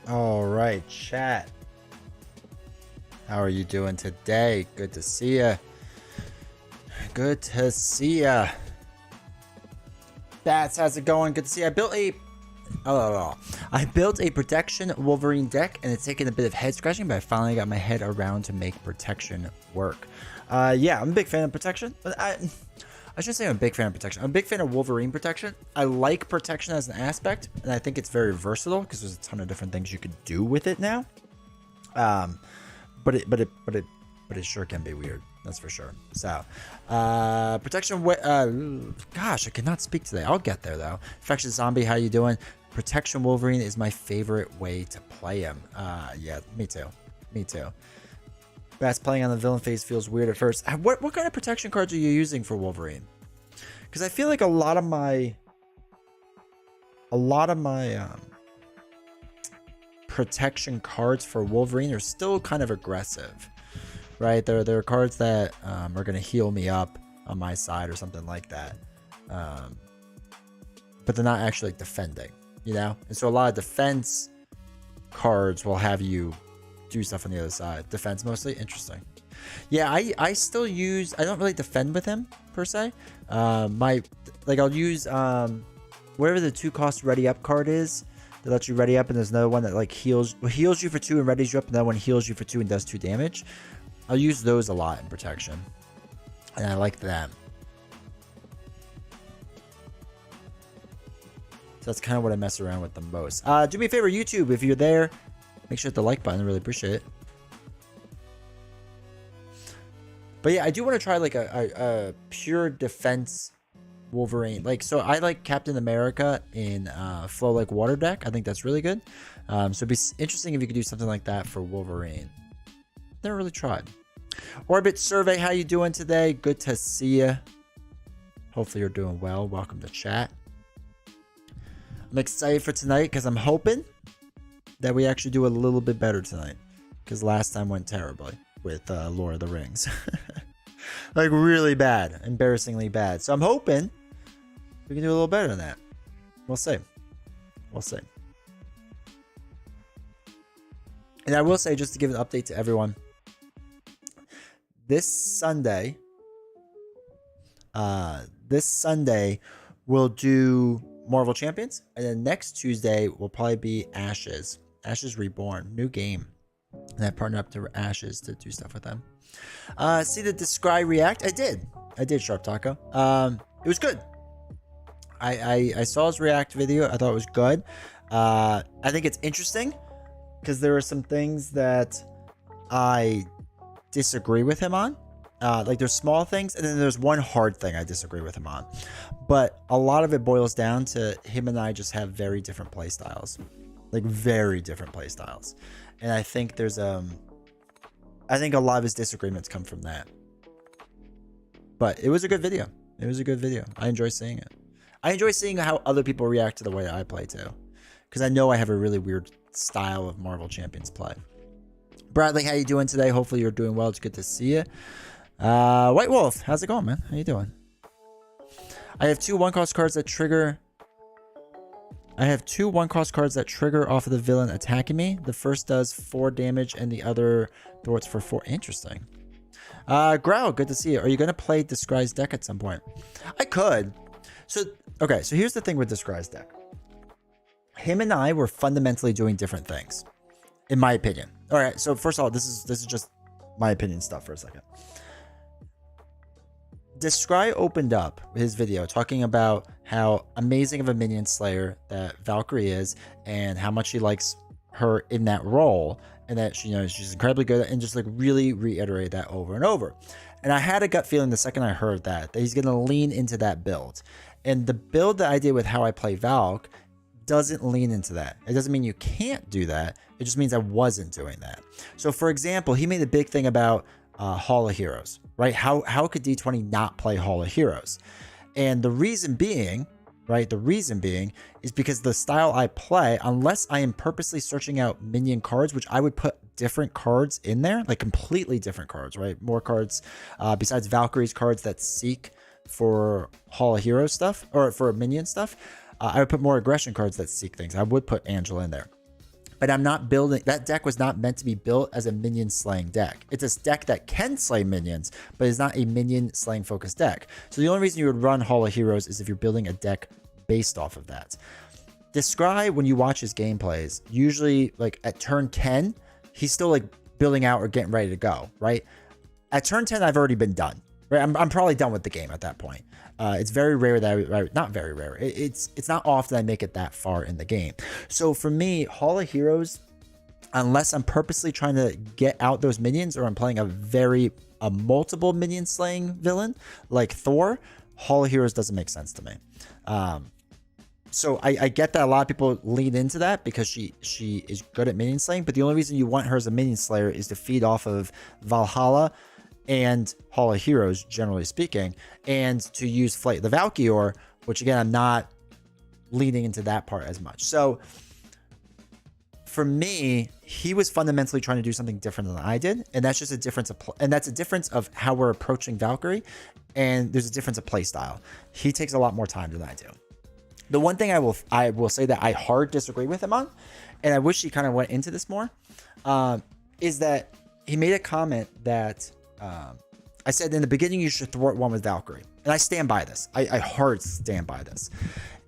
All right, chat. How are you doing today? Good to see ya. Good to see ya. Bats, how's it going? Good to see you. I built a protection Wolverine deck, and it's taken a bit of head scratching, but I finally got my head around to make protection work. Yeah, I'm a big fan of protection, but I shouldn't say I'm a big fan of protection. I'm a big fan of Wolverine protection. I like protection as an aspect, and I think it's very versatile because there's a ton of different things you could do with it now. But it sure can be weird. That's for sure. So, protection. Gosh, I cannot speak today. I'll get there though. Infectious Zombie, how you doing? Protection Wolverine is my favorite way to play him. Yeah, me too. Me too. Bats playing on the villain phase feels weird at first. What kind of protection cards are you using for Wolverine? Because I feel like a lot of my protection cards for Wolverine are still kind of aggressive, right? There are cards that are going to heal me up on my side or something like that, but they're not actually defending, you know. And so a lot of defense cards will have you do stuff on the other side. Defense mostly. Interesting. Yeah, I still use. I don't really defend with him per se. I'll use whatever the 2-cost ready up card is that lets you ready up, and there's another one that like heals you for 2 and readies you up, and that one heals you for 2 and does 2 damage. I'll use those a lot in protection, and I like them. So that's kind of what I mess around with the most. Do me a favor, YouTube, if you're there, make sure to hit the like button. I really appreciate it. But yeah, I do want to try like a pure defense Wolverine. Like, so I like Captain America in Flow Like Water deck. I think that's really good. So it'd be interesting if you could do something like that for Wolverine. Never really tried. Orbit Survey, how you doing today? Good to see you. Hopefully you're doing well. Welcome to chat. I'm excited for tonight because I'm hoping that we actually do a little bit better tonight, because last time went terribly with Lord of the Rings. Like really bad, embarrassingly bad. So I'm hoping we can do a little better than that. We'll see. We'll see. And I will say, just to give an update to everyone, this Sunday we'll do Marvel Champions, and then next Tuesday will probably be Ashes Reborn, new game, and I partnered up to Ashes to do stuff with them. See the Descry react? I did, Sharp Taco. It was good. I saw his react video. I thought it was good. I think it's interesting because there are some things that I disagree with him on. Like there's small things, and then there's one hard thing I disagree with him on. But a lot of it boils down to him and I just have very different play styles. Like very different play styles. And I think there's I think a lot of his disagreements come from that. But it was a good video. It was a good video. I enjoy seeing it. I enjoy seeing how other people react to the way I play too, because I know I have a really weird style of Marvel Champions play. Bradley, how you doing today? Hopefully you're doing well. It's good to see you. White Wolf, how's it going, man? How you doing? I have 2 1-cost cards that trigger. I have 2 1-cost cards that trigger off of the villain attacking me. The first does 4 damage, and the other thwarts for 4. Interesting. Growl, good to see you. Are you going to play Disguised deck at some point? I could. So, okay, so here's the thing with Disguised deck. Him and I were fundamentally doing different things, in my opinion. All right, so first of all, this is just my opinion stuff for a second. Descry opened up his video talking about how amazing of a minion slayer that Valkyrie is, and how much he likes her in that role, and that she, she's incredibly good at, and just like really reiterate that over and over. And I had a gut feeling the second I heard that he's going to lean into that build. And the build that I did with how I play Valk doesn't lean into that. It doesn't mean you can't do that. It just means I wasn't doing that. So for example, he made a big thing about Hall of Heroes, right? How could D20 not play Hall of Heroes? And the reason being, right? The reason being is because the style I play, unless I am purposely searching out minion cards, which I would put different cards in there, like completely different cards, right? More cards besides Valkyrie's cards that seek for Hall of Heroes stuff, or for minion stuff. I would put more aggression cards that seek things. I would put Angela in there. but I'm not building, that deck was not meant to be built as a minion slaying deck. It's a deck that can slay minions, but it's not a minion slaying focused deck. So the only reason you would run Hall of Heroes is if you're building a deck based off of that. Descry, when you watch his gameplays, usually like at turn 10, he's still like building out or getting ready to go, right? At turn 10, I've already been done, right? I'm probably done with the game at that point. It's very rare that not very rare. It's not often I make it that far in the game. So for me, Hall of Heroes, unless I'm purposely trying to get out those minions or I'm playing a multiple minion slaying villain like Thor, Hall of Heroes doesn't make sense to me. So I get that a lot of people lean into that because she is good at minion slaying, but the only reason you want her as a minion slayer is to feed off of Valhalla and Hall of Heroes, generally speaking, and to use Flight the Valkyr, which again, I'm not leaning into that part as much. So for me, he was fundamentally trying to do something different than I did, and that's just a difference of how we're approaching Valkyrie, and there's a difference of play style. He takes a lot more time than I do. The one thing I will say that I hard disagree with him on, and I wish he kind of went into this more, is that he made a comment that I said in the beginning you should thwart one with Valkyrie, and I stand by this. I hard stand by this,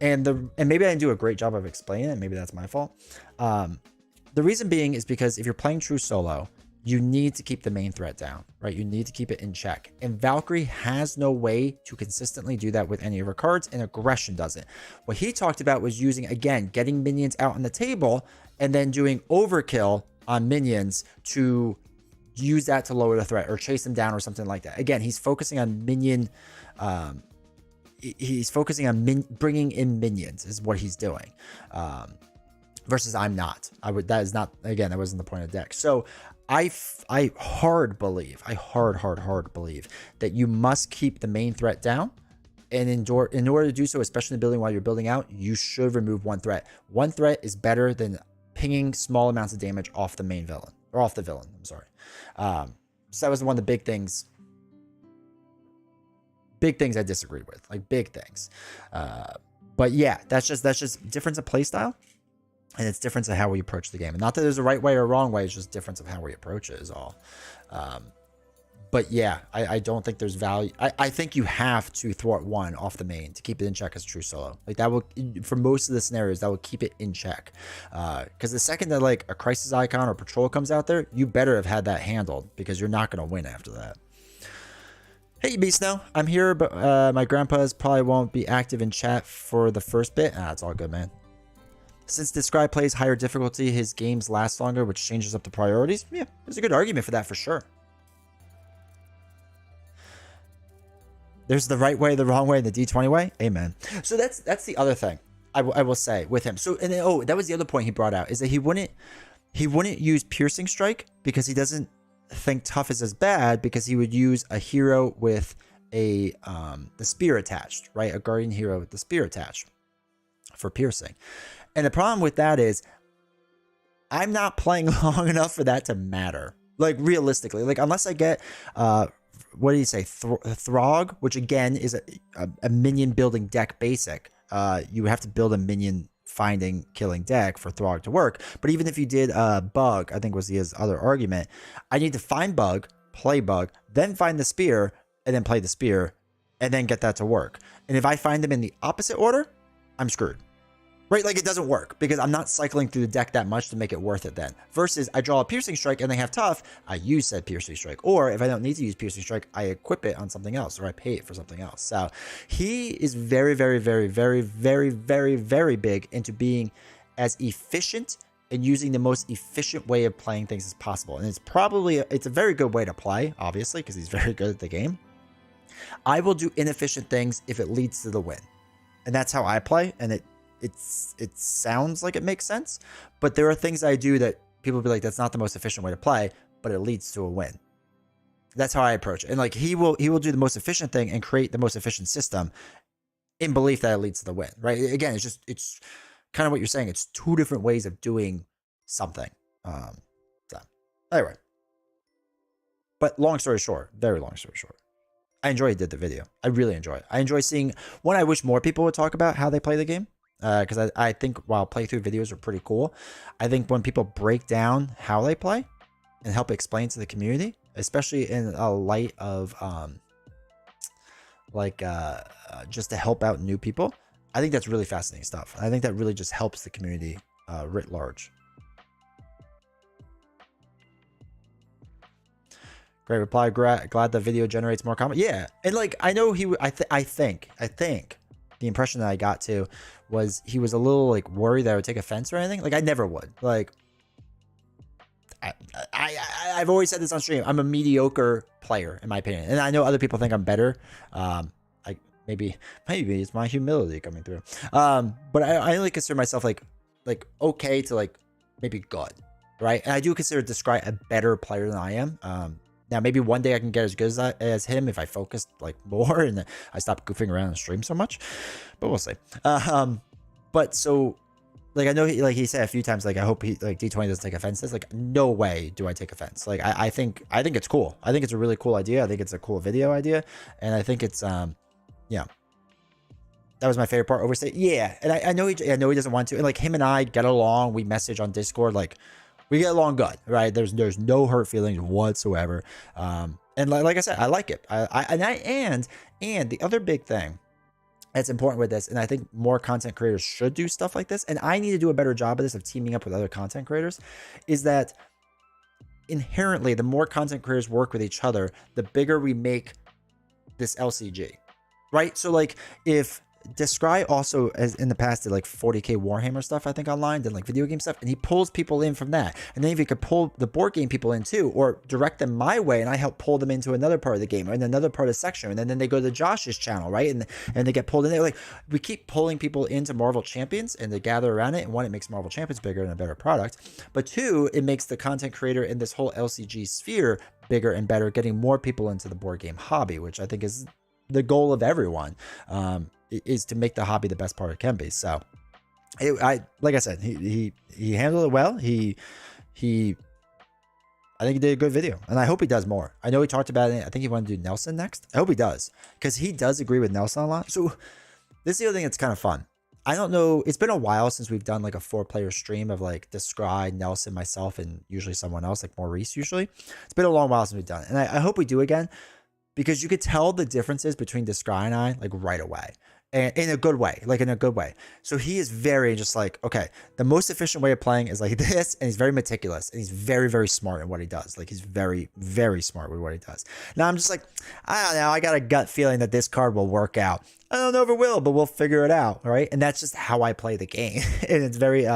and maybe I didn't do a great job of explaining it. Maybe that's my fault. The reason being is because if you're playing true solo, you need to keep the main threat down, right? You need to keep it in check. And Valkyrie has no way to consistently do that with any of her cards, and aggression doesn't. What he talked about was using, again, getting minions out on the table and then doing overkill on minions to use that to lower the threat or chase them down or something like that. Again, he's focusing on minion, he's focusing on bringing in minions is what he's doing. Versus I'm not. That is not, again, that wasn't the point of the deck. So I hard believe that you must keep the main threat down, and in order to do so, especially in the building while you're building out, you should remove one threat. One threat is better than pinging small amounts of damage off the main villain, or off the villain. I'm sorry. So that was one of the big things I disagreed with, like big things. But yeah, that's just difference of play style. And it's difference of how we approach the game. And not that there's a right way or a wrong way. It's just difference of how we approach it is all. But yeah, I don't think there's value. I think you have to thwart one off the main to keep it in check as a true solo. Like that will, for most of the scenarios, that will keep it in check. Because the second that like a crisis icon or patrol comes out there, you better have had that handled because you're not going to win after that. Hey, Beast Snow. I'm here, but my grandpa's probably won't be active in chat for the first bit. It's all good, man. Since Describe plays higher difficulty, his games last longer, which changes up the priorities. Yeah, there's a good argument for that for sure. There's the right way, the wrong way, and the D20 way. Amen. So that's the other thing I will say with him. So and then, that was the other point he brought out, is that he wouldn't use Piercing Strike because he doesn't think tough is as bad, because he would use a hero with the spear attached, right? A guardian hero with the spear attached for piercing. And the problem with that is I'm not playing long enough for that to matter. Like realistically, like unless I get, what do you say? Throg, which again is a minion building deck basic. You would have to build a minion finding killing deck for Throg to work. But even if you did Bug, I think was his other argument, I need to find Bug, play Bug, then find the spear, and then play the spear, and then get that to work. And if I find them in the opposite order, I'm screwed. Right? Like it doesn't work because I'm not cycling through the deck that much to make it worth it then. Versus I draw a Piercing Strike and they have tough, I use said Piercing Strike. Or if I don't need to use Piercing Strike, I equip it on something else or I pay it for something else. So he is very, very, very, very, very, very, very big into being as efficient and using the most efficient way of playing things as possible. And it's a very good way to play, obviously, because he's very good at the game. I will do inefficient things if it leads to the win. And that's how I play. And it sounds like it makes sense, but there are things I do that people will be like, that's not the most efficient way to play, but it leads to a win. That's how I approach it. And like he will do the most efficient thing and create the most efficient system in belief that it leads to the win, right? Again, it's kind of what you're saying. It's two different ways of doing something. So anyway, but long story short, very long story short, I enjoy he did the video. I really enjoy it. I enjoy seeing one. I wish more people would talk about how they play the game. because I think while playthrough videos are pretty cool, I think when people break down how they play and help explain to the community, especially in a light of just to help out new people, I think that's really fascinating stuff. I think that really just helps the community writ large. Great reply. Glad the video generates more comments. Yeah, and like I know I think the impression that I got too was he was a little like worried that I would take offense or anything. Like I never would. Like I've always said this on stream. I'm a mediocre player in my opinion, and I know other people think I'm better. Maybe it's my humility coming through. But I only consider myself like okay to like maybe good, right? And I do consider Descry a better player than I am. Now maybe one day I can get as good as him if I focus like more and I stop goofing around on stream so much, but we'll see. But so like I know he said a few times like I hope he like D20 doesn't take offense to this. Like no way do I take offense. Like I think it's cool. I think it's a really cool idea. I think it's a cool video idea, and I think it's yeah. That was my favorite part. Overstate. Yeah. And I know he doesn't want to. And like him and I get along. We message on Discord. Like we get along good, right? There's no hurt feelings whatsoever. And like I said, I like it. And the other big thing that's important with this, and I think more content creators should do stuff like this, and I need to do a better job of this, of teaming up with other content creators, is that inherently the more content creators work with each other, the bigger we make this LCG, right? So like if Descry also, as in the past, did like 40k Warhammer stuff, I think, online, did like video game stuff, and he pulls people in from that. And then if you could pull the board game people in too, or direct them my way, and I help pull them into another part of the game or in another part of the section, and then they go to Josh's channel, right? And they get pulled in there. Like we keep pulling people into Marvel Champions and they gather around it. And one, it makes Marvel Champions bigger and a better product. But two, it makes the content creator in this whole LCG sphere bigger and better, getting more people into the board game hobby, which I think is the goal of everyone. Is to make the hobby the best part it can be. So like I said, he handled it well. I think he did a good video, and I hope he does more. I know he talked about it. I think he wanted to do Nelson next. I hope he does, because he does agree with Nelson a lot. So this is the other thing that's kind of fun. I don't know. It's been a while since we've done like a 4-player stream of like Descry, Nelson, myself, and usually someone else like Maurice usually. It's been a long while since we've done it. And I hope we do again, because you could tell the differences between Descry and I like right away. And in a good way, like in a good way. So he is very just like, okay, the most efficient way of playing is like this. And he's very meticulous, and he's very, very smart in what he does. Like he's very, very smart with what he does. Now I'm just like, I don't know. I got a gut feeling that this card will work out. I don't know if it will, but we'll figure it out. Right. And that's just how I play the game. And it's very,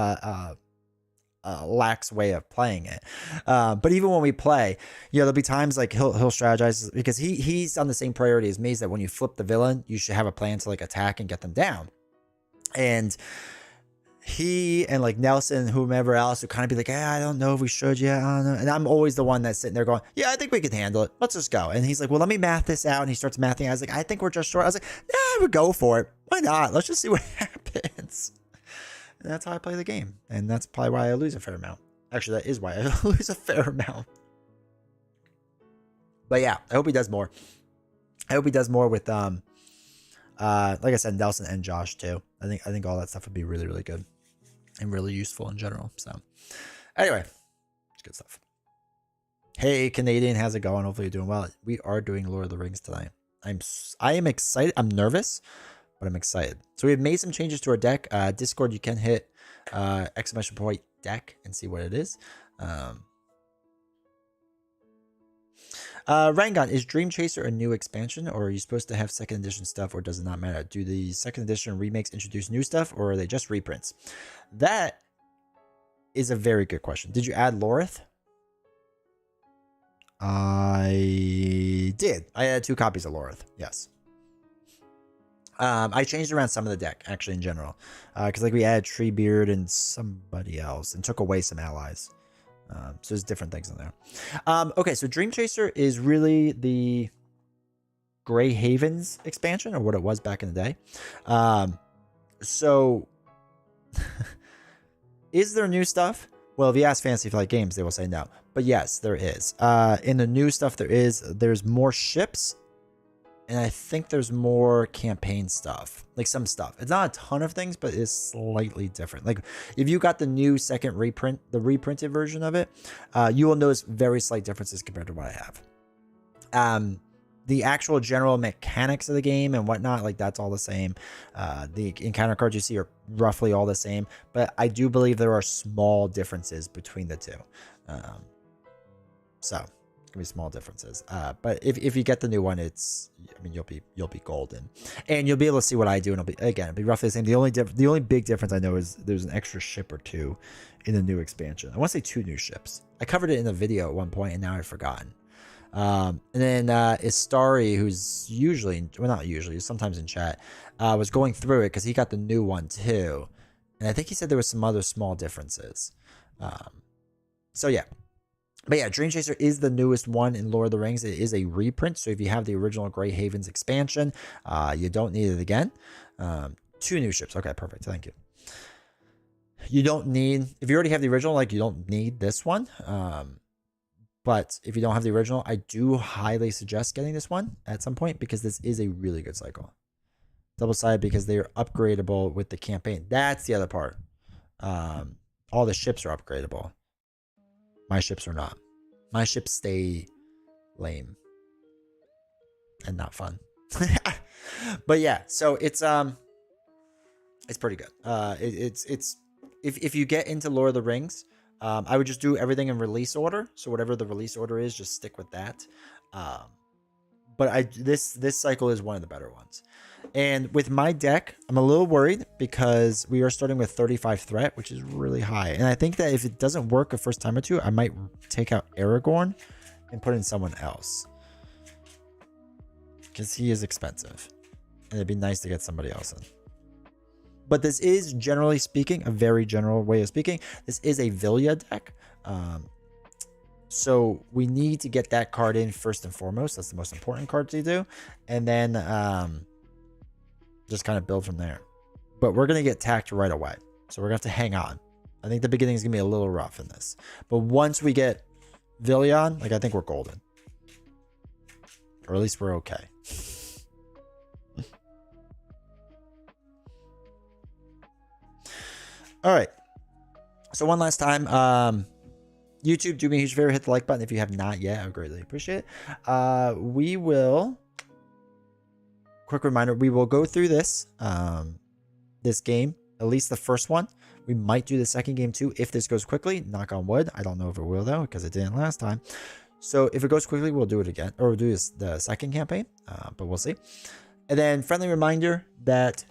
lax way of playing it. But even when we play, there'll be times like he'll strategize, because he's on the same priority as me, is that when you flip the villain, you should have a plan to like attack and get them down. And he and like Nelson, whomever else, would kind of be like, I don't know if we should yet. I don't know. And I'm always the one that's sitting there going, yeah, I think we can handle it. Let's just go. And he's like, well, let me math this out. And he starts mathing. I was like, I think we're just short. I was like, yeah, I would go for it. Why not? Let's just see what happens. And that's how I play the game. And that's probably why I lose a fair amount. Actually, that is why I lose a fair amount. But yeah, I hope he does more. I hope he does more with like I said, Nelson and Josh too. I think all that stuff would be really, really good and really useful in general. So anyway, it's good stuff. Hey Canadian, how's it going? Hopefully you're doing well. We are doing Lord of the Rings tonight. I am excited. I'm nervous, but I'm excited. So we have made some changes to our deck. Discord, you can hit exclamation point deck and see what it is. Rangon, is Dream Chaser a new expansion, or are you supposed to have second edition stuff, or does it not matter? Do the second edition remakes introduce new stuff, or are they just reprints? That is a very good question. Did you add Lorith? I did. I had 2 copies of Lorith. Yes. I changed around some of the deck, actually, in general. Because like we added Treebeard and somebody else and took away some allies. So there's different things in there. Okay, so Dream Chaser is really the Grey Havens expansion, or what it was back in the day. So is there new stuff? Well, if you ask Fantasy Flight Games, they will say no. But yes, there is. In the new stuff, there's more ships. And I think there's more campaign stuff, like some stuff. It's not a ton of things, but it's slightly different. Like if you got the new second reprint, the reprinted version of it, you will notice very slight differences compared to what I have. The actual general mechanics of the game and whatnot, like that's all the same. The encounter cards you see are roughly all the same, but I do believe there are small differences between the two. So it's gonna be small differenses. But if you get the new one, I mean, you'll be golden, and you'll be able to see what I do, and it'll be roughly the same. The only big difference I know is there's an extra ship or two in the new expansion. I want to say 2 new ships. I covered it in a video at one point, and now I've forgotten. And then Istari, who's usually, well, not usually, sometimes in chat, was going through it because he got the new one too, and I think he said there was some other small differences. So yeah. But yeah, Dream Chaser is the newest one in Lord of the Rings. It is a reprint, so if you have the original Grey Havens expansion, you don't need it again. 2 new ships. Okay, perfect. Thank you. You don't need, if you already have the original, like you don't need this one. But if you don't have the original, I do highly suggest getting this one at some point because this is a really good cycle. Double-sided because they are upgradable with the campaign. That's the other part. All the ships are upgradable. My ships are not. My ships stay lame and not fun. But yeah, so it's pretty good. It's if you get into Lord of the Rings, I would just do everything in release order. So whatever the release order is, just stick with that. But this cycle is one of the better ones. And with my deck, I'm a little worried because we are starting with 35 threat, which is really high. And I think that if it doesn't work a first time or two, I might take out Aragorn and put in someone else. Because he is expensive. And it'd be nice to get somebody else in. But this is, generally speaking, a very general way of speaking, this is a Vilya deck. So we need to get that card in first and foremost. That's the most important card to do. And then just kind of build from there. But we're going to get tacked right away. So we're going to have to hang on. I think the beginning is going to be a little rough in this. But once we get Villion, like I think we're golden. Or at least we're okay. All right. So one last time, YouTube, do me a huge favor, hit the like button if you have not yet. I would greatly appreciate it. We will, quick reminder, we will go through this game, at least the first one. We might do the second game too if this goes quickly. Knock on wood. I don't know if it will though because it didn't last time. So if it goes quickly, we'll do it again, or we'll do the second campaign, but we'll see. And then friendly reminder that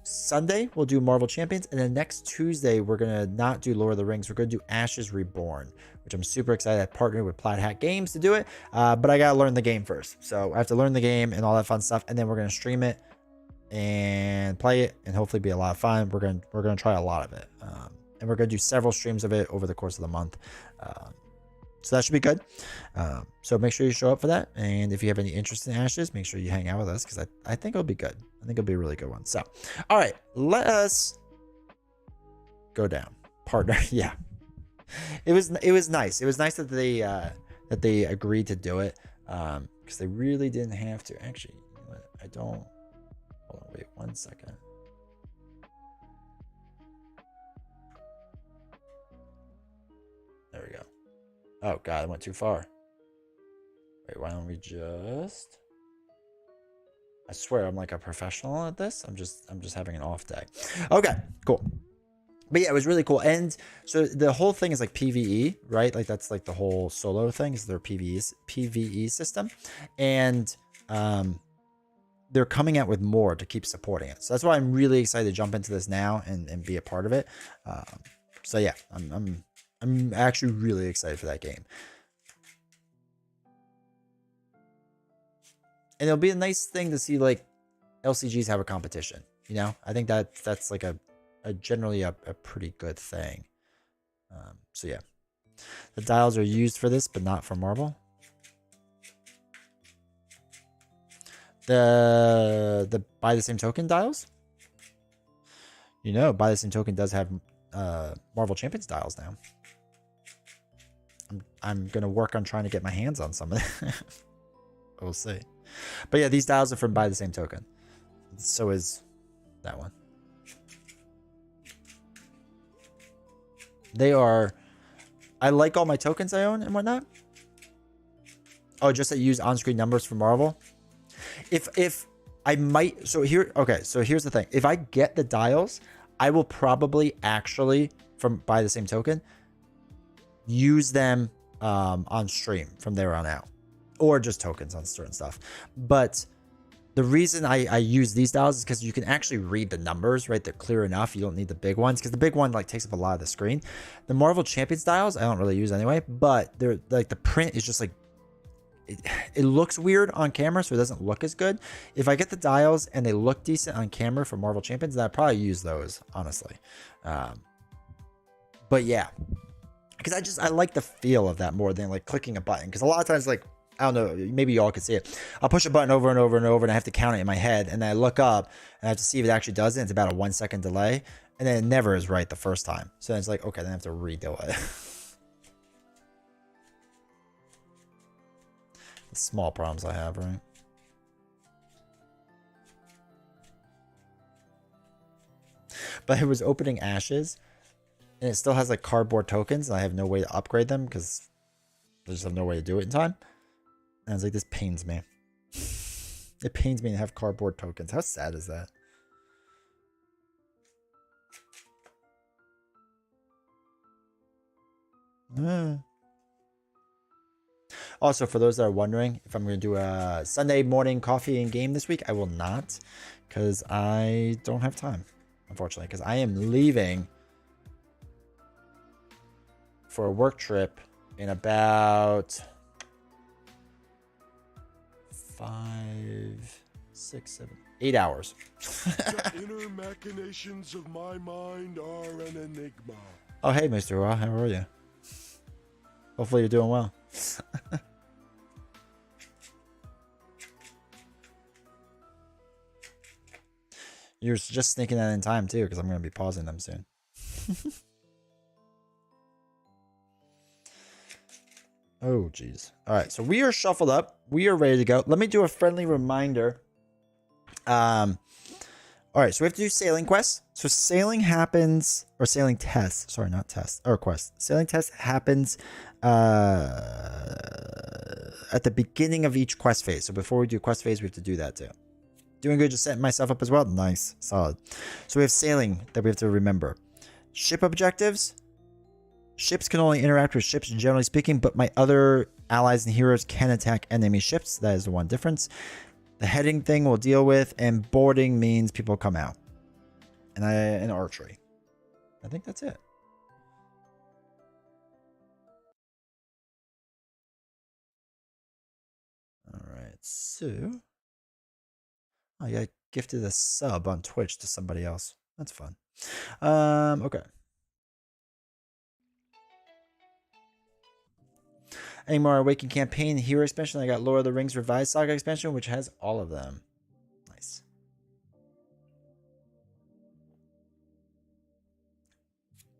Sunday we'll do Marvel Champions, and then next Tuesday we're gonna not do Lord of the Rings. We're gonna do Ashes Reborn, which I'm super excited. I partnered with Plaid Hat Games to do it, but I gotta learn the game first. So I have to learn the game and all that fun stuff, and then we're gonna stream it and play it, and hopefully be a lot of fun. We're gonna try a lot of it, and we're gonna do several streams of it over the course of the month. So that should be good. So make sure you show up for that. And if you have any interest in Ashes, make sure you hang out with us because I think it'll be good. I think it'll be a really good one. So, all right, let us go down. Partner, yeah. It was nice. It was nice that they agreed to do it because they really didn't have to. Actually, you know what? I don't. Hold on, wait 1 second. There we go. Oh god, I went too far. Wait, why don't we just... I swear I'm like a professional at this. I'm just having an off day. Okay, cool. But yeah, it was really cool. And so the whole thing is like PvE, right? Like that's like the whole solo thing is their PvE system. And they're coming out with more to keep supporting it. So that's why I'm really excited to jump into this now and be a part of it. So yeah, I'm actually really excited for that game. And it'll be a nice thing to see like LCGs have a competition. You know, I think that's like a generally a pretty good thing. So yeah, the dials are used for this, but not for Marvel. The buy the same token dials. You know, buy the same token does have Marvel Champions dials now. I'm gonna work on trying to get my hands on some of it. We'll see. But yeah, these dials are from buy the same token. So is that one. They are... I like all my tokens I own and whatnot. Oh, just that you use on-screen numbers for Marvel. If I might... So here... Okay, so here's the thing. If I get the dials, I will probably actually, from buy the same token, use them on stream from there on out. Or just tokens on certain stuff. But the reason I use these dials is because you can actually read the numbers, right? They're clear enough. You don't need the big ones because the big one like takes up a lot of the screen. The Marvel Champions dials, I don't really use anyway, but they're like the print is just like, it looks weird on camera, so it doesn't look as good. If I get the dials and they look decent on camera for Marvel Champions, then I'd probably use those, honestly. But yeah, because I like the feel of that more than like clicking a button. Because a lot of times, like, I don't know, maybe y'all could see it. I'll push a button over and over and over, and I have to count it in my head. And then I look up, and I have to see if it actually does it. It's about a 1 second delay. And then it never is right the first time. So then it's like, okay, then I have to redo it. The small problems I have, right? But it was opening Ashes, and it still has like cardboard tokens, and I have no way to upgrade them because I just have no way to do it in time. And I was like, this pains me. It pains me to have cardboard tokens. How sad is that? Also, for those that are wondering if I'm going to do a Sunday morning coffee and game this week, I will not, because I don't have time, unfortunately, because I am leaving for a work trip in about 5, 6, 7, 8 hours. The inner machinations of my mind are an enigma. Oh, hey, Mr. Ra, how are you? Hopefully you're doing well. You're just sneaking that in time too, because I'm going to be pausing them soon. Oh, geez. All right, so we are shuffled up. We are ready to go. Let me do a friendly reminder. All right, so we have to do sailing quests. So sailing happens, or sailing tests. Sorry, not tests, or quests. Sailing test happens at the beginning of each quest phase. So before we do quest phase, we have to do that too. Doing good, just setting myself up as well. Nice, solid. So we have sailing that we have to remember. Ship objectives. Ships can only interact with ships, generally speaking, but my other allies and heroes can attack enemy ships. That is the one difference. The heading thing we'll deal with, and boarding means people come out. And archery. I think that's it. All right, so I got gifted a sub on Twitch to somebody else. That's fun. Okay. Any more Awakened campaign hero expansion? I got Lord of the Rings Revised Saga expansion, which has all of them. Nice.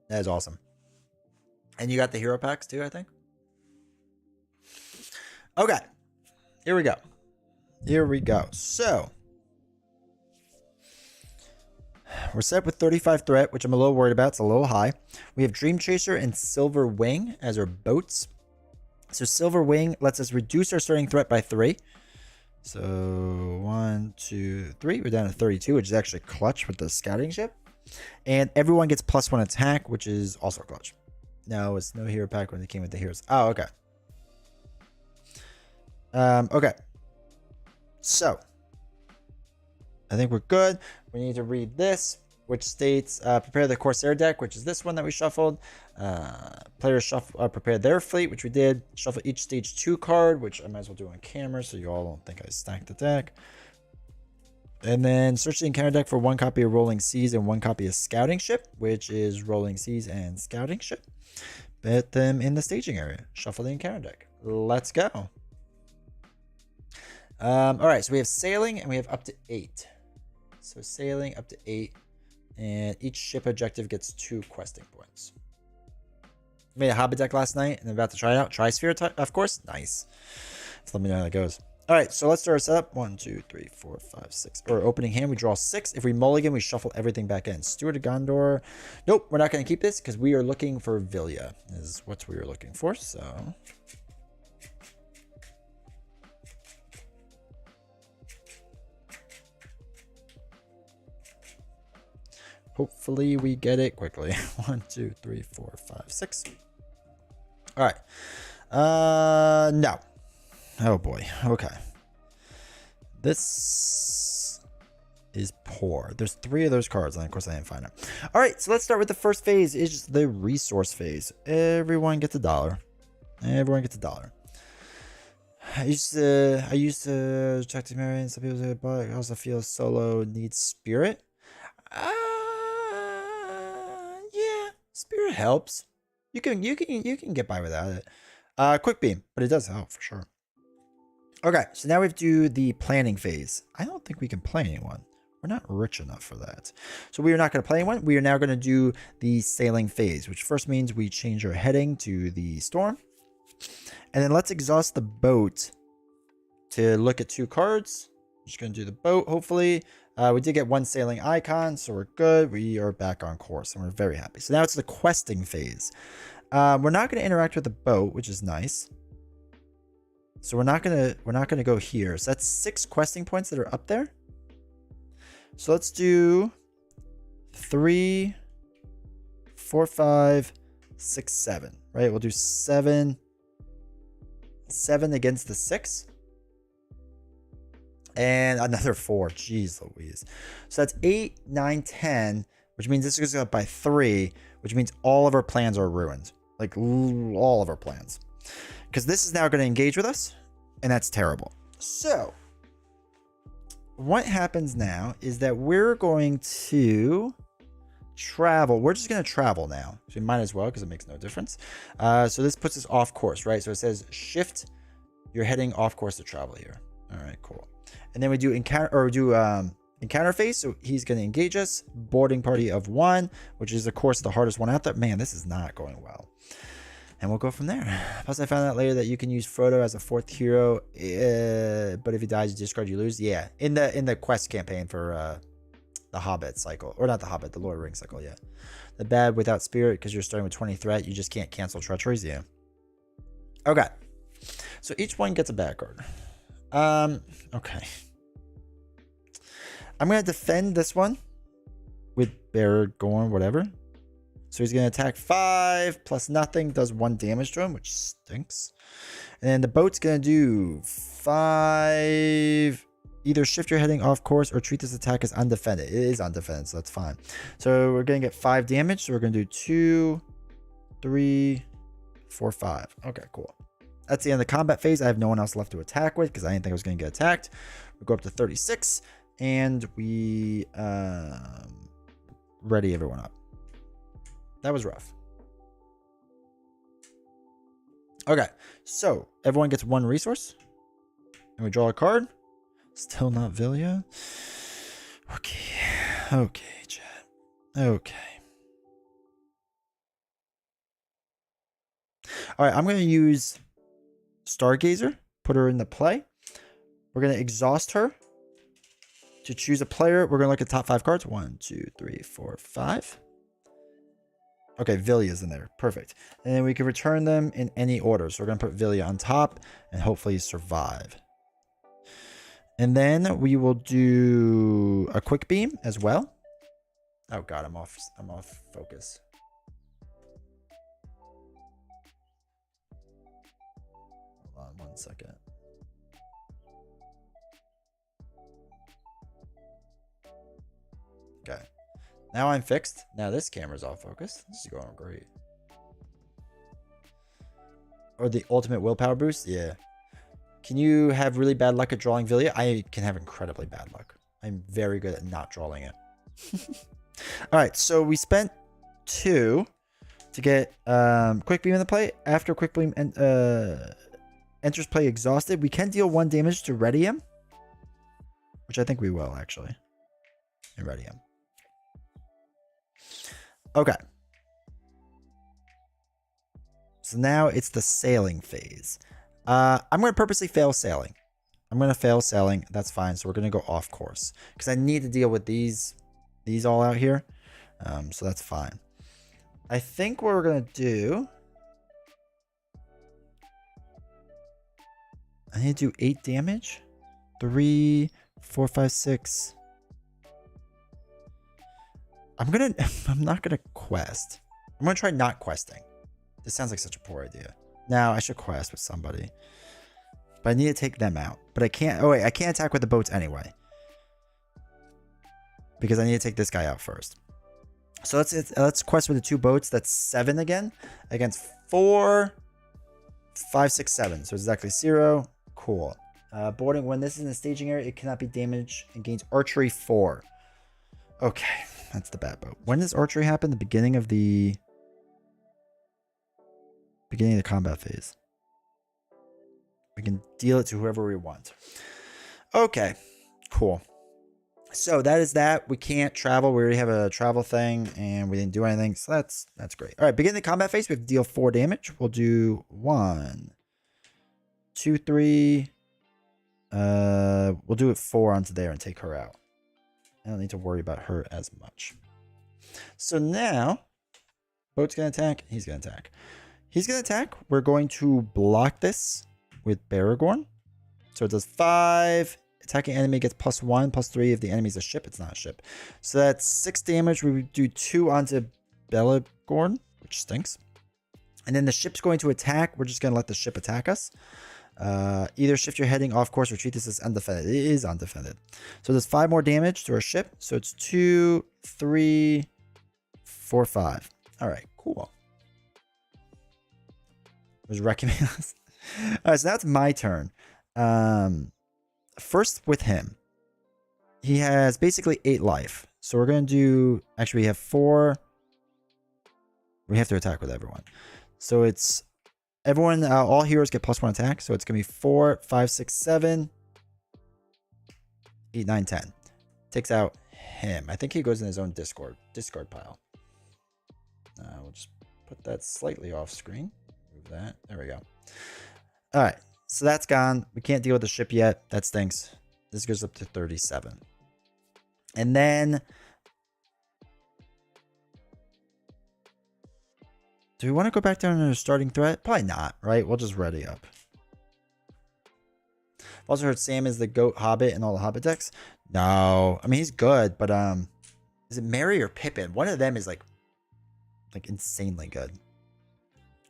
That is awesome. And you got the hero packs too, I think. Okay. Here we go. Here we go. So we're set with 35 threat, which I'm a little worried about. It's a little high. We have Dream Chaser and Silver Wing as our boats. So Silver Wing lets us reduce our starting threat by 3. So 1, 2, 3. We're down to 32, which is actually clutch with the scouting ship. And everyone gets +1 attack, which is also clutch. No, it's no hero pack when they came with the heroes. Oh, okay. Okay. So I think we're good. We need to read this, which states prepare the Corsair deck, which is this one that we shuffled. Players shuffle, prepare their fleet, which we did. Shuffle each stage 2 card, which I might as well do on camera so you all don't think I stacked the deck. And then search the encounter deck for 1 copy of Rolling Seas and 1 copy of Scouting Ship, which is Rolling Seas and Scouting Ship. Put them in the staging area. Shuffle the encounter deck. Let's go. All right, so we have sailing and we have up to 8. So sailing up to 8, and each ship objective gets 2 questing points. Made a Hobbit deck last night and I'm about to try it out. Tri-Sphere, of course. Nice. So let me know how that goes. All right, so let's start our setup. 1, 2, 3, 4, 5, 6. Or opening hand, we draw 6. If we mulligan, we shuffle everything back in. Steward of Gondor. Nope, we're not going to keep this because we are looking for Vilya. Is what we are looking for. So hopefully we get it quickly. 1, 2, 3, 4, 5, 6. All right. No. Oh boy. Okay. This is poor. There's 3 of those cards, and of course I didn't find them. All right, so let's start with the first phase. It's just the resource phase. Everyone gets $1. Everyone gets $1. I used to check to marry, and some people say, but I also feel solo needs spirit. Yeah, spirit helps. You can get by without it. Quick beam, but it does help for sure. Okay, so now we have to do the planning phase. I don't think we can play anyone. We're not rich enough for that. So we are not going to play anyone. We are now going to do the sailing phase, which first means we change our heading to the storm. And then let's exhaust the boat to look at 2 cards. I'm just going to do the boat, hopefully. We did get 1 sailing icon, so we're good. We are back on course, and we're very happy. So now it's the questing phase. We're not going to interact with the boat, which is nice. So we're not gonna go here. So that's 6 questing points that are up there. So let's do 3, 4, 5, 6, 7. Right? We'll do 7 against the 6. And another 4. Jeez Louise. So that's 8, 9, 10, which means this goes up by 3, which means all of our plans are ruined. Like all of our plans. Because this is now going to engage with us, and that's terrible. So, what happens now is that we're going to travel. We're just going to travel now. So, we might as well because it makes no difference. So, this puts us off course, right? So, it says shift. You're heading off course to travel here. All right, cool. And then we do encounter phase. So, he's going to engage us. Boarding party of 1, which is, of course, the hardest one out there. Man, this is not going well. And we'll go from there. Plus, I found out later that you can use Frodo as a 4th hero, but if he dies, you discard, you lose. Yeah, in the quest campaign for the Hobbit cycle, or not the Hobbit, the Lord of the Rings cycle. Yeah, the bad without spirit because you're starting with 20 threat. You just can't cancel treacheries. Yeah. Okay. So each one gets a bad card. Okay. I'm gonna defend this one with Aragorn, whatever. So he's going to attack 5 plus nothing, does 1 damage to him, which stinks. And then the boat's going to do 5. Either shift your heading off course or treat this attack as undefended. It is undefended, so that's fine. So we're going to get 5 damage. So we're going to do 2, 3, 4, 5. Okay, cool. That's the end of the combat phase. I have no one else left to attack with because I didn't think I was going to get attacked. We go up to 36 and we ready everyone up. That was rough. Okay, so everyone gets 1 resource. And we draw a card. Still not Vilya. Okay, chat. Okay. All right, I'm going to use Stargazer. Put her in the play. We're going to exhaust her. To choose a player, we're going to look at top 5 cards. 1, 2, 3, 4, 5. Okay, Vilya's in there. Perfect. And then we can return them in any order. So we're going to put Vilya on top and hopefully survive. And then we will do a quick beam as well. Oh god, I'm off focus. Hold on 1 second. Okay. Now I'm fixed. Now this camera's off focus. This is going great. Or the ultimate willpower boost? Yeah. Can you have really bad luck at drawing Vilya? I can have incredibly bad luck. I'm very good at not drawing it. Alright, so we spent 2 to get quick beam in the play. After quick beam enters play exhausted, we can deal 1 damage to ready him. Which I think we will actually. And ready him. Okay. So now it's the sailing phase. I'm going to purposely fail sailing. I'm going to fail sailing. That's fine. So we're going to go off course because I need to deal with these all out here. So that's fine. I think what we're going to do, I need to do 8 damage. 3, 4, 5, 6. I'm not going to quest. I'm going to try not questing. This sounds like such a poor idea. Now I should quest with somebody. But I need to take them out. But I can't. Oh, wait. I can't attack with the boats anyway. Because I need to take this guy out first. So let's quest with the 2 boats. That's 7 again. Against 4, 5, 6, 7. So it's exactly 0. Cool. Boarding. When this is in the staging area, it cannot be damaged and gains archery 4. Okay. That's the bad boat. When does archery happen? The beginning of the combat phase. We can deal it to whoever we want. Okay, cool. So that is that. We can't travel. We already have a travel thing and we didn't do anything. So that's great. All right, beginning the combat phase, we have to deal 4 damage. We'll do 1, 2, 3. We'll do it 4 onto there and take her out. I don't need to worry about her as much. So now, boat's going to attack. He's going to attack. He's going to attack. We're going to block this with Baragorn. So it does 5. Attacking enemy gets +1, +3 if the enemy's a ship. It's not a ship. So that's 6 damage. We would do 2 onto Belagorn, which stinks. And then the ship's going to attack. We're just going to let the ship attack us. Either shift your heading off course or treat this as undefended. It is undefended. So there's 5 more damage to our ship. So it's 2, 3, 4, 5. All right, cool. Was wrecking me. All right, so that's my turn. First with him, he has basically 8 life. So we're gonna do. Actually, we have 4. We have to attack with everyone. So it's everyone. All heroes get +1 attack. So it's gonna be 4, 5, 6, 7, 8, 9, 10. Takes out him. I think he goes in his own discard pile. We'll just put that slightly off screen. Move that. There we go. All right. So that's gone. We can't deal with the ship yet. That stinks. This goes up to 37. And then, do we want to go back down to the starting threat? Probably not, right? We'll just ready up. I've also heard Sam is the GOAT Hobbit in all the Hobbit decks. No. I mean, he's good, but is it Merry or Pippin? One of them is like insanely good.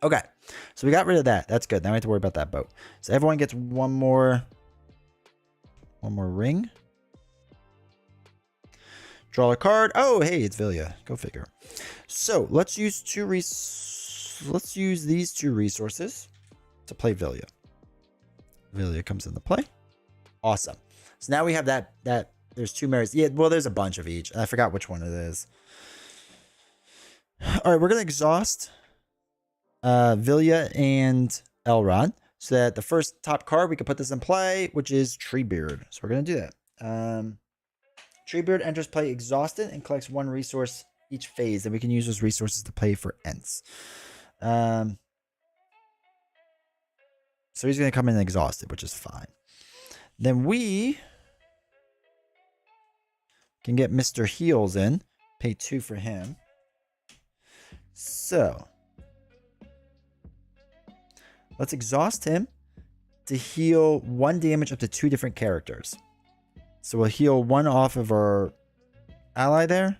Okay, so we got rid of that. That's good. Now we have to worry about that boat. So everyone gets one more ring. Draw a card. Oh, hey, it's Vilya. Go figure. So let's use these 2 resources to play Vilya. Vilya comes into play. Awesome. So now we have that. There's 2 Marys. Yeah, well, there's a bunch of each. I forgot which one it is. All right, we're gonna exhaust Vilya and Elrond, so that the first top card we can put this in play, which is Treebeard. So we're gonna do that. Treebeard enters play exhausted and collects 1 resource each phase, and we can use those resources to play for Ents. So he's gonna come in exhausted, which is fine. Then we can get Mr. Heals in, pay 2 for him. So let's exhaust him to heal 1 damage up to 2 different characters. So we'll heal 1 off of our ally there.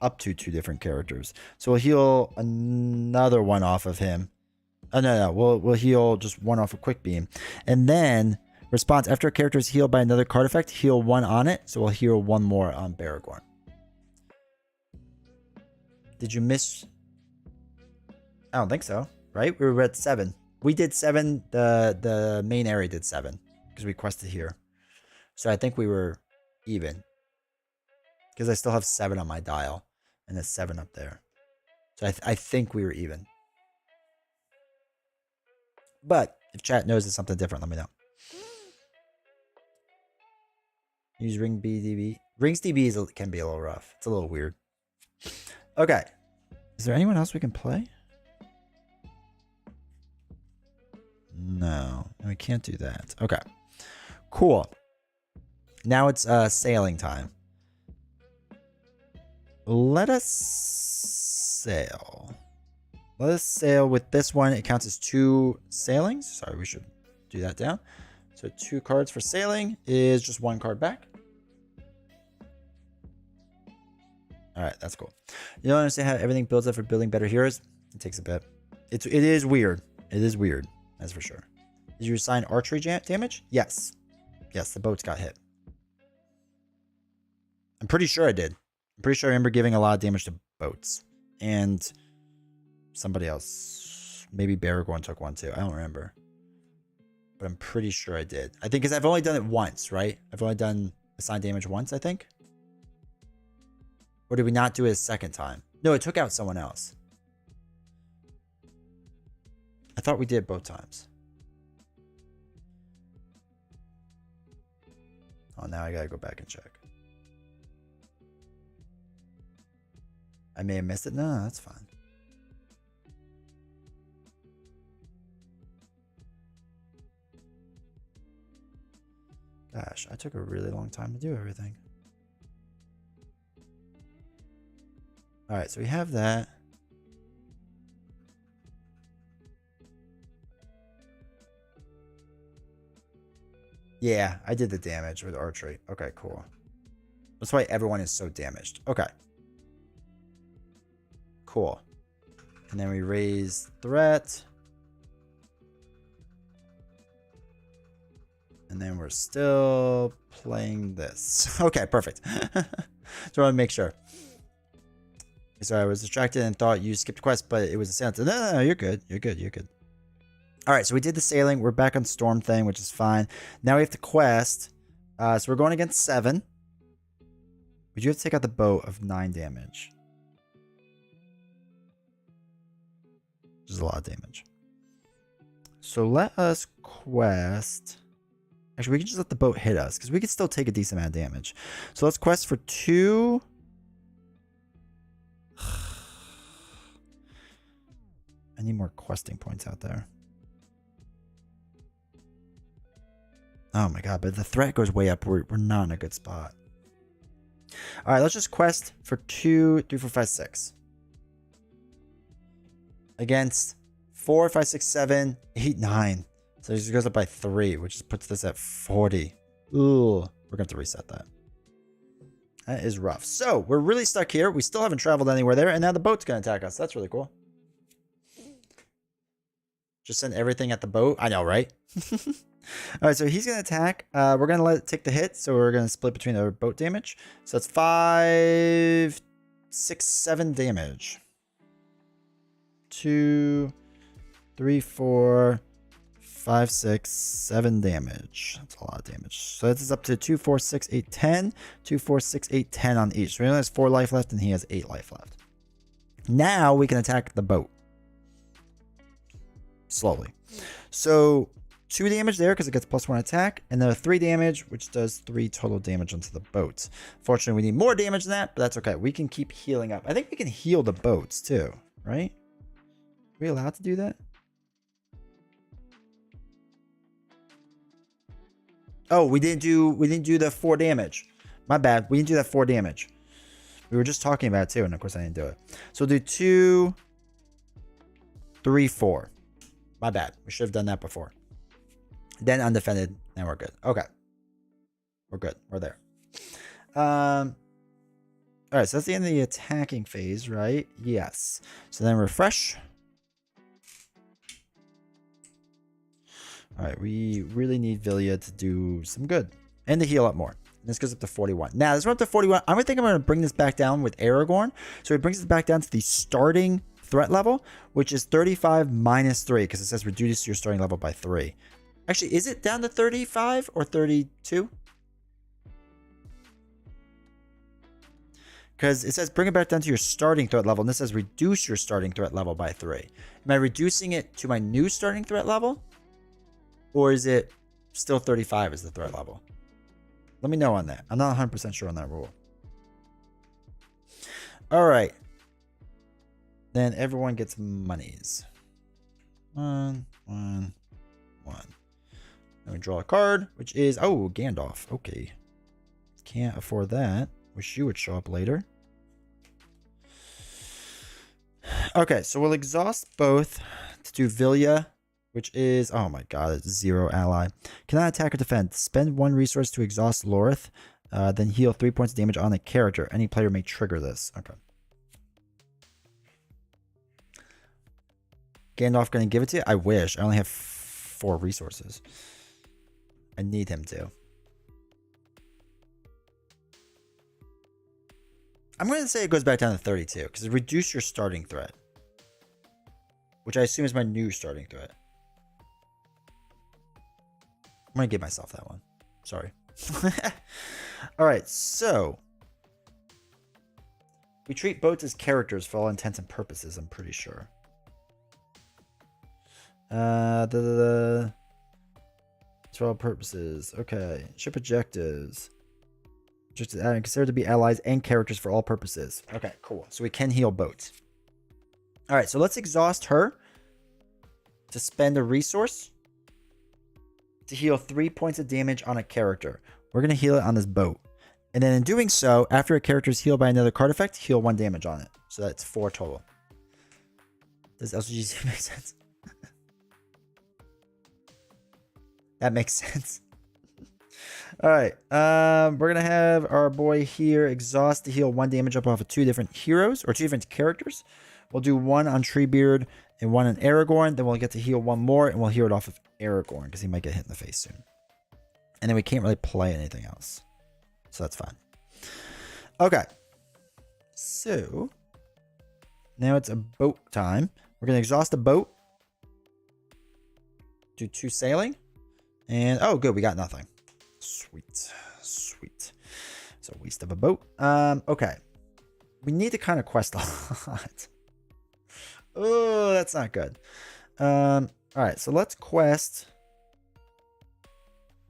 Up to 2 different characters. So we'll heal another 1 off of him. Oh, no. We'll heal just 1 off of Quick Beam. And then response. After a character is healed by another card effect, heal 1 on it. So we'll heal 1 more on Baragorn. Did you miss... I don't think so, right? We were at 7. We did 7. The main area did 7 because we quested here. So I think we were even because I still have 7 on my dial and there's 7 up there. So I think we were even. But if chat knows it's something different, let me know. Use Ring BDB. Rings DB can be a little rough. It's a little weird. Okay. Is there anyone else we can play? No, we can't do that. Okay. Cool. Now it's sailing time. Let us sail. Let us sail with this one. It counts as 2 sailings. Sorry, we should do that down. So 2 cards for sailing is just 1 card back. All right, that's cool. You don't understand how everything builds up for building better heroes? It takes a bit. It is weird. It is weird, that's for sure. Did you assign archery damage? Yes. Yes, the boats got hit. I'm pretty sure I did. I'm pretty sure I remember giving a lot of damage to boats. And somebody else. Maybe Baragorn took one too. I don't remember. But I'm pretty sure I did. I think because I've only done it once, right? I've only done assigned damage once, I think. Or did we not do it a second time? No, it took out someone else. I thought we did both times. Oh, now I gotta go back and check. I may have missed it. No, that's fine. Gosh, I took a really long time to do everything. All right, so we have that. Yeah, I did the damage with archery. Okay, cool. That's why everyone is so damaged. Okay. Cool. And then we raise threat. And then we're still playing this. Okay, perfect. So I want to make sure. Sorry, I was distracted and thought you skipped quest, but it was a seance. No, you're good. You're good. You're good. All right, so we did the sailing. We're back on storm thing, which is fine. Now we have to quest. So we're going against 7. We do have to take out the boat of 9 damage. Which is a lot of damage. So let us quest. Actually, we can just let the boat hit us because we can still take a decent amount of damage. So let's quest for 2. I need more questing points out there. Oh my god, but the threat goes way up. We're not in a good spot. All right, let's just quest for 2, 3, 4, 5, 6. Against 4, 5, 6, 7, 8, 9. So it just goes up by 3, which just puts this at 40. Ooh, we're going to have to reset that. That is rough. So we're really stuck here. We still haven't traveled anywhere there. And now the boat's going to attack us. That's really cool. Just send everything at the boat. I know, right? All right, so he's going to attack. We're going to let it take the hit. So we're going to split between our boat damage. So it's 5, 6, 7 damage. 2, 3, 4, 5, 6, 7 damage. That's a lot of damage. So this is up to 2, 4, 6, 8, 10. 2, 4, 6, 8, 10 on each. So he only has 4 life left and he has 8 life left. Now we can attack the boat. Slowly. So 2 damage there because it gets +1 attack. And then 3 damage, which does 3 total damage onto the boat. Fortunately, we need more damage than that, but that's okay. We can keep healing up. I think we can heal the boats too, right? Are we allowed to do that? Oh, we didn't do the 4 damage. My bad. We didn't do that 4 damage. We were just talking about it too, and of course I didn't do it. So we'll do 2, 3, 4. My bad. We should have done that before. Then undefended, and we're good. Okay. We're good. We're there. All right, so that's the end of the attacking phase, right? Yes. So then refresh. All right, we really need Vilya to do some good and to heal up more. And this goes up to 41. Now, this went up to 41. I'm going to bring this back down with Aragorn. So it brings it back down to the starting threat level, which is 35 minus 3, because it says reduce your starting level by 3. Actually, is it down to 35 or 32? Because it says bring it back down to your starting threat level, and this says reduce your starting threat level by 3. Am I reducing it to my new starting threat level? Or is it still 35 as the threat level? Let me know on that. I'm not 100% sure on that rule. All right. Then everyone gets monies. 1, 1, 1. And we draw a card, which is, oh, Gandalf. Okay. Can't afford that. Wish you would show up later. Okay, so we'll exhaust both to do Vilya, which is, oh my god, it's 0 ally. Cannot attack or defend. Spend 1 resource to exhaust Lorith, then heal 3 points of damage on a character. Any player may trigger this. Okay. Gandalf gonna give it to you? I wish. I only have 4 resources. I need him to. I'm going to say it goes back down to 32 because it reduced your starting threat, which I assume is my new starting threat. I'm going to give myself that one. Sorry. All right, so we treat boats as characters for all intents and purposes, I'm pretty sure. For all purposes. Okay. Ship objectives. Just considered to be allies and characters for all purposes. Okay, cool. So we can heal boats. All right, so let's exhaust her to spend a resource to heal 3 points of damage on a character. We're going to heal it on this boat. And then in doing so, after a character is healed by another card effect, heal 1 damage on it. So that's 4 total. Does LCG make sense? That makes sense. All right, we're gonna have our boy here exhaust to heal 1 damage up off of 2 different heroes or 2 different characters. We'll do 1 on Treebeard and 1 on Aragorn. Then we'll get to heal 1 more, and we'll heal it off of Aragorn because he might get hit in the face soon. And then we can't really play anything else, so that's fine. Okay, so now it's a boat time. We're gonna exhaust the boat. Do 2 sailing, and oh, good, we got nothing. Sweet, sweet. It's a waste of a boat. Okay. We need to kind of quest a lot. Oh, that's not good. All right, so let's quest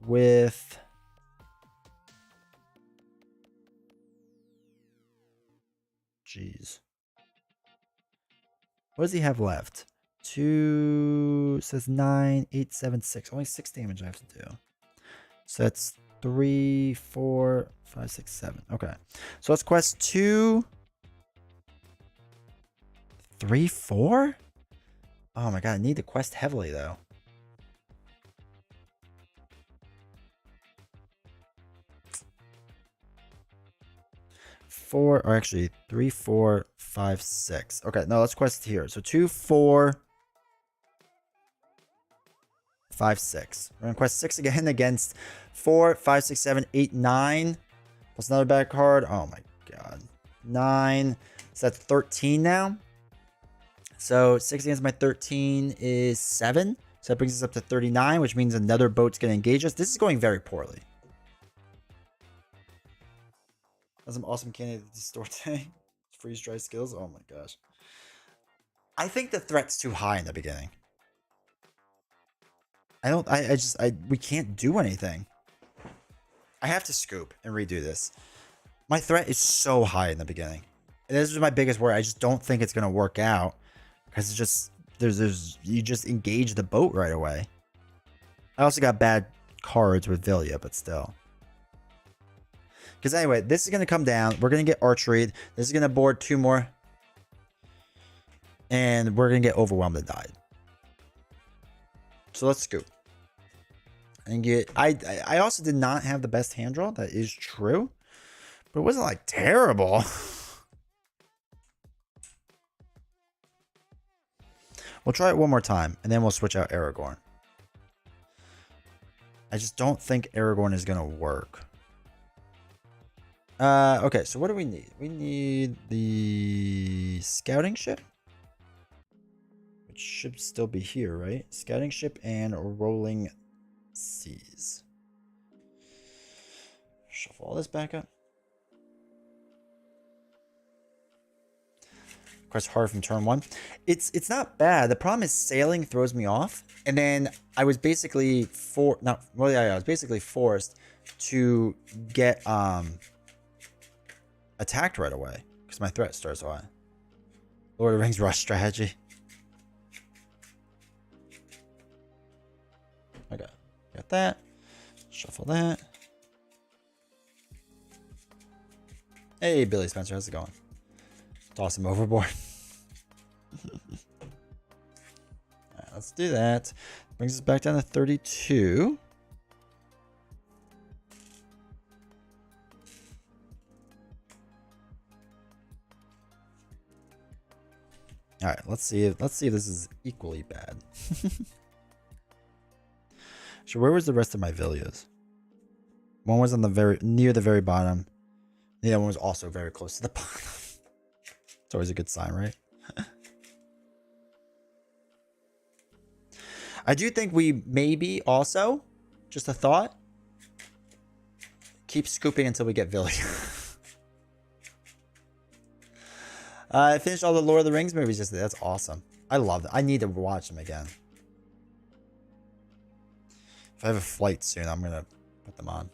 with jeez. What does he have left? 2 says 9, 8, 7, 6. Only 6 damage I have to do. So that's 3, 4, 5, 6, 7. Okay. So let's quest 2, 3, 4. Oh my god, I need to quest heavily though. Four, or actually 3, 4, 5, 6. Okay, no, let's quest here. So 2, 4, 5, 6. We're gonna quest 6 again against 4, 5, 6, 7, 8, 9. Plus another bad card. Oh my god. 9. So that's 13 now. So 6 against my 13 is 7. So that brings us up to 39, which means another boat's gonna engage us. This is going very poorly. That's some awesome candidates to store today. Freeze dry skills. Oh my gosh. I think the threat's too high in the beginning. We can't do anything. I have to scoop and redo this. My threat is so high in the beginning. And this is my biggest worry. I just don't think it's going to work out. Because it's just, you just engage the boat right away. I also got bad cards with Vilya, but still. Because anyway, this is going to come down. We're going to get archery. This is going to board 2 more. And we're going to get overwhelmed and die. So let's scoop. And get. I also did not have the best hand draw. That is true. But it wasn't like terrible. We'll try it one more time. And then we'll switch out Aragorn. I just don't think Aragorn is going to work. Okay, so what do we need? We need the scouting ship. Which should still be here, right? Scouting ship and rolling seas. Shuffle all this back up. Quest hard from turn 1. It's not bad. The problem is sailing throws me off. And then I was basically I was basically forced to get attacked right away because my threat starts high. Lord of the Rings rush strategy. Okay. Got that. Shuffle that. Hey, Billy Spencer, how's it going? Toss him overboard. Alright, let's do that. Brings us back down to 32. Alright, let's see if this is equally bad. So where was the rest of my villas? One was on the near the very bottom. The other one was also very close to the bottom. It's always a good sign, right? I do think we maybe also, just a thought, keep scooping until we get Villy. I finished all the Lord of the Rings movies yesterday. That's awesome. I love it. I need to watch them again. If I have a flight soon, I'm going to put them on.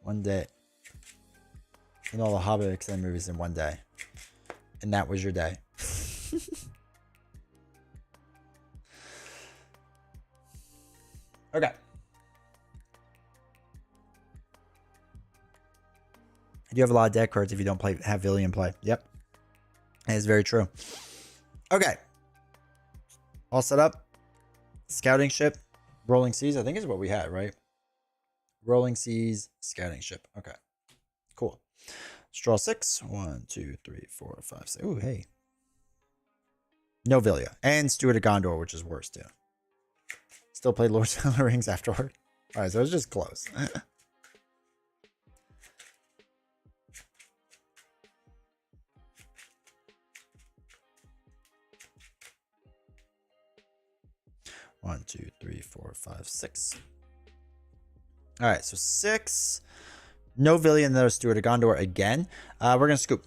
One day. You know, all the Hobbit extended movies in one day. And that was your day. Okay. You have a lot of deck cards if you don't have Villy in play. Yep. That is very true. Okay. All set up. Scouting ship. Rolling Seas, I think is what we had, right? Rolling Seas, scouting ship. Okay. Cool. Let's draw 6. 1, 2, 3, 4, 5, 6. Ooh, hey. No Villia. And Steward of Gondor, which is worse, too. Still played Lord of the Rings afterward. Alright, so it was just close. One, 2, 3, 4, 5, 6. Alright, so 6. No Villia and another Steward of Gondor again. We're going to scoop.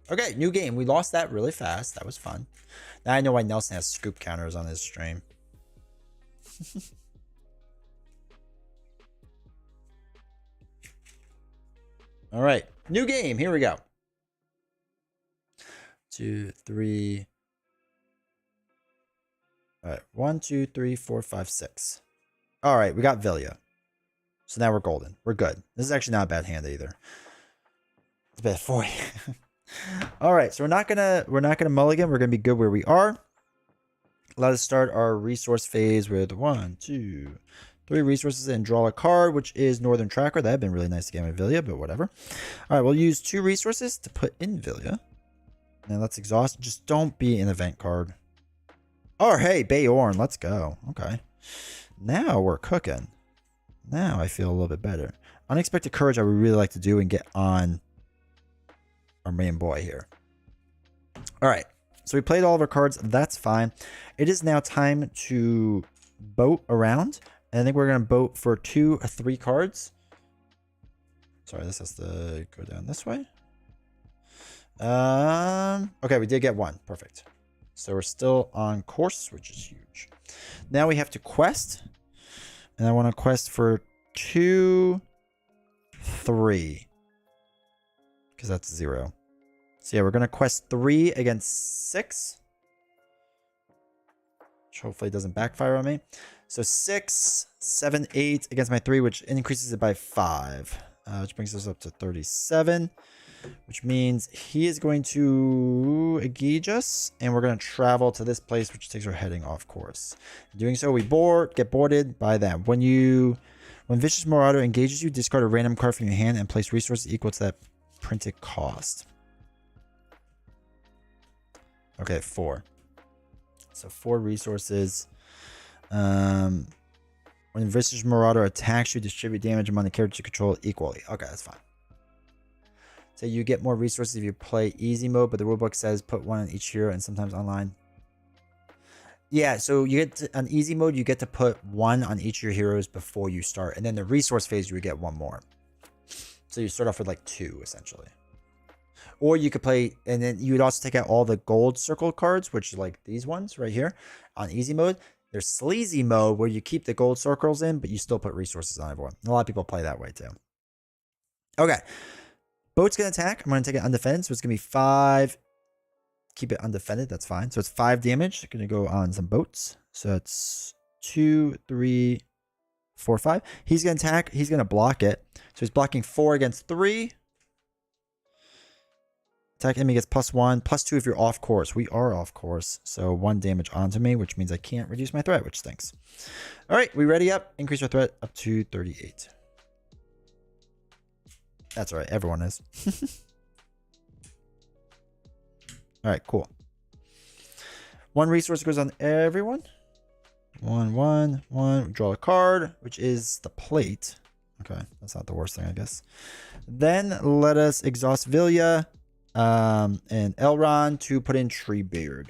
Okay, new game. We lost that really fast. That was fun. Now I know why Nelson has scoop counters on his stream. All right, new game. Here we go. 2, 3. All right, 1, 2, 3, 4, 5, 6. All right, we got Villia. So now we're golden. We're good. This is actually not a bad hand either. It's a bad 40. All right, so we're not gonna mulligan. We're gonna be good where we are. Let us start our resource phase with 1, 2, 3 resources and draw a card, which is Northern Tracker. That'd been really nice to get my Villia, but whatever. All right, we'll use 2 resources to put in Villia. Now let's exhaust. Just don't be an event card. Oh, hey, Bayorn, let's go. Okay, now we're cooking. Now I feel a little bit better. Unexpected Courage I would really like to do and get on our main boy here. All right, so we played all of our cards. That's fine. It is now time to boat around. And I think we're going to boat for 2 or 3 cards. Sorry, this has to go down this way. Okay, we did get 1. Perfect. So we're still on course, which is huge. Now we have to quest. And I want to quest for 2, 3. Because that's 0. So yeah, we're going to quest 3 against 6. Which hopefully doesn't backfire on me. So 6, 7, 8 against my 3, which increases it by 5. Which brings us up to 37. Which means he is going to engage us. And we're going to travel to this place, which takes our heading off course. In doing so, we get boarded by them. When Vicious Marauder engages you, discard a random card from your hand and place resources equal to that printed cost. Okay, 4. So 4 resources. When Vicious Marauder attacks you, distribute damage among the characters you control equally. Okay, that's fine. So you get more resources if you play easy mode, but the rulebook says put 1 on each hero and sometimes online. Yeah, so you get on easy mode, you get to put 1 on each of your heroes before you start. And then the resource phase, you would get 1 more. So you start off with like 2, essentially. Or you could play, and then you would also take out all the gold circle cards, which are like these ones right here on easy mode. There's sleazy mode where you keep the gold circles in, but you still put resources on everyone. A lot of people play that way too. Okay. Boat's going to attack. I'm going to take it undefended. So it's going to be 5, keep it undefended. That's fine. So it's 5 damage. Going to go on some boats. So it's 2, 3, 4, 5. He's going to attack. He's going to block it. So he's blocking 4 against 3. Attack enemy gets +1, +2 if you're off course. We are off course. So 1 damage onto me, which means I can't reduce my threat, which stinks. All right, we ready up. Increase our threat up to 38. That's all right. Everyone is. All right, cool. 1 resource goes on everyone. 1, 1, 1. Draw a card, which is the plate. Okay, that's not the worst thing, I guess. Then let us exhaust Vilya and Elrond to put in Treebeard,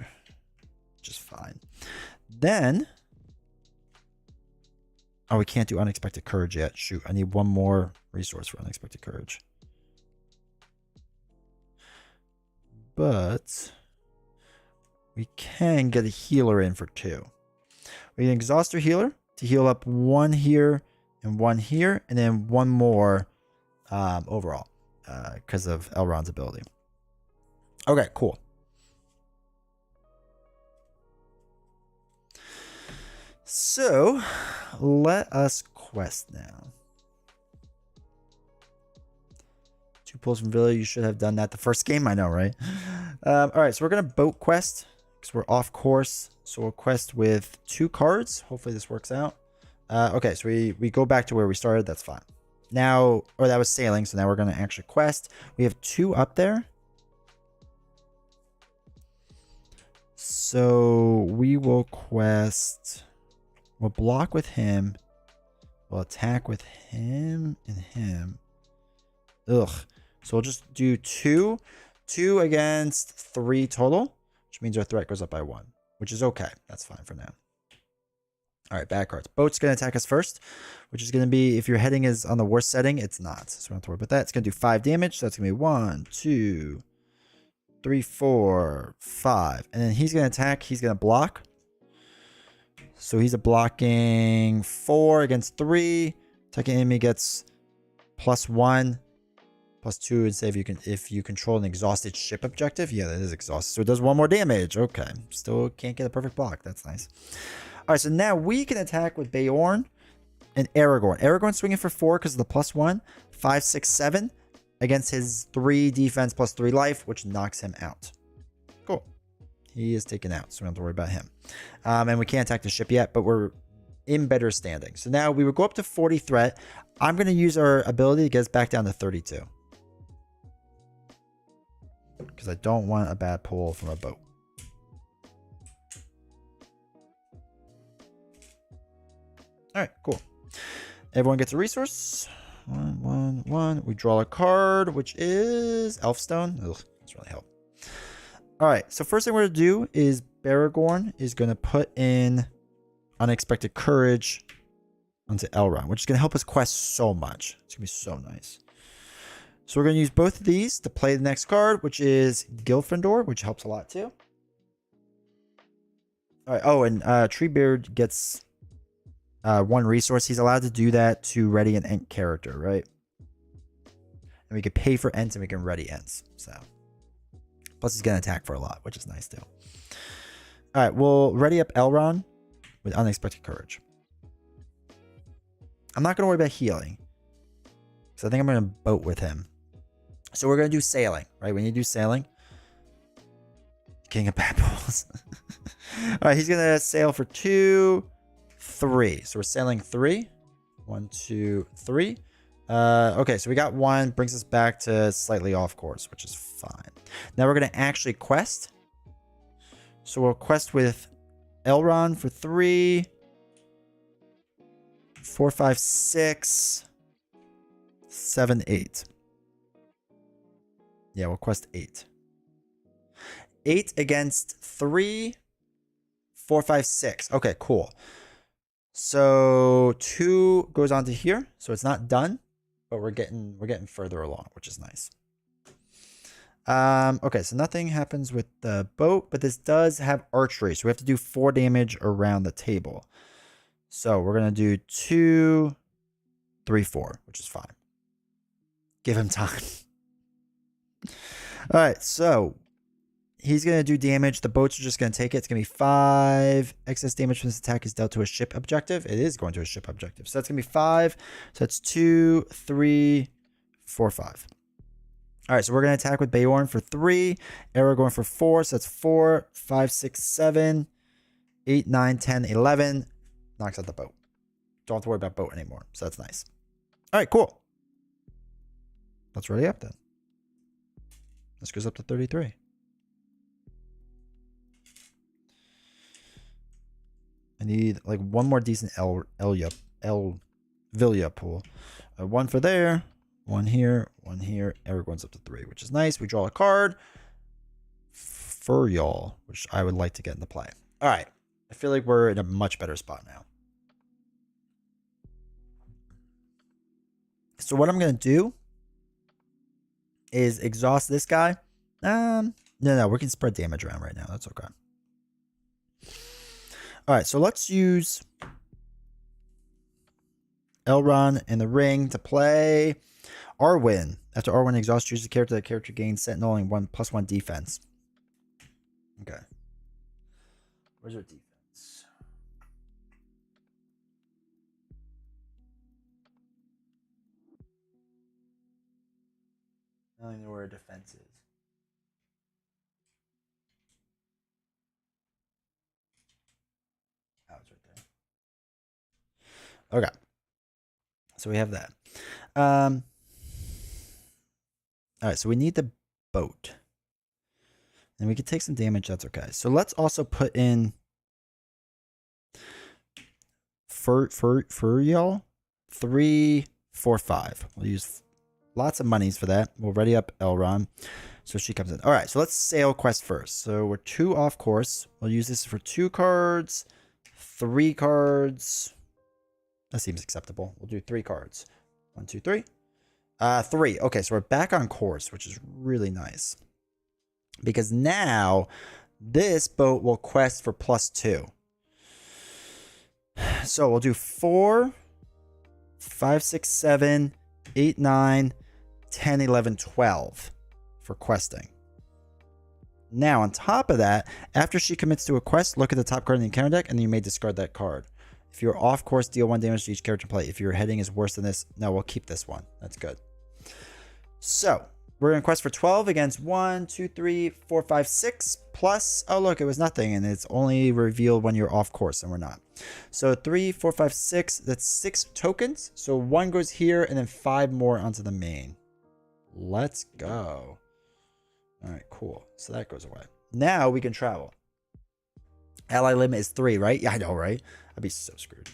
which is fine. Then, oh, we can't do Unexpected Courage yet. Shoot, I need 1 more resource for Unexpected Courage. But we can get a healer in for 2. We can exhaust our healer to heal up 1 here and 1 here, and then 1 more overall because of Elrond's ability. Okay, cool. So let us quest now. 2 pulls from Villa. You should have done that the first game. I know, right? All right, so we're going to boat quest because we're off course. So we'll quest with 2 cards. Hopefully this works out. Okay, so we go back to where we started. That's fine. Now, or that was sailing. So now we're going to actually quest. We have 2 up there. So we will quest. We'll block with him. We'll attack with him and him. Ugh. So we'll just do 2. 2 against 3 total, which means our threat goes up by 1, which is okay. That's fine for now. All right, bad cards. Boat's going to attack us first, which is going to be, if your heading is on the worst setting, it's not. So we don't have to worry about that. It's going to do 5 damage. So that's going to be 1, 2, 3, 4, 5. And then he's going to attack. He's going to block. So he's a blocking 4 against 3. Attacking enemy gets +1. +2 and say if you control an exhausted ship objective. Yeah, that is exhausted. So it does 1 more damage. Okay. Still can't get a perfect block. That's nice. All right, so now we can attack with Beorn and Aragorn. Aragorn swinging for 4 because of the +1. 5, 6, 7 against his 3 defense +3 life, which knocks him out. Cool. He is taken out, so we don't have to worry about him. And we can't attack the ship yet, but we're in better standing. So now we would go up to 40 threat. I'm going to use our ability to get us back down to 32. Because I don't want a bad pull from a boat. All right, cool. Everyone gets a resource. 1, 1, 1. We draw a card, which is Elfstone. Ugh, that's really help. All right, so first thing we're going to do is Baragorn is going to put in Unexpected Courage onto Elrond, which is going to help us quest so much. It's going to be so nice. So we're going to use both of these to play the next card, which is Gilfindor, which helps a lot too. All right. Oh, and Treebeard gets 1 resource. He's allowed to do that to ready an Ent character, right? And we can pay for Ents and we can ready Ents. So, plus he's going to attack for a lot, which is nice too. All right, we'll ready up Elrond with Unexpected Courage. I'm not going to worry about healing, so I think I'm going to boat with him. So we're going to do sailing, right? We need to do sailing. King of Bad Balls. All right, he's going to sail for 2, 3. So we're sailing 3. 1, 2, 3. Okay, so we got 1. Brings us back to slightly off course, which is fine. Now we're going to actually quest. So we'll quest with Elrond for 3. 4, 5, 6. 7, 8. Yeah, we'll quest 8. 8 against 3. 4, 5, 6. Okay, cool. So 2 goes on to here. So it's not done, but we're getting further along, which is nice. Okay, so nothing happens with the boat, but this does have archery. So we have to do 4 damage around the table. So we're going to do 2, 3, 4, which is fine. Give him time. All right, so He's going to do damage. The boats are just going to take it. It's going to be 5. Excess damage from this attack is dealt to a ship objective. It is going to a ship objective. So that's going to be 5. So that's 2, 3, 4, 5. All right, so we're going to attack with Beorn for 3. Aragorn for 4. So that's 4, 5, 6, 7, 8, 9, 10, 11. Knocks out the boat. Don't have to worry about boat anymore. So that's nice. All right, cool. Let's ready up then. This goes up to 33. I need like one more decent Villia pool. 1 for there, 1 here, 1 here. Aragorn's up to 3, which is nice. We draw a card for y'all, which I would like to get into play. All right. I feel like we're in a much better spot now. So what I'm going to do is exhaust this guy. No, we can spread damage around right now. That's okay. All right, so let's use Elrond and the Ring to play Arwen. After Arwen exhausts, choose a character. That character gains Sentinel and 1+1 defense. Okay. Where's our defense? I don't even know where our defense is. Oh, it's right there. Okay. So we have that. All right, so we need the boat. And we could take some damage, that's okay. So let's also put in Furiel 3, 4, 5. We'll use lots of monies for that. We'll ready up Elrond. So she comes in. All right, so let's sail quest first. So we're 2 off course. We'll use this for 2 cards, 3 cards. That seems acceptable. We'll do 3 cards. 1, 2, 3. 3. Okay, so we're back on course, which is really nice. Because now this boat will quest for +2. So we'll do 4, 5, 6, 7, 8, 9, 10, 11, 12 for questing. Now, on top of that, after she commits to a quest, look at the top card in the encounter deck, and then you may discard that card. If you're off course, deal 1 damage to each character in play. If your heading is worse than this, no, we'll keep this one. That's good. So, we're going to quest for 12 against 1, 2, 3, 4, 5, 6, plus, oh, look, it was nothing, and it's only revealed when you're off course, and we're not. So, 3, 4, 5, 6, that's 6 tokens. So, 1 goes here, and then 5 more onto the main. Let's go. All right, cool. So, that goes away. Now, we can travel. Ally limit is 3, right? Yeah, I know, right? I'd be so screwed.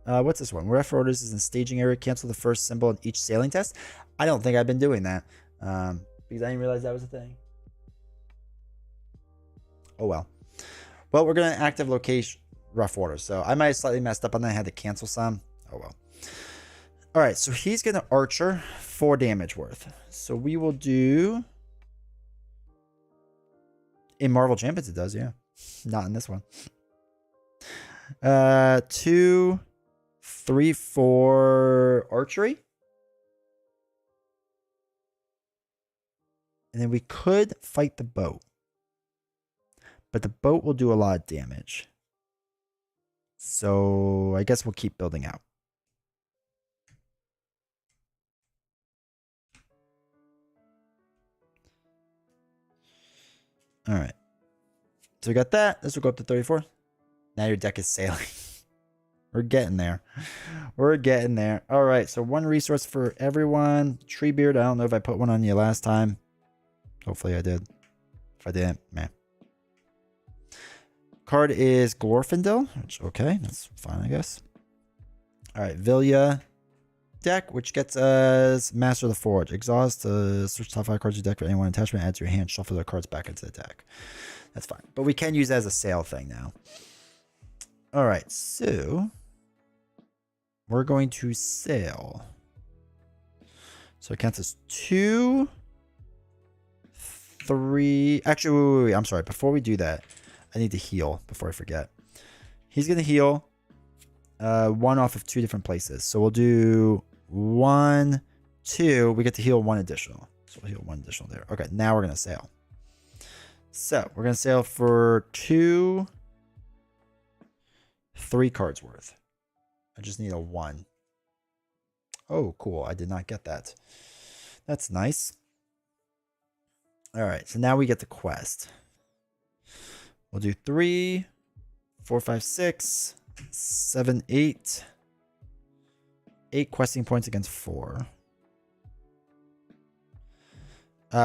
What's this one? Wherever orders is in staging area, cancel the first symbol in each sailing test. I don't think I've been doing that because I didn't realize that was a thing. Oh, well. Well, we're going to active location rough water. So I might have slightly messed up on that. I had to cancel some. Oh, well. All right. So he's going to archer 4 damage worth. So we will do... In Marvel Champions, it does, yeah. Not in this one. 2, 3, 4 archery. And then we could fight the boat. But the boat will do a lot of damage. So I guess we'll keep building out. All right. So we got that. This will go up to 34. Now your deck is sailing. We're getting there. We're getting there. All right. So 1 resource for everyone. Treebeard. I don't know if I put one on you last time. Hopefully I did. If I didn't, man. Card is Glorfindel, which, okay, that's fine, I guess. All right, Villia deck, which gets us Master of the Forge. Exhaust, search top 5 cards of your deck for any one attachment, add to your hand, shuffle the cards back into the deck. That's fine. But we can use it as a sale thing now. All right, so we're going to sail. So it counts as 2... 3. Actually, wait. I'm sorry. Before we do that, I need to heal before I forget. He's going to heal 1 off of 2 different places. So we'll do 1, 2. We get to heal 1 additional. So we'll heal 1 additional there. Okay, now we're going to sail. So we're going to sail for 2, 3 cards worth. I just need a 1. Oh, cool. I did not get that. That's nice. All right. So now we get the quest. We'll do 3, 4, 5, 6, 7, 8. 8 questing points against 4.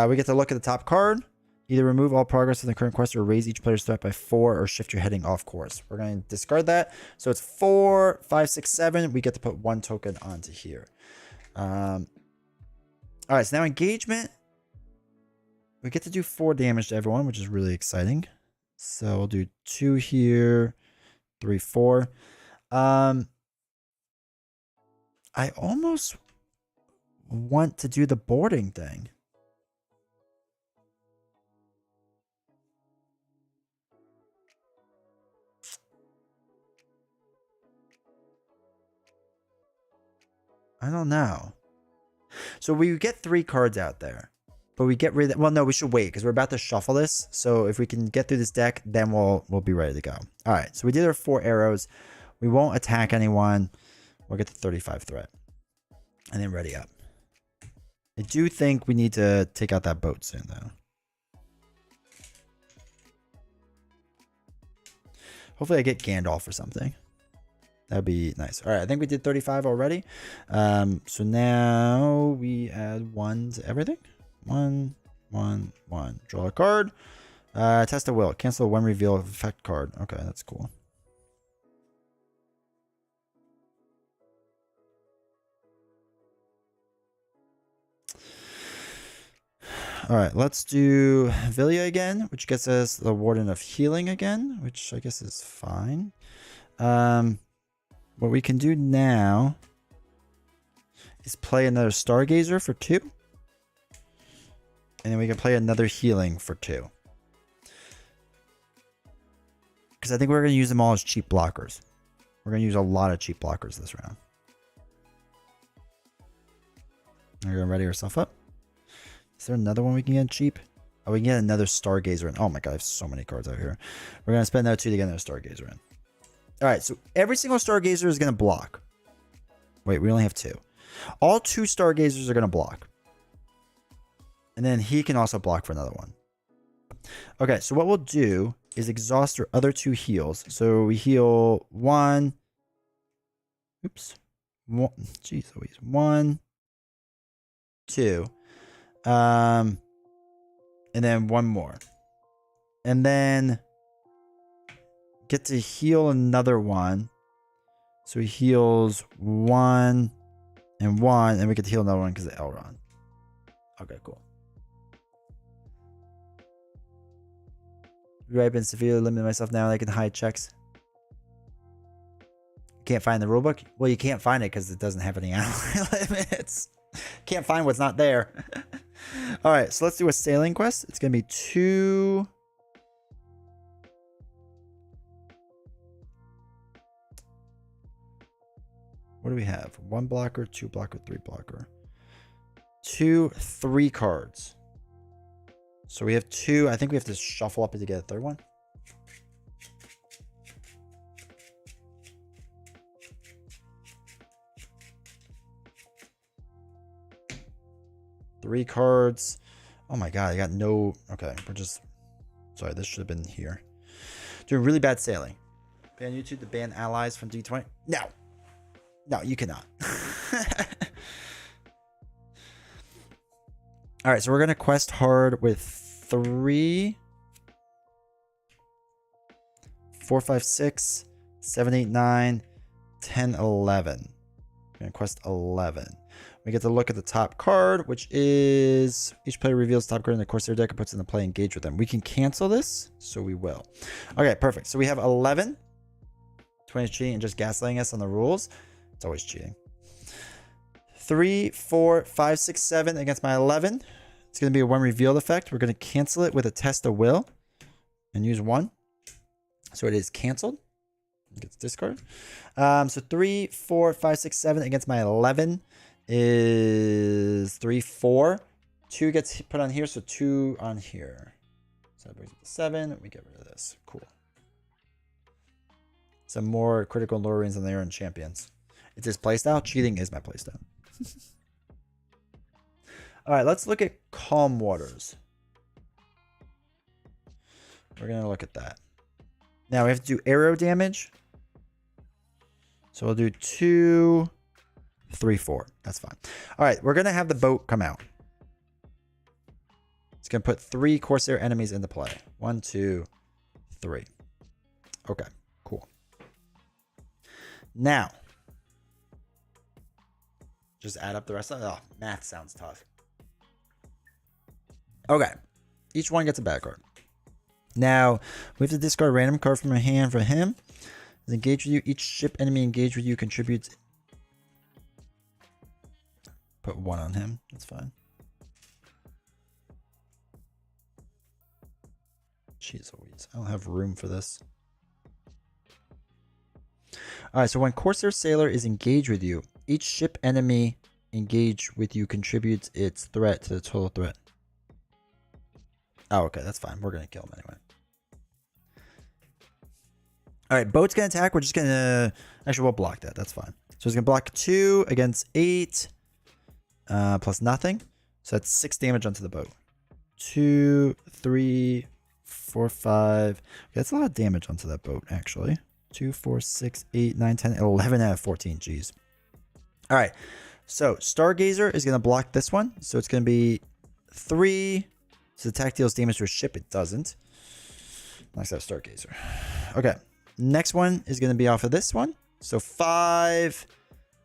We get to look at the top card. Either remove all progress from the current quest or raise each player's threat by 4 or shift your heading off course. We're going to discard that. So it's 4, 5, 6, 7. We get to put 1 token onto here. All right, so now engagement. We get to do 4 damage to everyone, which is really exciting. So we'll do 2 here, 3, 4. I almost want to do the boarding thing. I don't know. So we get 3 cards out there, but we get rid of, well, no, we should wait because we're about to shuffle this. So if we can get through this deck, then we'll be ready to go. All right. So we did our 4 arrows. We won't attack anyone. We'll get to 35 threat and then ready up. I do think we need to take out that boat soon though. Hopefully I get Gandalf or something. That'd be nice. All right, I think we did 35 already. So now we add 1 to everything. 1, 1, 1. Draw a card. Test a will. Cancel one reveal of effect card. Okay, that's cool. All right, let's do Villia again, which gets us the Warden of Healing again, which I guess is fine. What we can do now is play another Stargazer for 2. And then we can play another Healing for 2. Because I think we're going to use them all as cheap blockers. We're going to use a lot of cheap blockers this round. We're going to ready ourselves up. Is there another one we can get cheap? Oh, we can get another Stargazer in. Oh my god, I have so many cards out here. We're going to spend that 2 to get another Stargazer in. Alright, so every single Stargazer is going to block. Wait, we only have 2. All 2 Stargazers are going to block. And then he can also block for another one. Okay, so what we'll do is exhaust our other 2 heals. So we heal 1. Oops. Jeez Louise. 1, 2. And then 1 more. And then get to heal another one. So he heals 1 and 1, and we get to heal another one because of Elrond. Okay, cool. I've been severely limiting myself now. I can hide checks. Can't find the rulebook? Well, you can't find it because it doesn't have any ally limits. Can't find what's not there. All right, so let's do a sailing quest. It's going to be 2... What do we have? 1 blocker, 2 blocker, 3 blocker. 2, 3 cards. So we have 2. I think we have to shuffle up to get a 3rd one. Three cards. Oh my god, I got no... Okay, we're just... Sorry, this should have been here. Doing really bad sailing. Ban YouTube to ban allies from D20? No. No, you cannot. Alright, so we're going to quest hard with 3, 4, 5, 6, 7, 8, 9, 10, 11. We're going to quest 11. We get to look at the top card, which is each player reveals top card in the course of their deck and puts it in the play, engage with them. We can cancel this, so we will. Okay, perfect. So we have 11. 20 is cheating and just gaslighting us on the rules. It's always cheating. 3, 4, 5, 6, 7 against my 11. It's going to be a 1 revealed effect. We're going to cancel it with a test of will and use 1. So it is canceled. It gets discarded. So 3, 4, 5, 6, 7 against my 11 is 3, 4. 2 gets put on here, so 2 on here. So that brings it to 7. We get rid of this. Cool. Some more critical lorries than they are in champions. It's his playstyle. Cheating is my playstyle. All right, let's look at Calm Waters. We're going to look at that. Now we have to do arrow damage. So we'll do 2, 3, 4. That's fine. All right, we're going to have the boat come out. It's going to put 3 Corsair enemies into play. 1, 2, 3. Okay, cool. Now, just add up the rest of it. Oh, math sounds tough. Okay, each one gets a bad card. Now, we have to discard a random card from our hand for him. As engaged with you, each ship enemy engaged with you contributes. Put 1 on him. That's fine. Jeez Louise. I don't have room for this. Alright, so when Corsair Sailor is engaged with you, each ship enemy engaged with you contributes its threat to the total threat. Oh, okay, that's fine. We're going to kill him anyway. Alright, boat's going to attack. We're just going to... Actually, we'll block that. That's fine. So it's going to block 2 against 8. Plus nothing. So that's 6 damage onto the boat. 2, 3, 4, 5. Okay, that's a lot of damage onto that boat, actually. 2, 4, 6, 8, 9, 10, 11 out of 14. Jeez. Alright, so Stargazer is going to block this one. So it's going to be 3... So the attack deals damage to a ship. It doesn't. Knocks out Stargazer. Okay. Next one is going to be off of this one. So 5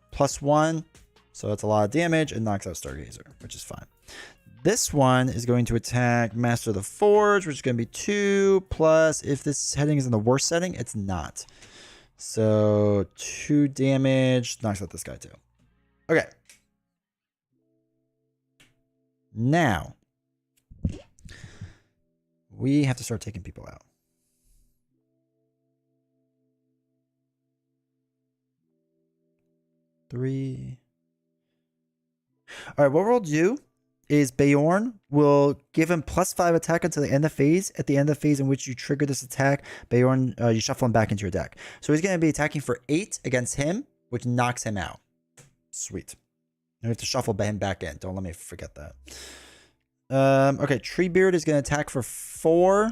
plus 1. So that's a lot of damage. It knocks out Stargazer, which is fine. This one is going to attack Master of the Forge, which is going to be 2 plus. If this heading is in the worst setting, it's not. So 2 damage. Knocks out this guy too. Okay. Now. We have to start taking people out. Three. All right, what we'll do is Beorn will give him +5 attack until the end of phase. At the end of phase in which you trigger this attack, Beorn, you shuffle him back into your deck. So he's going to be attacking for 8 against him, which knocks him out. Sweet. We have to shuffle him back in. Don't let me forget that. Okay, Treebeard is going to attack for 4.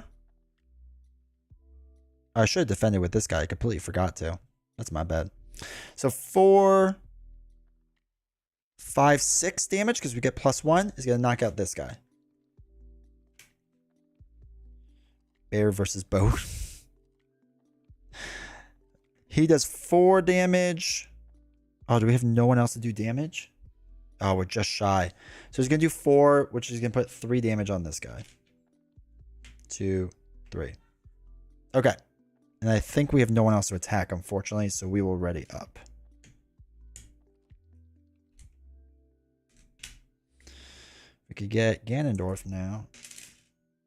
I should have defended with this guy. I completely forgot to. That's my bad. So 4, 5, 6 damage because we get +1 is going to knock out this guy. Bear versus boat. He does 4 damage. Oh, do we have no one else to do damage? Oh, we're just shy. So he's going to do 4, which is going to put 3 damage on this guy. 2, 3. Okay. And I think we have no one else to attack, unfortunately, so we will ready up. We could get Ganondorf now.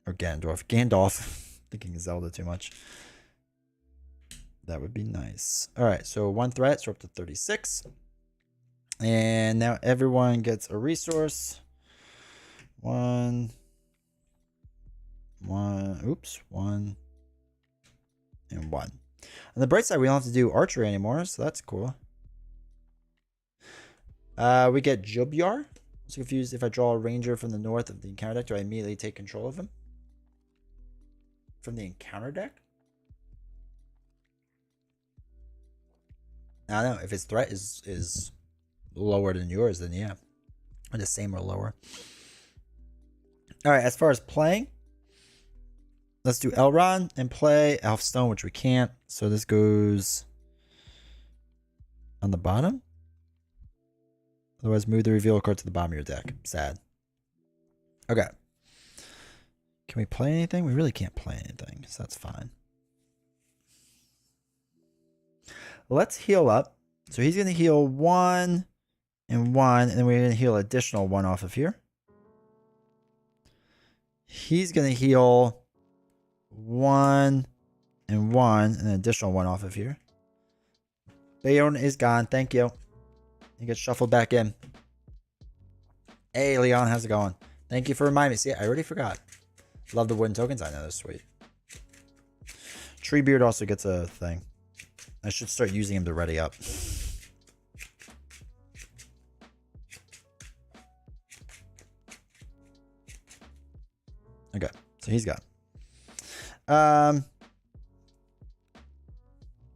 Or Gandalf. Thinking Zelda too much. That would be nice. All right, so 1 threat, so we're up to 36. And now everyone gets a resource. 1. Oops. 1. And 1. On the bright side, we don't have to do archery anymore, so that's cool. We get Jubyar. I'm so confused. If I draw a ranger from the north of the encounter deck, do I immediately take control of him? From the encounter deck? I don't know. If his threat is lower than yours, then yeah. Or the same or lower. Alright, as far as playing, let's do Elrond and play Elfstone, which we can't. So this goes on the bottom. Otherwise, move the reveal card to the bottom of your deck. Sad. Okay. Can we play anything? We really can't play anything, so that's fine. Let's heal up. So he's going to heal 1 and 1, and then we're going to heal additional 1 off of here. He's going to heal 1 and 1, and an additional 1 off of here. Beorn is gone. Thank you. He gets shuffled back in. Hey, Leon, how's it going? Thank you for reminding me. See, I already forgot. Love the wooden tokens. I know, they're sweet. Treebeard also gets a thing. I should start using him to ready up. Okay, so he's got.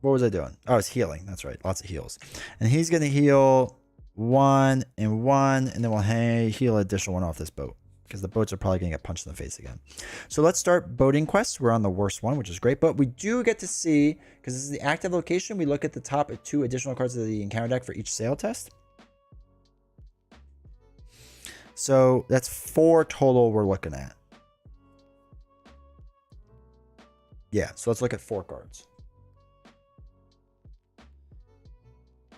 What was I doing? Oh, I was healing. That's right. Lots of heals. And he's going to heal 1 and 1, and then we'll heal an additional 1 off this boat, because the boats are probably going to get punched in the face again. So let's start boating quests. We're on the worst one, which is great. But we do get to see, because this is the active location, we look at the top 2 additional cards of the encounter deck for each sail test. So that's 4 total we're looking at. Yeah, so let's look at 4 cards.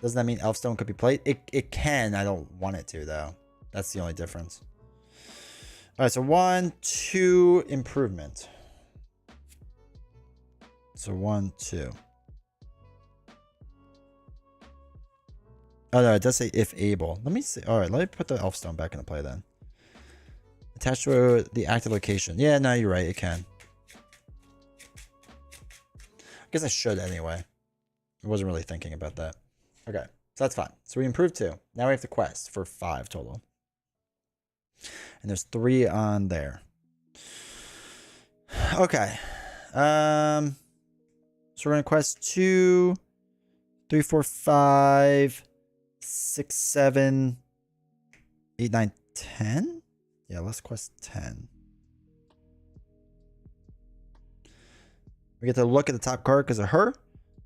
Doesn't that mean Elfstone could be played? It can. I don't want it to, though. That's the only difference. All right, so 1, 2, improvement. So 1, 2. Oh, no, it does say if able. Let me see. All right, let me put the Elfstone back into play then. Attached to the active location. Yeah, no, you're right. It can. I guess I should anyway. I wasn't really thinking about that. Okay, so that's fine. So we improved 2. Now we have to quest for 5 total. And there's 3 on there. Okay. So we're gonna quest 2, 3, 4, 5, 6, 7, 8, 9, 10. Yeah, let's quest 10. We get to look at the top card because of her.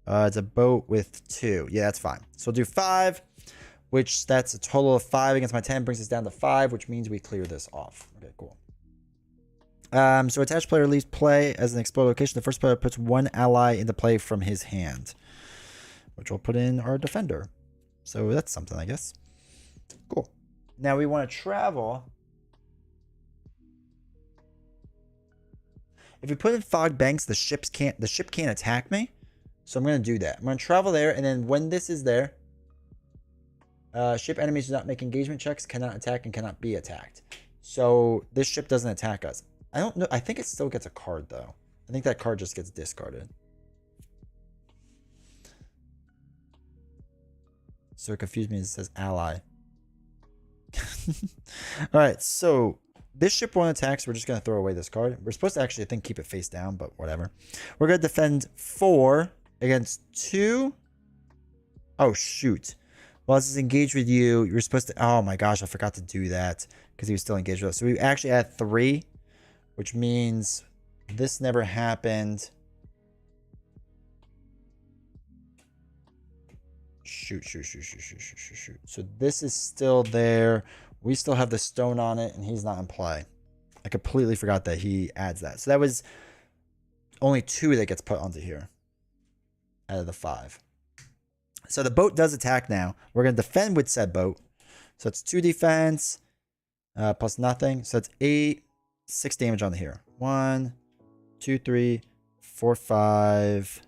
It's a boat with 2. Yeah, that's fine. So we'll do 5, which that's a total of 5 against my 10, brings us down to 5, which means we clear this off. Okay, cool. So attached player leaves play as an explore location. The first player puts 1 ally into play from his hand, which will put in our defender. So that's something, I guess. Cool. Now we want to travel. If we put in fog banks, the ship can't attack me. So I'm going to do that. I'm going to travel there, and then when this is there, ship enemies do not make engagement checks, cannot attack, and cannot be attacked. So this ship doesn't attack us. I don't know. I think it still gets a card, though. I think that card just gets discarded. So it confused me. It says ally. All right, so this ship won't attack, so we're just going to throw away this card. We're supposed to actually, I think, keep it face down, but whatever. We're going to defend 4 against 2. Oh, shoot. Well, this is engaged with you. You're supposed to... Oh, my gosh, I forgot to do that because he was still engaged with us. So we actually had 3, which means this never happened. Shoot. So this is still there. We still have the stone on it, and he's not in play. I completely forgot that he adds that. So that was only 2 that gets put onto here out of the 5. So the boat does attack now. We're going to defend with said boat. So it's 2 defense plus nothing. So it's 8, 6 damage on here. 1, 2, 3, 4, 5,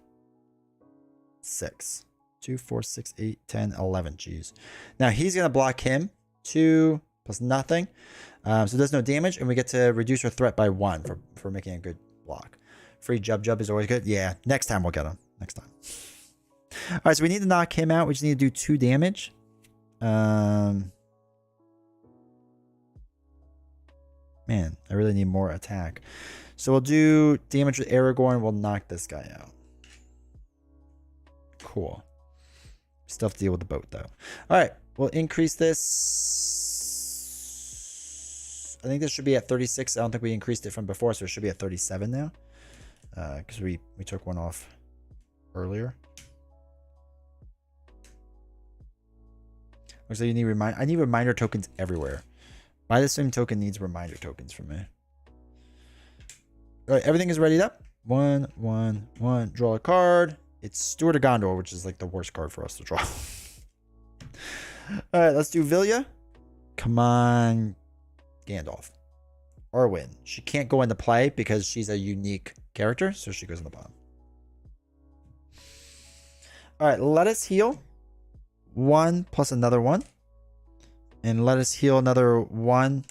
6. 2, 4, 6, 8, 10, 11. Jeez. Now he's going to block him. 2 plus nothing. So there's no damage, and we get to reduce our threat by 1 for making a good block. Free Jub is always good. Yeah, next time we'll get him. Next time. All right, so we need to knock him out. We just need to do 2 damage. Man, I really need more attack. So we'll do damage with Aragorn. We'll knock this guy out. Cool. Still have to deal with the boat, though. All right, we'll increase this. I think this should be at 36. I don't think we increased it from before, so it should be at 37 now. Because we took 1 off earlier. Looks like you need I need reminder tokens everywhere. Buy the same token needs reminder tokens from me. All right, everything is readied up. 1, 1, 1. Draw a card. It's Steward of Gondor, which is like the worst card for us to draw. All right, let's do Vilya. Come on, Gandalf. Arwen. She can't go into play because she's a unique character, so she goes in the bottom. All right, let us heal. 1 plus another 1. And let us heal another 1.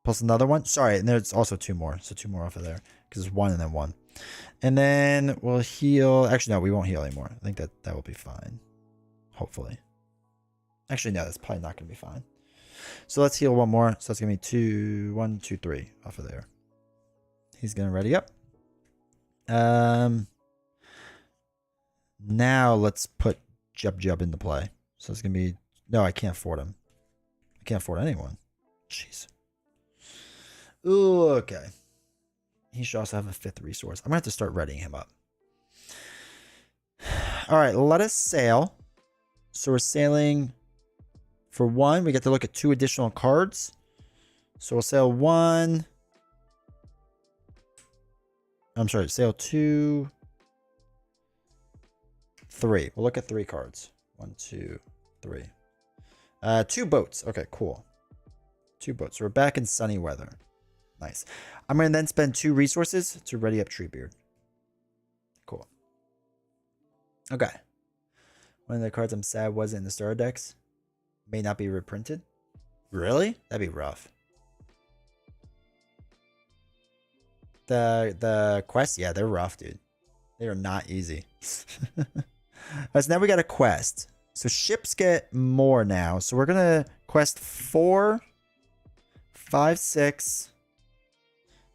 plus another one. Sorry, and there's also 2 more. So 2 more off of there because it's 1 and then 1. And then we'll heal. Actually, no, we won't heal anymore. I think that will be fine. Hopefully. Actually, no, that's probably not going to be fine. So let's heal 1 more. So that's going to be 1, 2, 3 off of there. He's going to ready up. Now let's put Jub into play. So it's going to be... No, I can't afford him. I can't afford anyone. Jeez. Ooh, okay. He should also have a 5th resource. I'm going to have to start readying him up. All right, let us sail. So we're sailing for 1. We get to look at 2 additional cards. So we'll sail 1. I'm sorry, sail 2. 3. We'll look at 3 cards. 1, 2, 3. 2 boats. Okay, cool. 2 boats. So we're back in sunny weather. Nice. I'm going to then spend 2 resources to ready up Treebeard. Cool. Okay. One of the cards I'm sad wasn't in the starter decks. May not be reprinted. Really? That'd be rough. The quests, yeah, they're rough, dude. They are not easy. Alright, so now we got a quest. So ships get more now. So we're gonna quest 4, 5, 6,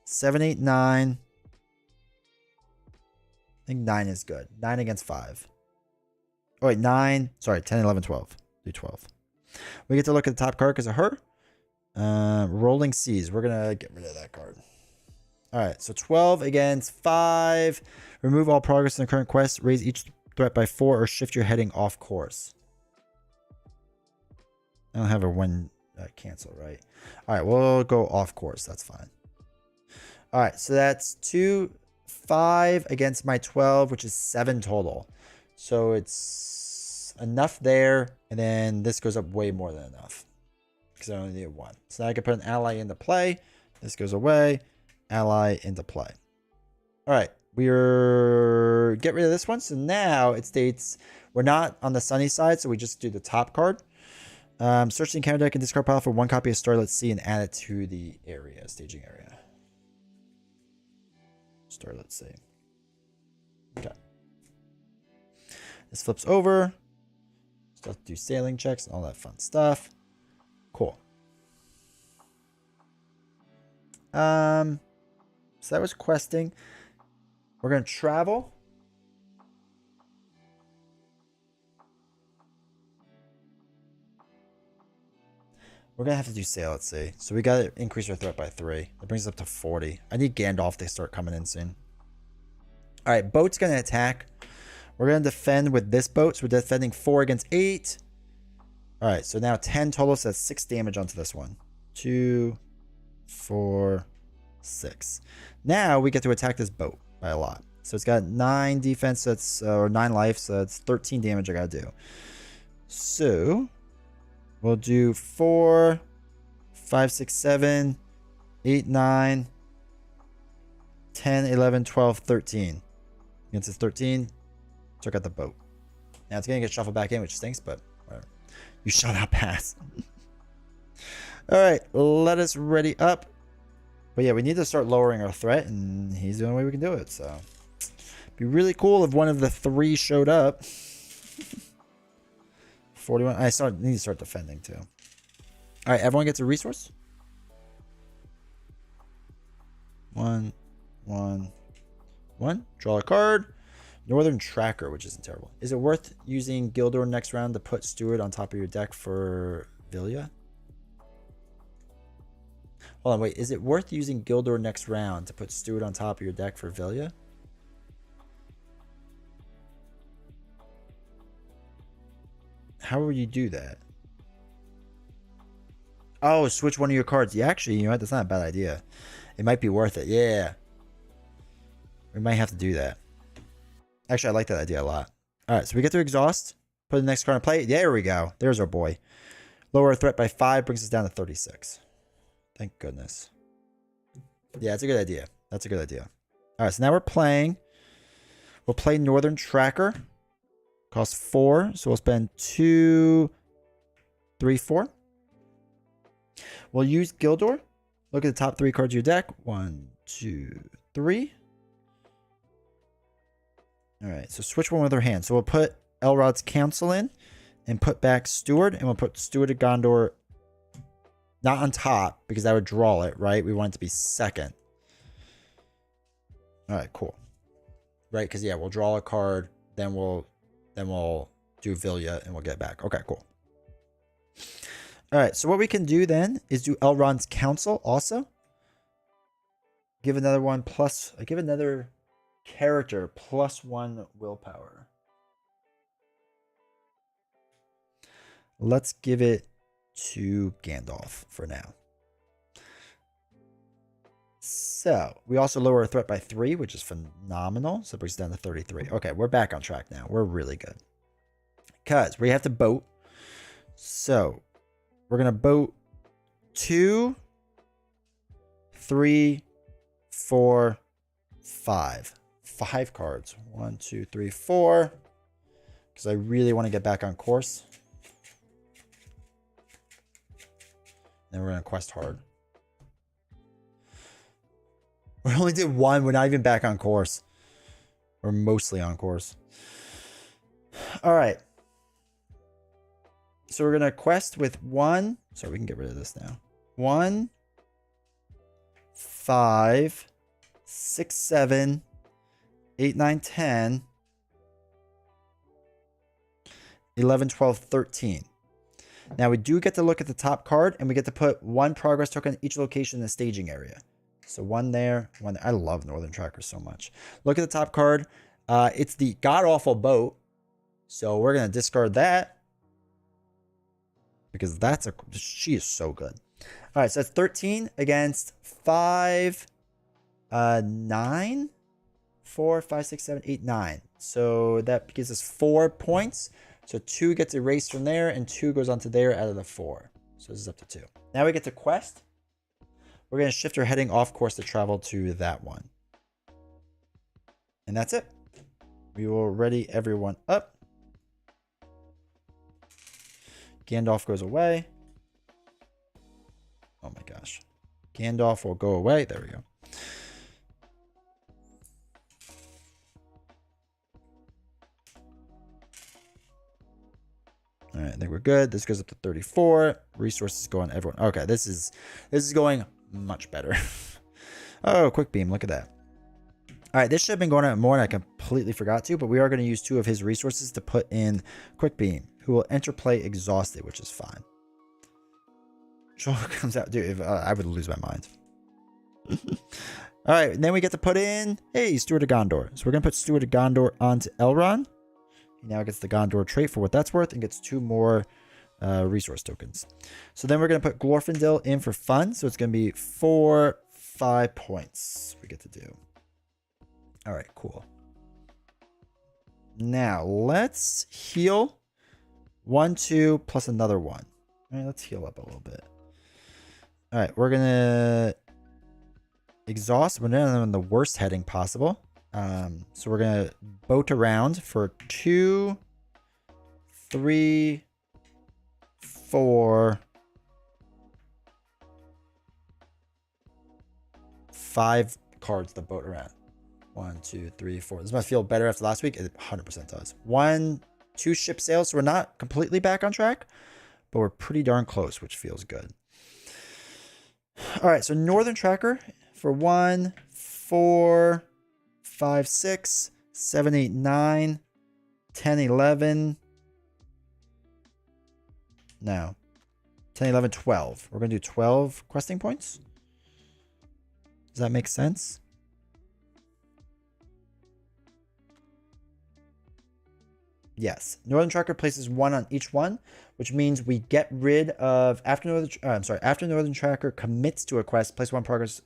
7, 8, 9. I think 9 is good. 9 against 5. Oh wait, 9. Sorry, 10, 11, 12. Do 12. We get to look at the top card because of her. Rolling Seas. We're gonna get rid of that card. Alright, so 12 against 5. Remove all progress in the current quest. Raise each threat by 4 or shift your heading off course. I don't have a when cancel, right? Alright, we'll go off course. That's fine. Alright, so that's 2, 5 against my 12, which is 7 total. So it's enough there. And then this goes up way more than enough. Because I only need 1. So now I can put an ally into play. This goes away. Ally into play. Alright, we're get rid of this one. So now it states we're not on the sunny side, so we just do the top card. Search the encounter deck and discard pile for 1 copy of Starlet Sea and add it to the area, staging area. Starlet Sea. Okay. This flips over. Still have to do sailing checks and all that fun stuff. Cool. So that was questing. We're going to travel. We're going to have to do sail, let's see. So we got to increase our threat by 3. That brings us up to 40. I need Gandalf to start coming in soon. All right, boat's going to attack. We're going to defend with this boat. So we're defending 4 against 8. All right, so now 10 total. So that's 6 damage onto this one. 2, 4, 6. Now we get to attack this boat by a lot. So it's got 9 defense, that's or 9 life, so that's 13 damage I gotta do. So we'll do 4, 5, 6, 7, 8, 9, 10, 11, 12, 13. Against this 13, took out the boat. Now it's gonna get shuffled back in, which stinks, but whatever. You shall not pass. Alright, let us ready up. But yeah, we need to start lowering our threat, and he's the only way we can do it. So, be really cool if one of the 3 showed up. 41. I need to start defending too. All right, everyone gets a resource. 1, 1, 1. Draw a card. Northern Tracker, which isn't terrible. Is it worth using Gildor next round to put Steward on top of your deck for Villia? Hold on, wait. Is it worth using Gildor next round to put Steward on top of your deck for Villia? How would you do that? Oh, switch one of your cards. Yeah, actually, you know what? That's not a bad idea. It might be worth it. Yeah. We might have to do that. Actually, I like that idea a lot. All right, so we get to exhaust. Put the next card in play. There we go. There's our boy. Lower our threat by 5. Brings us down to 36. Thank goodness. Yeah, it's a good idea. That's a good idea. All right, so now we're playing. We'll play Northern Tracker. Costs 4, so we'll spend 2, 3, 4. We'll use Gildor. Look at the top 3 cards of your deck. 1, 2, 3. All right, so switch one with our hand. So we'll put Elrod's Council in and put back Steward, and we'll put Steward of Gondor not on top because that would draw it, right? We want it to be second. All right, cool. Right, because yeah, we'll draw a card, then we'll do Vilya and we'll get back. Okay, cool. All right, so what we can do then is do Elrond's Council also. Give another one plus, give another character +1 willpower. Let's give it to Gandalf for now. So we also lower our threat by 3, which is phenomenal. So it brings it down to 33. Okay, we're back on track now. We're really good. Because we have to boat. So we're going to boat 2, 3, 4, 5. 5 cards. 1, 2, 3, 4. Because I really want to get back on course. Then we're going to quest hard. We only did 1. We're not even back on course. We're mostly on course. All right. So we're going to quest with 1. Sorry, we can get rid of this now. 1, 5, 6, 7, 8, 9, 10, 11, 12, 13. Now we do get to look at the top card, and we get to put 1 progress token in each location in the staging area. So 1 there, 1 there. I love Northern Tracker so much. Look at the top card. It's the god-awful boat. So we're going to discard that. Because she is so good. All right, so that's 13 against 5, 9, 4, 5, 6, 7, 8, 9. So that gives us 4 points. So 2 gets erased from there, and 2 goes onto there out of the 4. So this is up to 2. Now we get to quest. We're going to shift our heading off course to travel to that one. And that's it. We will ready everyone up. Gandalf goes away. Oh my gosh. Gandalf will go away. There we go. All right, I think we're good. This goes up to 34. Resources go on everyone. Okay, this is going much better. Oh, quick beam. Look at that. All right, this should have been going out more, and I completely forgot to, but we are going to use 2 of his resources to put in quick beam, who will enter play exhausted, which is fine. Joel comes out. Dude, I would lose my mind. All right, and then we get to put in, hey, Steward of Gondor. So we're going to put Steward of Gondor onto Elrond. He now gets the Gondor trait for what that's worth and gets 2 more resource tokens. So then we're going to put Glorfindel in for fun. So it's going to be 4, 5 points we get to do. All right, cool. Now let's heal 1, 2 plus another 1. All right, let's heal up a little bit. All right, we're going to exhaust. We're not on the worst heading possible. So we're going to boat around for 2, 3, 4, 5 cards to boat around. 1, 2, 3, 4. This must feel better after last week. It 100% does. 1, 2 ship sails. So we're not completely back on track, but we're pretty darn close, which feels good. All right, so Northern Tracker for 1, 4, 5, 6, 7, 8, 9, 10, 11. No. 10, 11, 12. We're going to do 12 questing points. Does that make sense? Yes. Northern Tracker places 1 on each one, which means we get rid of after Northern Tracker commits to a quest, place 1 progress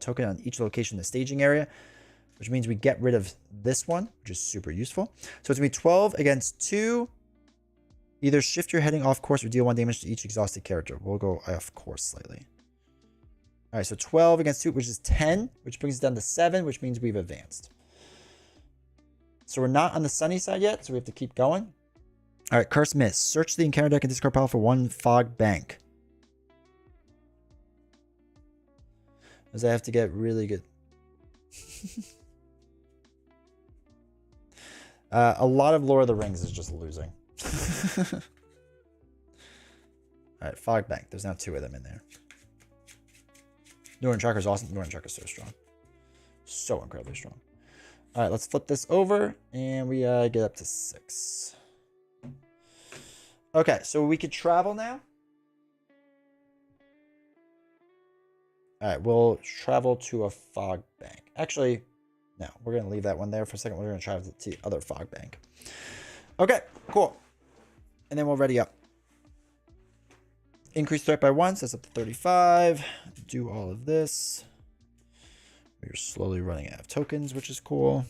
token on each location in the staging area, which means we get rid of this one, which is super useful. So it's going to be 12 against 2. Either shift your heading off course or deal 1 damage to each exhausted character. We'll go off course slightly. All right, so 12 against 2, which is 10, which brings us down to 7, which means we've advanced. So we're not on the sunny side yet, so we have to keep going. All right, Curse Miss. Search the encounter deck and discard pile for 1 Fog Bank. Because I have to get really good. A lot of Lord of the Rings is just losing. Alright, Fog Bank. There's now 2 of them in there. Numenor Tracker is awesome. Numenor Tracker is so strong. So incredibly strong. Alright, let's flip this over. And we get up to 6. Okay, so we could travel now. Alright, we'll travel to a Fog Bank. Actually, no. We're going to leave that one there for a second. We're going to travel to the other Fog Bank. Okay, cool. And then we'll ready up. Increase threat by 1, so that's up to 35. Do all of this. We're slowly running out of tokens, which is cool.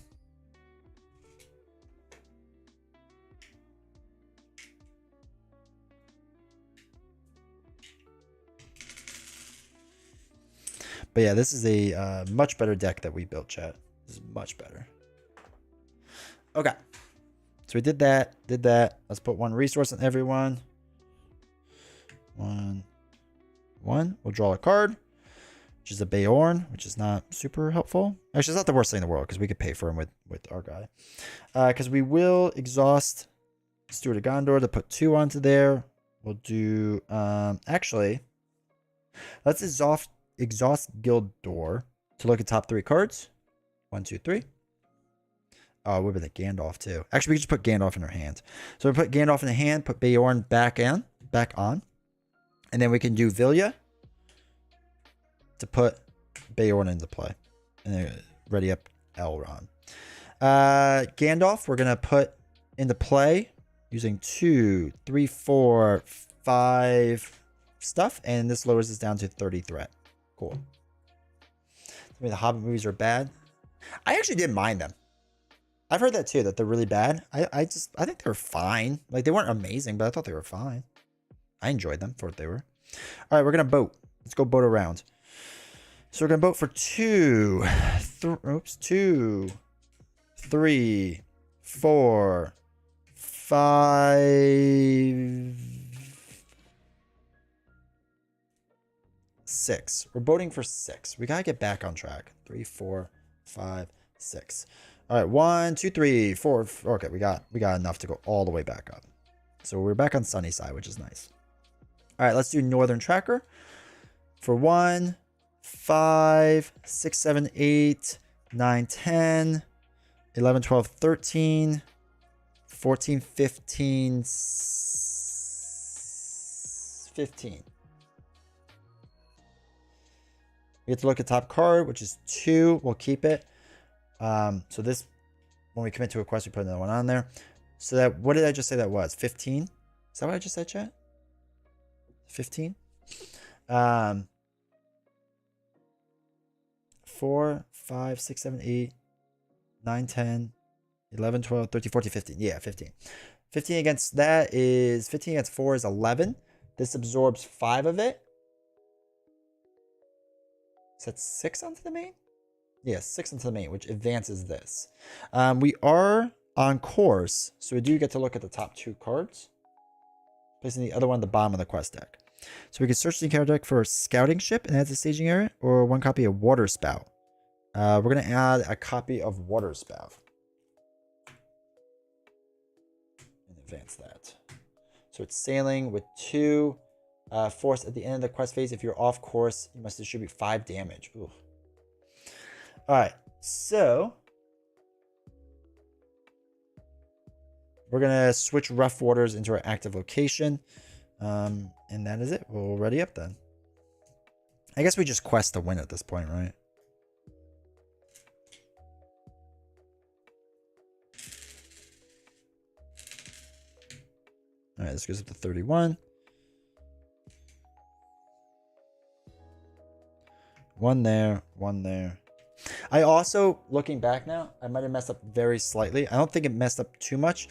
But yeah, this is a much better deck that we built, chat. This is much better. Okay. So we did that. Let's put 1 resource on everyone. 1. We'll draw a card, which is a Beorn, which is not super helpful. Actually, it's not the worst thing in the world because we could pay for him with our guy. Because we will exhaust Steward of Gondor to put 2 onto there. We'll do... actually, let's exhaust Guild Door to look at top 3 cards. 1, 2, 3. Oh, it would have been the Gandalf too. Actually, we can just put Gandalf in our hand. So we put Gandalf in the hand, put Beorn back on. And then we can do Vilya to put Beorn into play. And then ready up Elrond. Gandalf, we're going to put into play using 2, 3, 4, 5 stuff. And this lowers us down to 30 threat. Cool. I mean, the Hobbit movies are bad. I actually didn't mind them. I've heard that too, that they're really bad. I think they were fine. Like, they weren't amazing, but I thought they were fine. I enjoyed them for what they were. All right, we're going to boat. Let's go boat around. So we're going to boat for 2, 3, 4, 5, 6. We're boating for 6. We got to get back on track. 3, 4, 5, 6. All right, 1, 2, 3, 4. Okay, we got enough to go all the way back up. So we're back on sunny side, which is nice. All right, let's do Northern Tracker for 1, 5, 6, 7, 8, 9, 10, 11, 12, 13, 14, 15, 15. We get to look at top card, which is 2. We'll keep it. So this, when we commit to a quest, we put another one on there. So that, what did I just say that was? 15? Is that what I just said, chat? 15? 4, 5, 6, 7, 8, 9, 10, 11, 12, 13, 14, 15. Yeah, 15. 15 against that is, 15 against 4 is 11. This absorbs 5 of it. Is that 6 onto the main? Yeah, 6 onto the main, which advances this. We are on course, so we do get to look at the top 2 cards. Placing the other one at the bottom of the quest deck. So we can search the encounter deck for a scouting ship and add to staging area, or 1 copy of Water Spout. We're going to add a copy of Water Spout. And advance that. So it's sailing with 2 force at the end of the quest phase. If you're off course, you must distribute 5 damage. Ooh. Alright, so we're going to switch Rough Waters into our active location. And that is it. We'll ready up then. I guess we just quest to win at this point, right? Alright, this goes up to 31. 1 there, 1 there. I also, looking back now, I might have messed up very slightly. I don't think it messed up too much.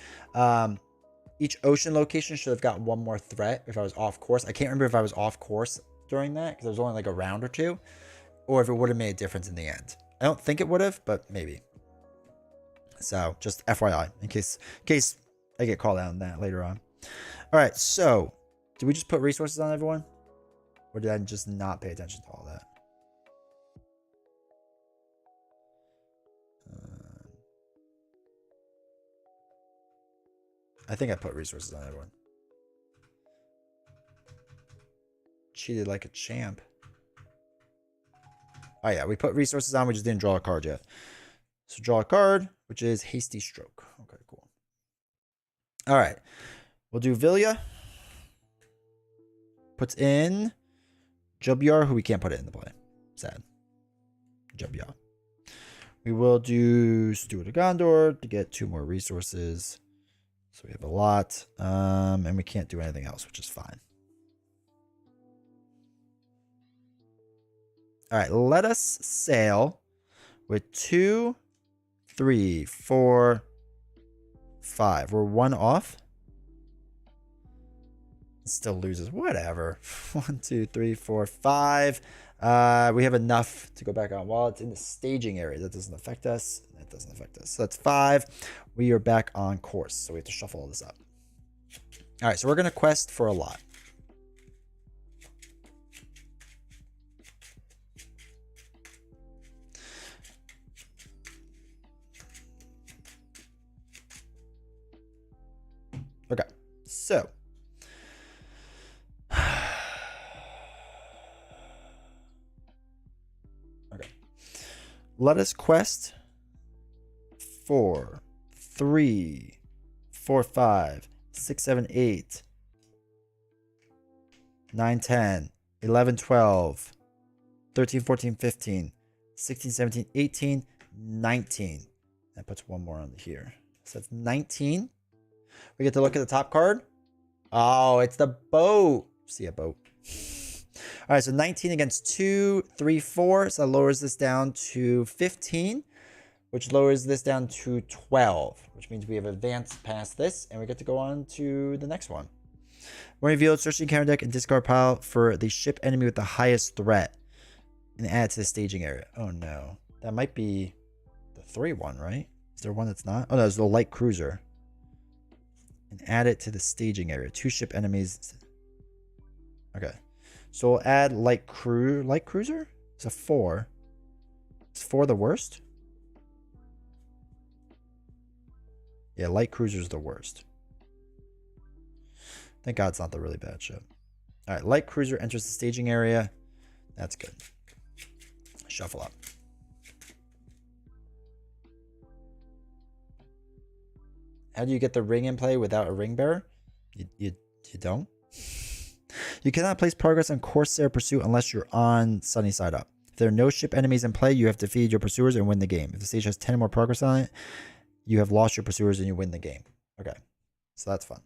Each ocean location should have got 1 more threat if I was off course. I can't remember if I was off course during that because it was only like a round or 2, or if it would have made a difference in the end. I don't think it would have, but maybe. So just FYI, in case I get called out on that later on. All right, so did we just put resources on everyone, or did I just not pay attention to all that? I think I put resources on everyone. Cheated like a champ. Oh yeah, we put resources on. We just didn't draw a card yet. So draw a card, which is Hasty Stroke. Okay, cool. All right. We'll do Vilya. Puts in Jubyar, who we can't put it in the play. Sad. Jubyar. We will do Steward of Gondor to get 2 more resources. So we have a lot. And we can't do anything else, which is fine. All right, let us sail with 2, 3, 4, 5. We're 1 off. Still loses. Whatever. 1, 2, 3, 4, 5. We have enough to go back on. While it's in the staging area, that doesn't affect us. That doesn't affect us. So that's 5. We are back on course. So we have to shuffle all this up. All right, so we're going to quest for a lot. Okay, so okay, let us quest 4, 3, 4, 5, 6, 7, 8, 9, 10, 11, 12, 13, 14, 15, 16, 17, 18, 19. That puts 1 more on here. So that's 19. We get to look at the top card. Oh, it's the boat. See a boat. All right, so 19 against 2, 3, 4. So that lowers this down to 15, which lowers this down to 12, which means we have advanced past this, and we get to go on to the next one. When revealed, search the encounter deck and discard pile for the ship enemy with the highest threat and add it to the staging area. Oh, no. That might be the 3-1, right? Is there one that's not? Oh, no, it's the light cruiser. And add it to the staging area. 2 ship enemies. Okay. So we'll add light cruiser? It's a 4. Is 4 the worst? Yeah, light cruiser is the worst. Thank God it's not the really bad ship. All right, light cruiser enters the staging area. That's good. Shuffle up. How do you get the ring in play without a ring bearer? You don't. You cannot place progress on Corsair Pursuit unless you're on Sunny Side Up. If there are no ship enemies in play, you have defeated your pursuers and win the game. If the stage has 10 more progress on it, you have lost your pursuers and you win the game. Okay, so that's fun.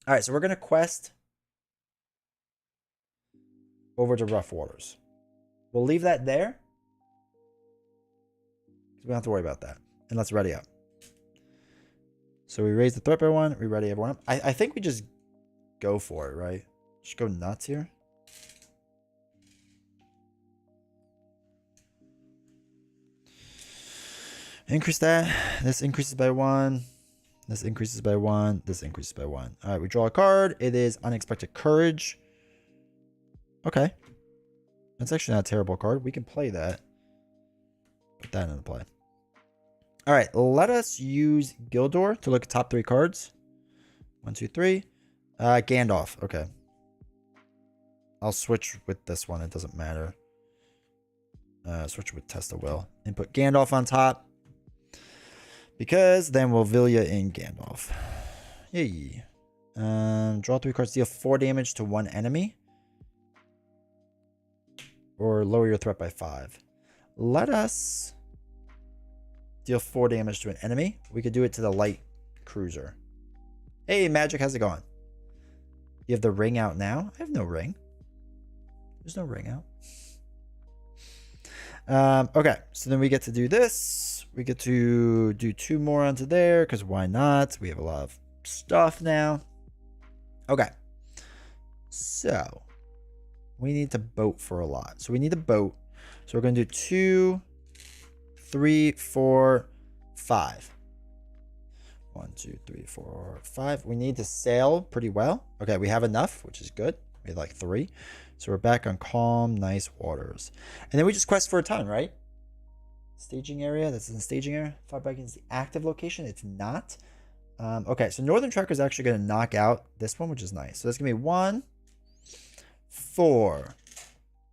All right, so we're going to quest over to Rough Waters. We'll leave that there. We don't have to worry about that. And let's ready up. So we raise the threat by 1. We ready everyone up. I think we just go for it, right? Just go nuts here. Increase that. This increases by 1. This increases by 1. This increases by 1. All right, we draw a card. It is Unexpected Courage. Okay. That's actually not a terrible card. We can play that. Put that into play. All right, let us use Gildor to look at top 3 cards. 1, 2, 3. Gandalf. Okay. I'll switch with this one. It doesn't matter. Switch with Test of Will. And put Gandalf on top. Because then we'll Vilya in Gandalf. Yay. Draw 3 cards. Deal 4 damage to 1 enemy. Or lower your threat by 5. Let us deal 4 damage to an enemy. We could do it to the light cruiser. Hey, Magic, how's it going? You have the ring out now? I have no ring. There's no ring out. Okay, so then we get to do this. We get to do 2 more onto there, because why not? We have a lot of stuff now. Okay. So, we need to boat for a lot. So we need a boat. So we're going to do 2, 3, 4, 5. 1, 2, 3, 4, 5. We need to sail pretty well. Okay, we have enough, which is good. We have like 3. So we're back on calm, nice waters. And then we just quest for a ton, right? Staging area. That's in the staging area. Far back is the active location. It's not. Okay, so Northern Tracker is actually going to knock out this one, which is nice. So that's going to be 1, 4,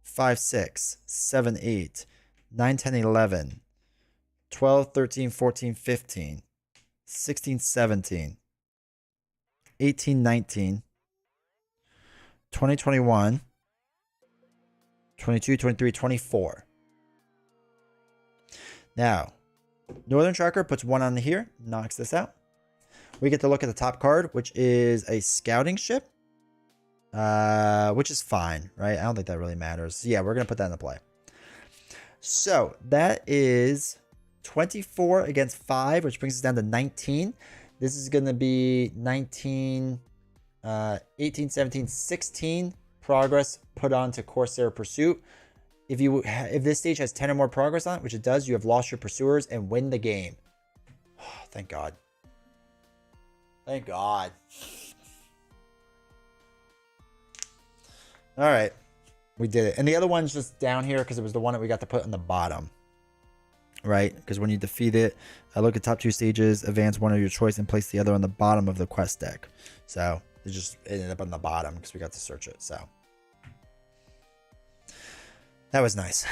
5, 6, 7, 8, 9, 10, 11, 12, 13, 14, 15, 16, 17, 18, 19, 20, 21, 22, 23, 24. Now, Northern Tracker puts 1 on here, knocks this out. We get to look at the top card, which is a scouting ship, which is fine, right? I don't think that really matters. So yeah, we're going to put that into play. So that is 24 against 5, which brings us down to 19. This is going to be 19, 18, 17, 16 progress put onto Corsair Pursuit. If this stage has 10 or more progress on it, which it does, you have lost your pursuers and win the game. Oh, thank God. Thank God. All right. We did it. And the other one's just down here because it was the one that we got to put on the bottom. Right? Because when you defeat it, look at top 2 stages, advance one of your choice, and place the other on the bottom of the quest deck. So it just ended up on the bottom because we got to search it. So that was nice.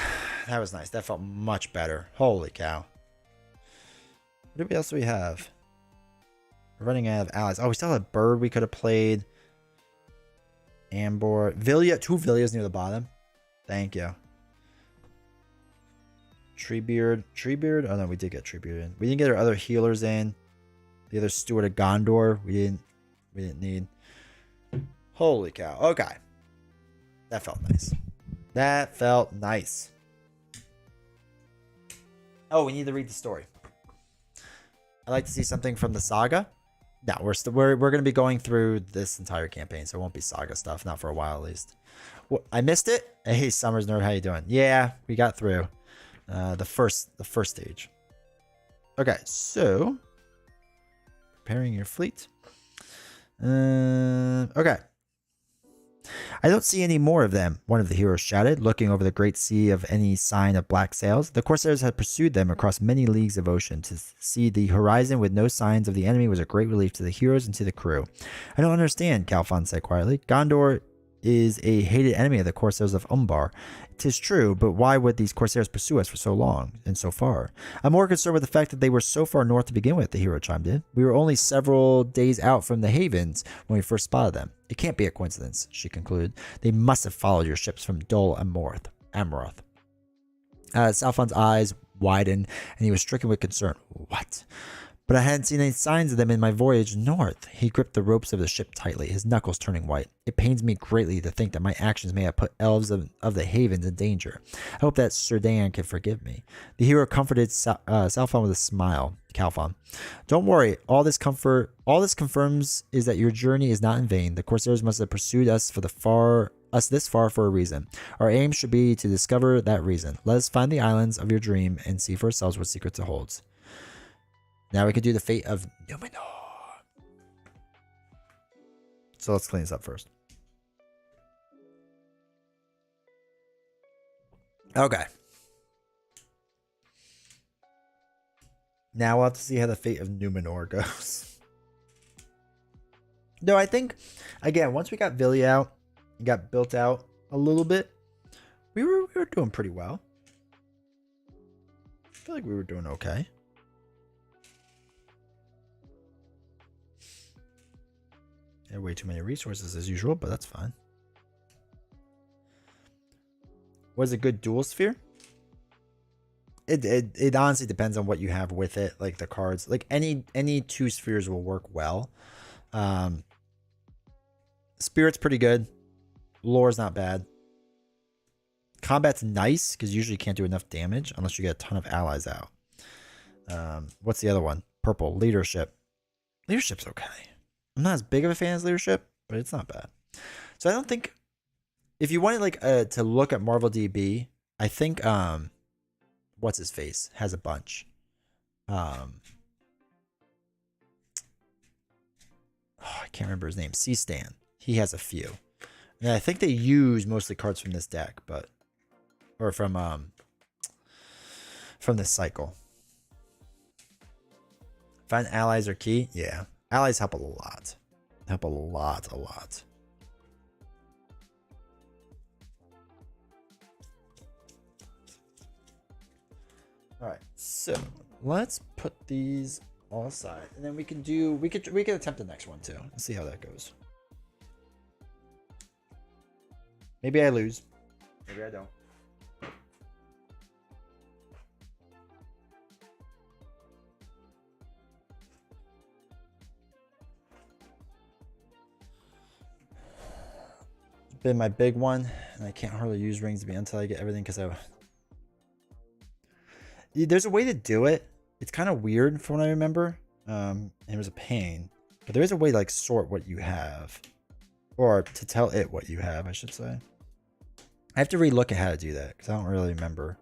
That was nice. That felt much better. Holy cow. What else do we have? We're running out of allies. Oh, we still have a bird we could have played. Ambor. Villia. 2 Villias near the bottom. Thank you. Treebeard. Treebeard? Oh, no, we did get Treebeard in. We didn't get our other healers in. The other Steward of Gondor. We didn't need. Holy cow. Okay. That felt nice. That felt nice. Oh, we need to read the story. I'd like to see something from the saga. No, we're going to be going through this entire campaign, so it won't be saga stuff, not for a while at least. Well, I missed it. Hey, Summers Nerd, how you doing? Yeah, we got through the first stage. Okay, so preparing your fleet. Okay. I don't see any more of them, one of the heroes shouted, looking over the great sea of any sign of black sails. The corsairs had pursued them across many leagues of ocean. To see the horizon with no signs of the enemy was a great relief to the heroes and to the crew. I don't understand, Calphon said quietly. Gondor is a hated enemy of the corsairs of Umbar. 'Tis true, but why would these corsairs pursue us for so long and so far? I'm more concerned with the fact that they were so far north to begin with, the hero chimed in. We were only several days out from the havens when we first spotted them. It can't be a coincidence, she concluded. They must have followed your ships from Dol Amroth. Salfon's eyes widened, and he was stricken with concern. What? But I hadn't seen any signs of them in my voyage north. He gripped the ropes of the ship tightly, his knuckles turning white. It pains me greatly to think that my actions may have put elves of the havens in danger. I hope that Sir Dan can forgive me. The hero comforted Salfon with a smile. Calphon, don't worry. All this confirms is that your journey is not in vain. The corsairs must have pursued us this far for a reason. Our aim should be to discover that reason. Let us find the islands of your dream and see for ourselves what secrets it holds. Now we can do the fate of Numenor. So let's clean this up first. Okay. Now we'll have to see how the fate of Numenor goes. No, I think, again, once we got Villia out, got built out a little bit, we were doing pretty well. I feel like we were doing okay. Had way too many resources as usual, but that's fine. Was a good dual sphere? It honestly depends on what you have with it, like the cards. Like any 2 spheres will work well. Spirit's pretty good. Lore's not bad. Combat's nice because usually you can't do enough damage unless you get a ton of allies out. What's the other one? Purple. Leadership. Leadership's okay. I'm not as big of a fan as leadership, but it's not bad. So I don't think, if you wanted like to look at Marvel DB, I think what's his face has a bunch. I can't remember his name. C-Stan. He has a few. And I think they use mostly cards from this deck, or from this cycle. Find allies are key. Yeah. Allies help a lot. Help a lot, a lot. All right, so let's put these all aside, and then we can attempt the next one too and see how that goes. Maybe I lose. Maybe I don't. It's been my big one, and I can't hardly use rings until I get everything because there's a way to do it. It's kind of weird from what I remember. It was a pain, but there is a way to like sort what you have, or to tell it what you have, I should say. I have to relook at how to do that because I don't really remember.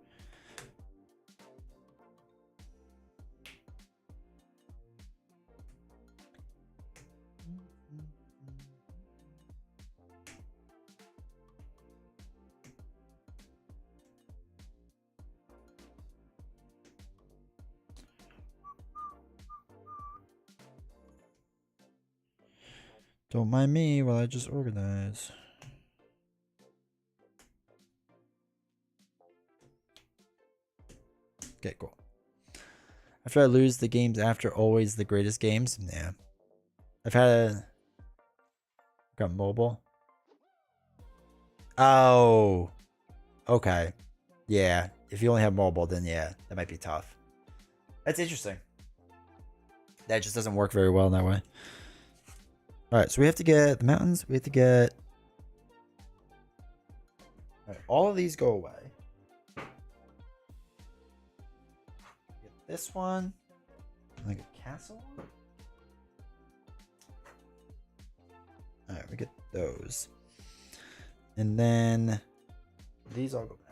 Don't mind me while I just organize. Okay, cool. After I lose the games after always the greatest games? Yeah. Got mobile. Oh. Okay. Yeah. If you only have mobile, then yeah, that might be tough. That's interesting. That just doesn't work very well in that way. Alright, so we have to get the mountains. We have to get... Alright, all of these go away. Get this one. Like a castle one. Alright, we get those. And then... These all go back.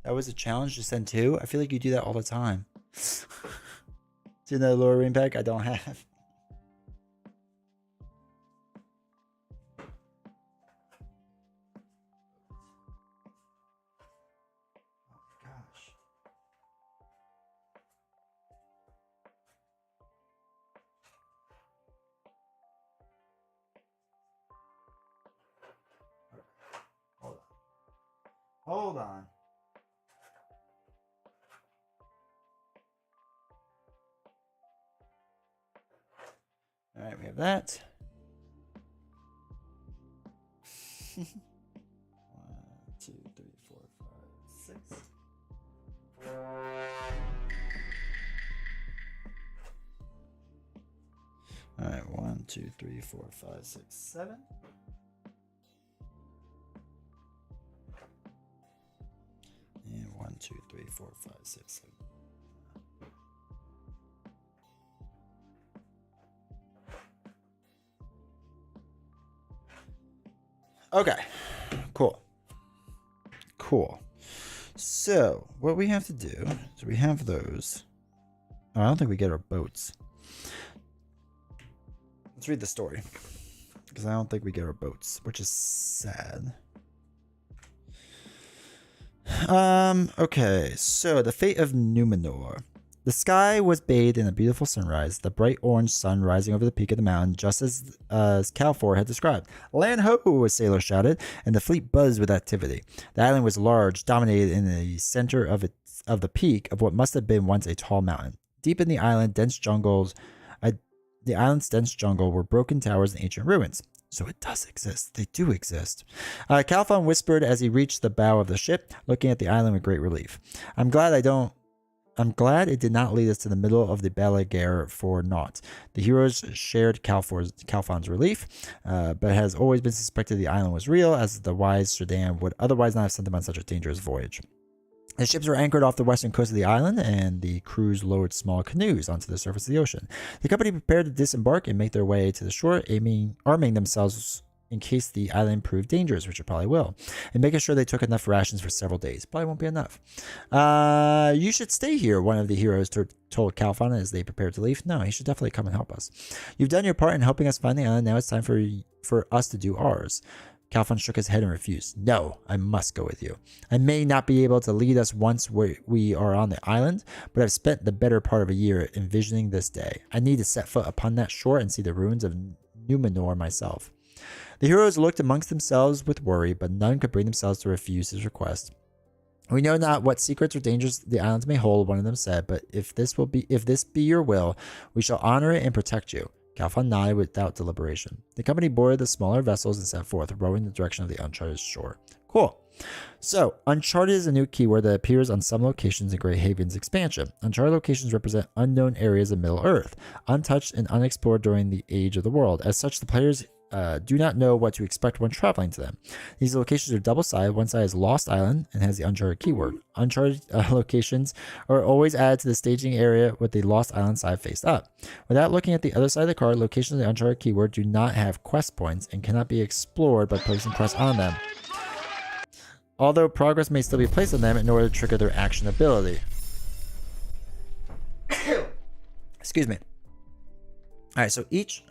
That was a challenge to send 2? I feel like you do that all the time. Do you know the lower ring pack? I don't have. Oh my gosh. Hold on. Hold on. All right, we have that. 1, 2, 3, 4, 5, 6. All right, 1, 2, 3, 4, 5, 6, 7. And 1, 2, 3, 4, 5, 6, 7. Okay, cool. Cool. So, what we have to do is we have those. Oh, I don't think we get our boats. Let's read the story. Because I don't think we get our boats, which is sad. Okay, so the fate of Numenor. The sky was bathed in a beautiful sunrise, the bright orange sun rising over the peak of the mountain, just as Calfor had described. Land ho! A sailor shouted, and the fleet buzzed with activity. The island was large, dominated in the center of the peak of what must have been once a tall mountain. Deep in the island, the island's dense jungle were broken towers and ancient ruins. So it does exist. They do exist. Calfon whispered as he reached the bow of the ship, looking at the island with great relief. I'm glad it did not lead us to the middle of the Balaguer for naught. The heroes shared Calfon's relief, but has always been suspected the island was real, as the wise Serdan would otherwise not have sent them on such a dangerous voyage. The ships were anchored off the western coast of the island, and the crews lowered small canoes onto the surface of the ocean. The company prepared to disembark and make their way to the shore, arming themselves in case the island proved dangerous, which it probably will, and making sure they took enough rations for several days. Probably won't be enough. You should stay here, one of the heroes told Calphon as they prepared to leave. No, he should definitely come and help us. You've done your part in helping us find the island. Now it's time for us to do ours. Calphon shook his head and refused. No, I must go with you. I may not be able to lead us once we are on the island, but I've spent the better part of a year envisioning this day. I need to set foot upon that shore and see the ruins of Numenor myself. The heroes looked amongst themselves with worry, but none could bring themselves to refuse his request. We know not what secrets or dangers the islands may hold, one of them said, but if this be your will, we shall honor it and protect you. Calphon nodded without deliberation. The company boarded the smaller vessels and set forth, rowing in the direction of the uncharted shore. Cool. So, uncharted is a new keyword that appears on some locations in Grey Haven's expansion. Uncharted locations represent unknown areas of Middle-earth, untouched and unexplored during the age of the world. As such, the players do not know what to expect when traveling to them. These locations are double-sided. One side is Lost Island and has the Uncharted keyword. Uncharted locations are always added to the staging area with the Lost Island side faced up. Without looking at the other side of the card, locations of the Uncharted keyword do not have quest points and cannot be explored by placing quests on them, although progress may still be placed on them in order to trigger their action ability. Excuse me. Alright, so each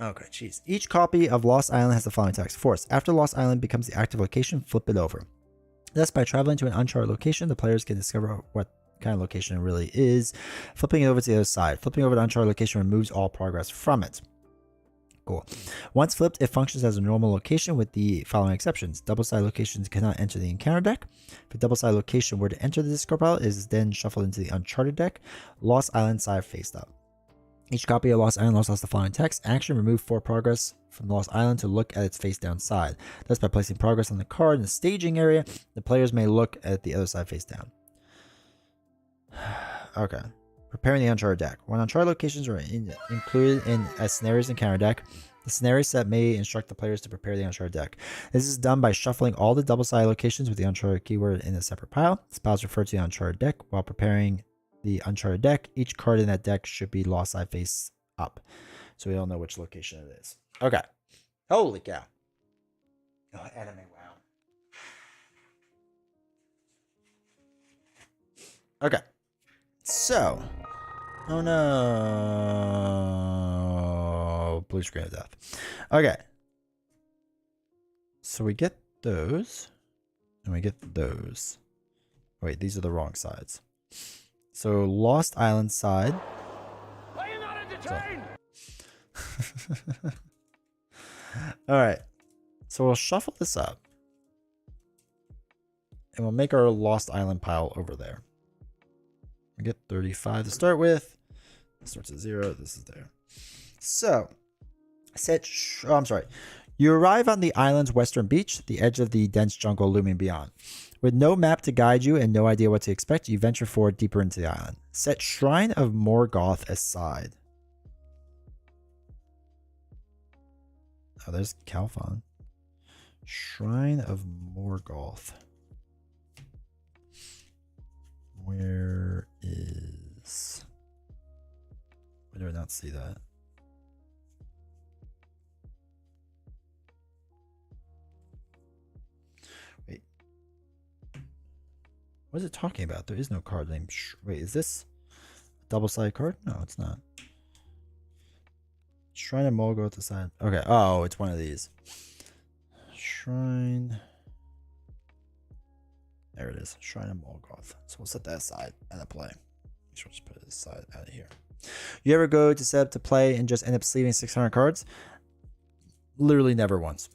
copy of Lost Island has the following text. Force. After Lost Island becomes the active location, flip it over. Thus, by traveling to an uncharted location, the players can discover what kind of location it really is, flipping it over to the other side. Flipping over to uncharted location removes all progress from it. Cool. Once flipped, it functions as a normal location with the following exceptions. Double-sided locations cannot enter the encounter deck. If a double-sided location were to enter the discard pile, it is then shuffled into the uncharted deck. Lost Island side faced up. Each copy of Lost Island also has the following text. Action, remove 4 progress from Lost Island to look at its face down side. Thus, by placing progress on the card in the staging area, the players may look at the other side face down. Okay. Preparing the Uncharted deck. When Uncharted locations are included in a scenarios encounter deck, the scenario set may instruct the players to prepare the Uncharted deck. This is done by shuffling all the double-sided locations with the Uncharted keyword in a separate pile. This pile is referred to the Uncharted deck. While preparing the Uncharted deck, each card in that deck should be lost side face up, so we don't know which location it is. Okay. Holy cow. Oh, anime, wow. Okay. So. Oh no. Blue screen of death. Okay. So we get those. And we get those. Wait, these are the wrong sides. So Lost Island side. Are you not entertained? All right. So we'll shuffle this up. And we'll make our Lost Island pile over there. We get 35 to start with. This starts at 0. This is there. So, You arrive on the island's western beach, the edge of the dense jungle looming beyond. With no map to guide you and no idea what to expect, you venture forward deeper into the island. Set Shrine of Morgoth aside. Oh, there's Calphon. Shrine of Morgoth. Where is... Why do I not see that? Wait. What is it talking about? There is no card named... Wait, is this a double-sided card? No, it's not. Shrine of Morgoth aside. Okay. Oh, it's one of these. Shrine... There it is. Shrine of Morgoth. So we'll set that aside and a play. We'll just put it aside out of here. You ever go to set up to play and just end up sleeving 600 cards? Literally never once.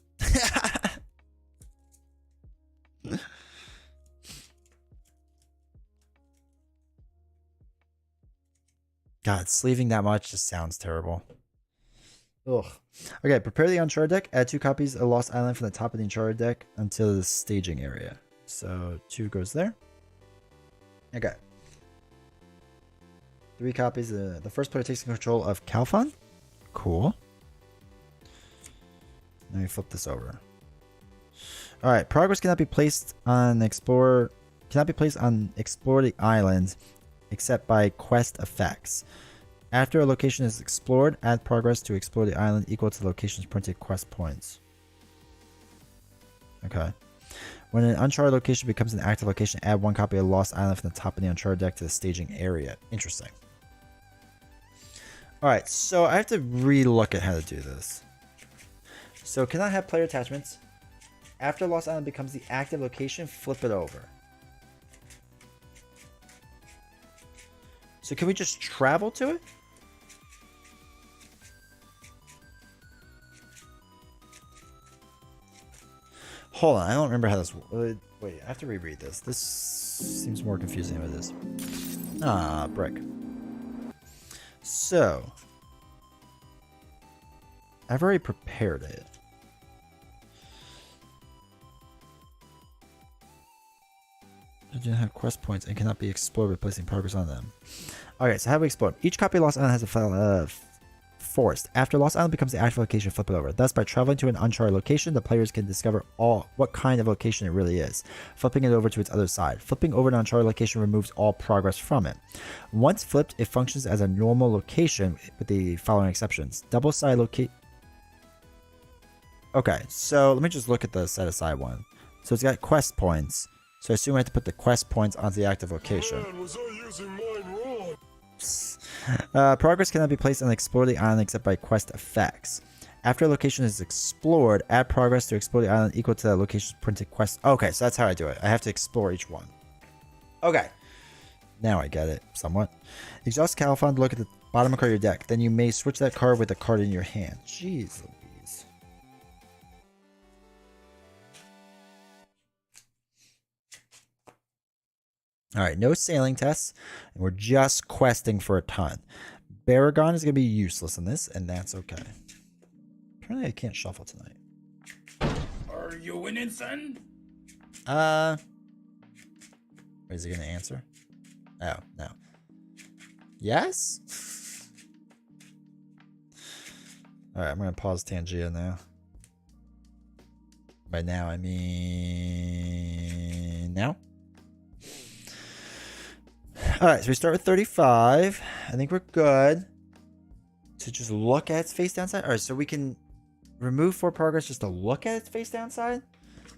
God, sleeving that much just sounds terrible. Ugh. Okay, prepare the Uncharted deck. Add 2 copies of Lost Island from the top of the Uncharted deck until the staging area. So 2 goes there. Okay. 3 copies. The first player takes control of Calphon. Cool. Let me flip this over. Alright, progress cannot be placed on the Explorer cannot be placed on explored islands except by quest effects. After a location is explored, add progress to explore the island equal to the location's printed quest points. Okay. When an uncharted location becomes an active location, add 1 copy of Lost Island from the top of the uncharted deck to the staging area. Interesting. Alright, so I have to re-look at how to do this. So can I have player attachments? After Lost Island becomes the active location, flip it over. So can we just travel to it? Hold on, I don't remember how this... Wait, I have to reread this. This seems more confusing than it is. Ah, brick. So... I've already prepared it. It didn't have quest points and cannot be explored by placing progress on them. Okay, so how do we explore? Each copy of Lost Island has a forest. After Lost Island becomes the active location, flip it over. Thus, by traveling to an uncharted location, the players can discover what kind of location it really is, flipping it over to its other side. Flipping over an uncharted location removes all progress from it. Once flipped, it functions as a normal location with the following exceptions. Double-side locate... Okay, so let me just look at the set-aside one. So it's got quest points. So I assume I have to put the quest points onto the active location. Man, was I using mine wrong? Progress cannot be placed on explore the island except by quest effects. After a location is explored, add progress to explore the island equal to the location's printed quest. Okay, so that's how I do it. I have to explore each one. Okay. Now I get it, somewhat. Exhaust Califon to look at the bottom card of your deck. Then you may switch that card with the card in your hand. Jeez Louise. Alright, no sailing tests. And we're just questing for a ton. Baragon is going to be useless in this, and that's okay. Apparently I can't shuffle tonight. Are you winning, son? Is he going to answer? Oh, no. Yes? Alright, I'm going to pause Tangia now. By now, I mean... now? Alright, so we start with 35. I think we're good to just look at its face downside. Alright, so we can remove 4 progress just to look at its face downside,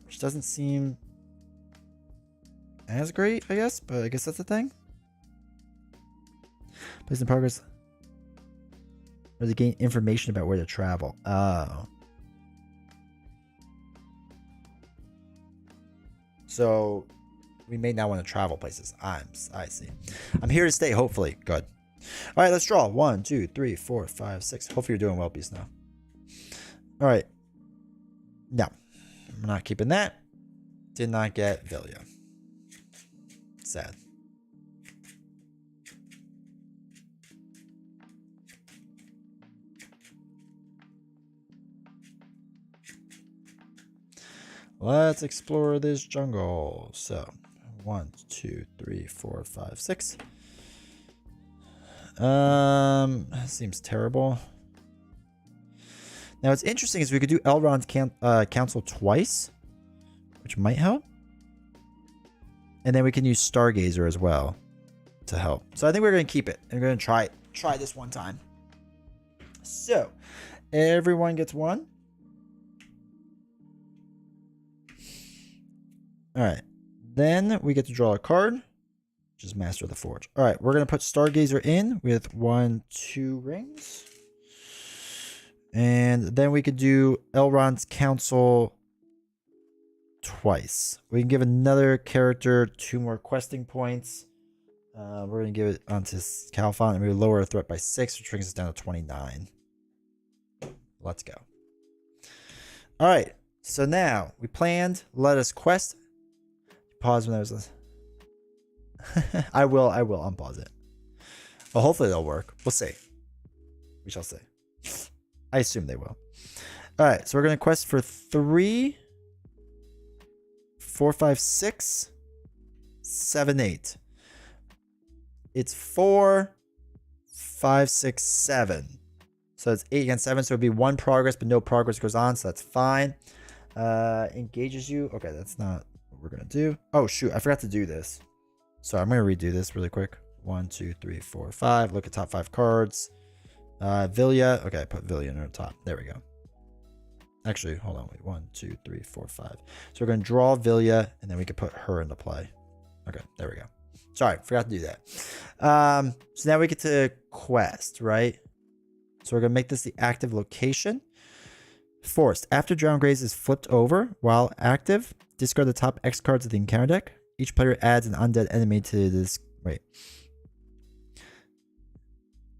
which doesn't seem as great, I guess, but I guess that's the thing. Place in progress. Or to gain information about where to travel. Oh. So we may not want to travel places. I see. I'm here to stay, hopefully. Good. All right, let's draw. 1, 2, 3, 4, 5, 6. Hopefully you're doing well, Beast, now. All right. No. I'm not keeping that. Did not get Villia. Sad. Let's explore this jungle. So, 1, 2, 3, 4, 5, 6. Seems terrible. Now, what's interesting is we could do Elrond's council twice, which might help. And then we can use Stargazer as well to help. So I think we're going to keep it. And we're going to try this one time. So, everyone gets 1. Alright. Then we get to draw a card, which is Master of the Forge. Alright, we're going to put Stargazer in with 1, 2 rings. And then we could do Elrond's Council twice. We can give another character 2 more questing points. We're going to give it onto Califon, and we lower our threat by 6, which brings us down to 29. Let's go. Alright, so now we planned, let us quest. Pause when I was... I will unpause it. Well, hopefully they'll work. We'll see. We shall see. I assume they will. Alright, so we're going to quest for 3, 4, 5, 6, 7, 8. It's 4, 5, 6, 7. So it's 8 against 7, so it'd be 1 progress, but no progress goes on, so that's fine. Engages you. Okay, that's not what we're going to do. Oh, shoot. I forgot to do this. So I'm going to redo this really quick. 1, 2, 3, 4, 5. Look at top 5 cards. Villia. Okay, I put Villia in the top. There we go. Actually, hold on. Wait. 1, 2, 3, 4, 5. So we're going to draw Villia, and then we can put her into play. Okay, there we go. Sorry, forgot to do that. So now we get to quest, right? So we're going to make this the active location. Forced. After Drowned Graze is flipped over while active, discard the top X cards of the encounter deck. Each player adds an undead enemy to this. Wait.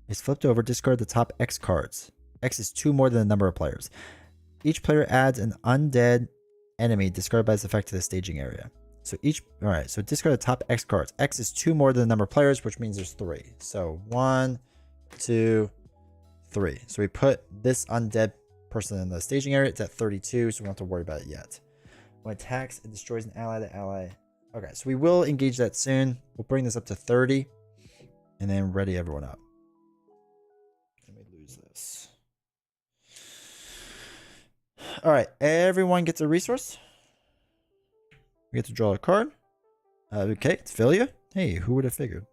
It's flipped over. Discard the top X cards. X is 2 more than the number of players. Each player adds an undead enemy discarded by this effect to the staging area. So all right. So discard the top X cards. X is 2 more than the number of players, which means there's 3. So 1, 2, 3. So we put this undead person in the staging area. It's at 32, so we don't have to worry about it yet. When attacks, it destroys an ally. The ally. Okay, so we will engage that soon. We'll bring this up to 30, and then ready everyone up. Let me lose this. All right, everyone gets a resource. We get to draw a card. Okay, it's Villia. Hey, who would have figured?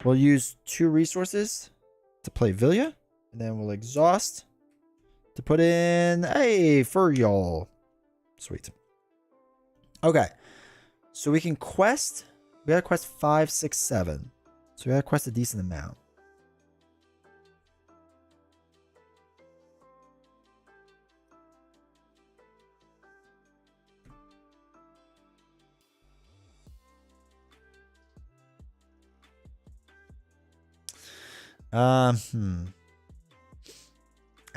We'll use 2 resources to play Villia, and then we'll exhaust to put in a Furial. Sweet. Okay, so we can quest. We gotta quest 5, 6, 7. So we gotta quest a decent amount. I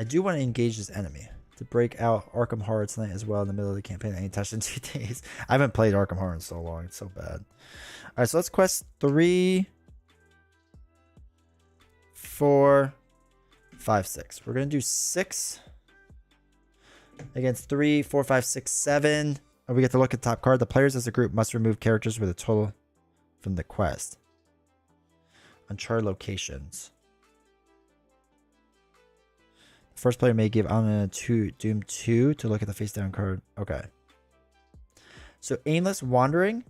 do want to engage this enemy to break out Arkham Horror tonight as well in the middle of the campaign. I ain't touched in 2 days. I haven't played Arkham Horror in so long. It's so bad. All right, so let's quest 3, 4, 5, 6. We're gonna do 6 against 3, 4, 5, 6, 7. And we get to look at the top card. The players as a group must remove characters with a total from the quest. Uncharted locations. First player may give Anna Doom 2 to look at the face down card. Okay. So aimless wandering.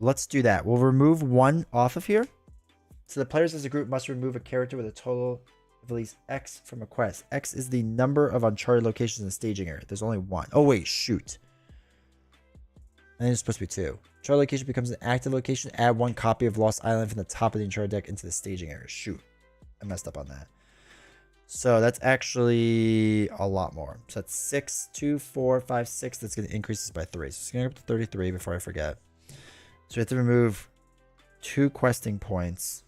Let's do that. We'll remove 1 off of here. So the players as a group must remove a character with a total of at least X from a quest. X is the number of uncharted locations in the staging area. There's only 1. Oh wait, shoot. And it's supposed to be 2. Uncharted location becomes an active location. Add 1 copy of Lost Island from the top of the uncharted deck into the staging area. Shoot. I messed up on that. So that's actually a lot more. So that's 6, 2, 4, 5, 6. That's going to increase this by 3. So it's going to go up to 33 before I forget. So we have to remove 2 questing points.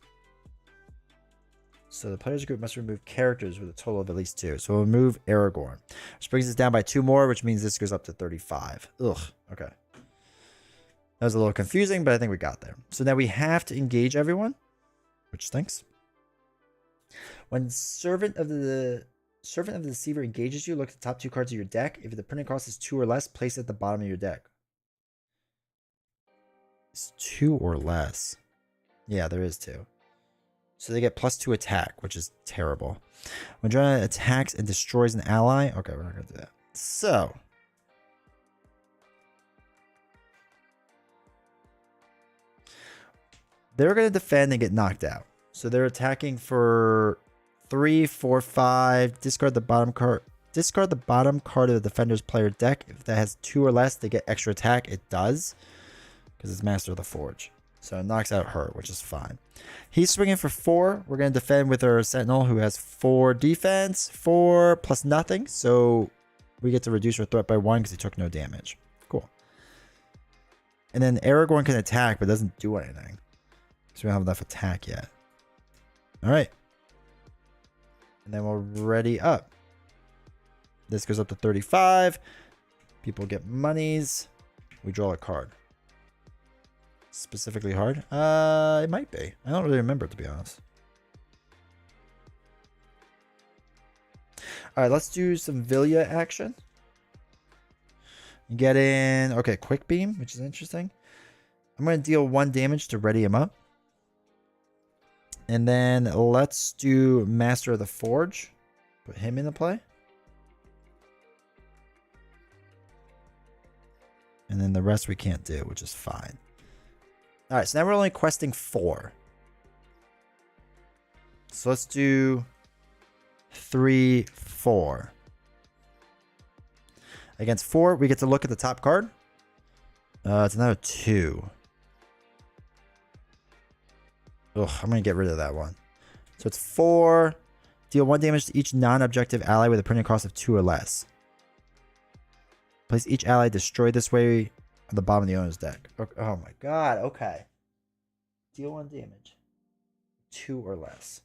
So the players group must remove characters with a total of at least 2. So we'll remove Aragorn. Which brings us down by 2 more, which means this goes up to 35. Ugh. Okay. That was a little confusing, but I think we got there. So now we have to engage everyone, which stinks. When Servant of the Deceiver engages you, look at the top 2 cards of your deck. If the printing cost is 2 or less, place it at the bottom of your deck. It's 2 or less. Yeah, there is 2. So they get +2 attack, which is terrible. When Drona attacks and destroys an ally. Okay, we're not going to do that. So. They're going to defend and get knocked out. So they're attacking for 3, 4, 5. Discard the bottom card. Discard the bottom card of the defender's player deck. If that has 2 or less, they get extra attack. It does. Because it's Master of the Forge. So it knocks out her, which is fine. He's swinging for 4. We're going to defend with our Sentinel, who has 4 defense. 4 plus nothing. So we get to reduce our threat by 1 because he took no damage. Cool. And then Aragorn can attack, but doesn't do anything. So we don't have enough attack yet. All right. And then we're ready up. This goes up to 35. People get monies. We draw a card. Specifically hard? It might be. I don't really remember, to be honest. All right, let's do some Villia action. Get in. Okay, quick beam, which is interesting. I'm going to deal 1 damage to ready him up. And then let's do Master of the Forge. Put him into play. And then the rest we can't do, which is fine. All right, so now we're only questing 4. So let's do 3, 4. Against 4, we get to look at the top card. It's another 2. Ugh, I'm going to get rid of that one. So it's 4. Deal 1 damage to each non-objective ally with a printing cost of 2 or less. Place each ally destroyed this way on the bottom of the owner's deck. Okay. Oh my god, okay. Deal 1 damage. 2 or less.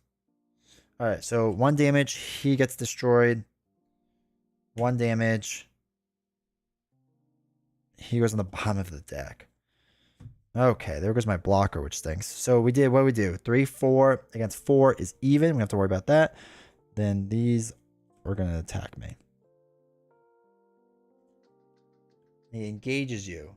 Alright, so 1 damage, he gets destroyed. 1 damage. He goes on the bottom of the deck. Okay, there goes my blocker, which stinks. So we did what we do. 3, 4 against 4 is even. We don't have to worry about that. Then these are going to attack me. He engages you.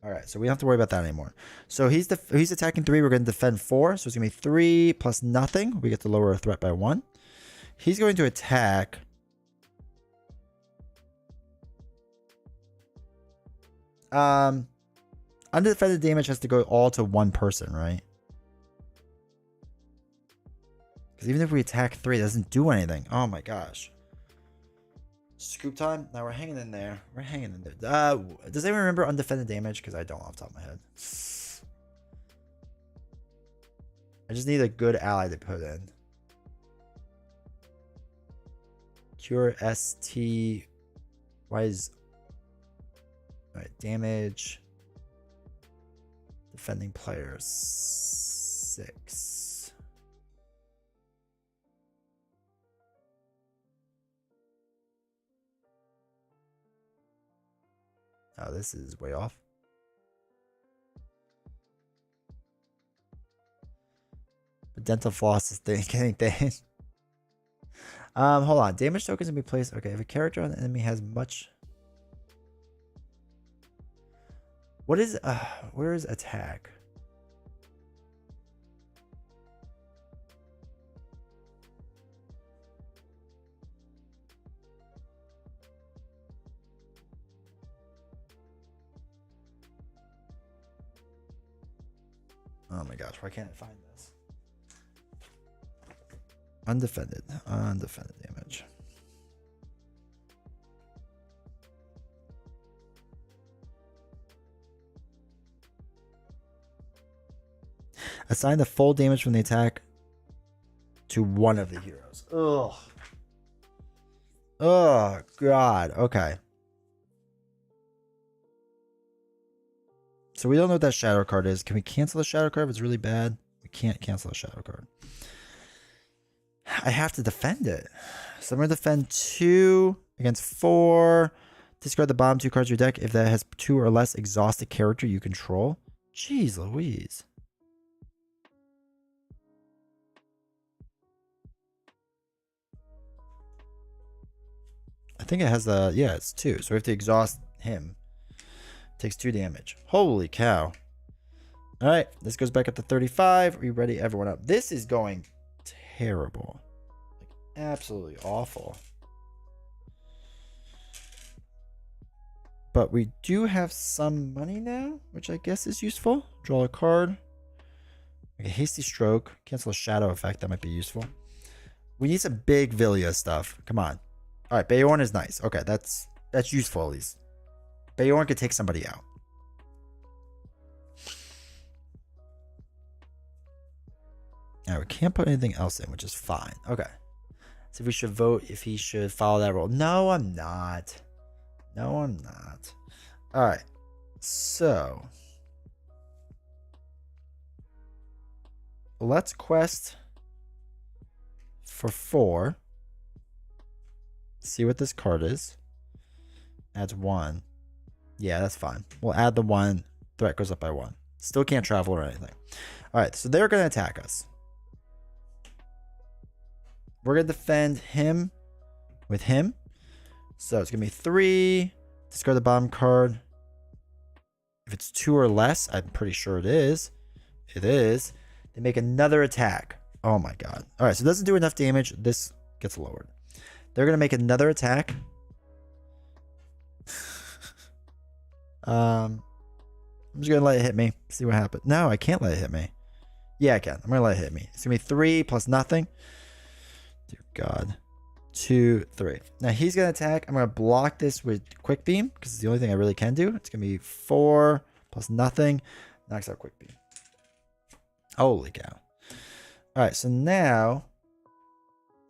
All right, so we don't have to worry about that anymore. So he's attacking 3. We're going to defend 4. So it's going to be 3 plus nothing. We get to lower our threat by 1. He's going to attack. Undefended damage has to go all to 1 person, right? Because even if we attack 3, it doesn't do anything. Oh my gosh. Scoop time? Now we're hanging in there. We're hanging in there. Does anyone remember undefended damage? Because I don't off the top of my head. I just need a good ally to put in. Cure ST. Why is... Alright, damage. Defending player 6. Oh, this is way off. But dental floss is getting things. Hold on. Damage tokens can be placed. Okay, if a character on the enemy has much. What is where is attack? Oh my gosh, why can't I find this? Undefended damage. Assign the full damage from the attack to one of the heroes. Ugh. Oh, God. Okay. So we don't know what that shadow card is. Can we cancel the shadow card if it's really bad? We can't cancel the shadow card. I have to defend it. So I'm going to defend 2 against 4. Discard the bottom 2 cards of your deck if that has 2 or less exhausted character you control. Jeez Louise. I think it has the, yeah, it's 2. So we have to exhaust him. Takes 2 damage. Holy cow. All right, this goes back up to 35. Are you ready? Everyone up. This is going terrible. Like, absolutely awful. But we do have some money now, which I guess is useful. Draw a card. Like a hasty stroke. Cancel a shadow effect. That might be useful. We need some big Villia stuff. Come on. All right, Bayorn is nice. Okay, that's useful at least. Bayorn could take somebody out. Now we can't put anything else in, which is fine. Okay. So if we should vote if he should follow that rule. No, I'm not. No, I'm not. All right. So let's quest for 4. See what this card is. Adds 1. Yeah, that's fine. We'll add the 1. Threat goes up by 1. Still can't travel or anything. All right, so they're going to attack us. We're going to defend him with him. So it's going to be 3. Discard the bottom card. If it's 2 or less, I'm pretty sure it is. It is. They make another attack. Oh my god. All right, so it doesn't do enough damage. This gets lowered. They're going to make another attack. I'm just gonna let it hit me. See what happens. No, I can't let it hit me. Yeah, I can. I'm gonna let it hit me. It's gonna be 3 plus nothing. Dear God. 2, 3. Now he's gonna attack. I'm gonna block this with quick beam because it's the only thing I really can do. It's gonna be 4 plus nothing. Knocks out quick beam. Holy cow. Alright, so now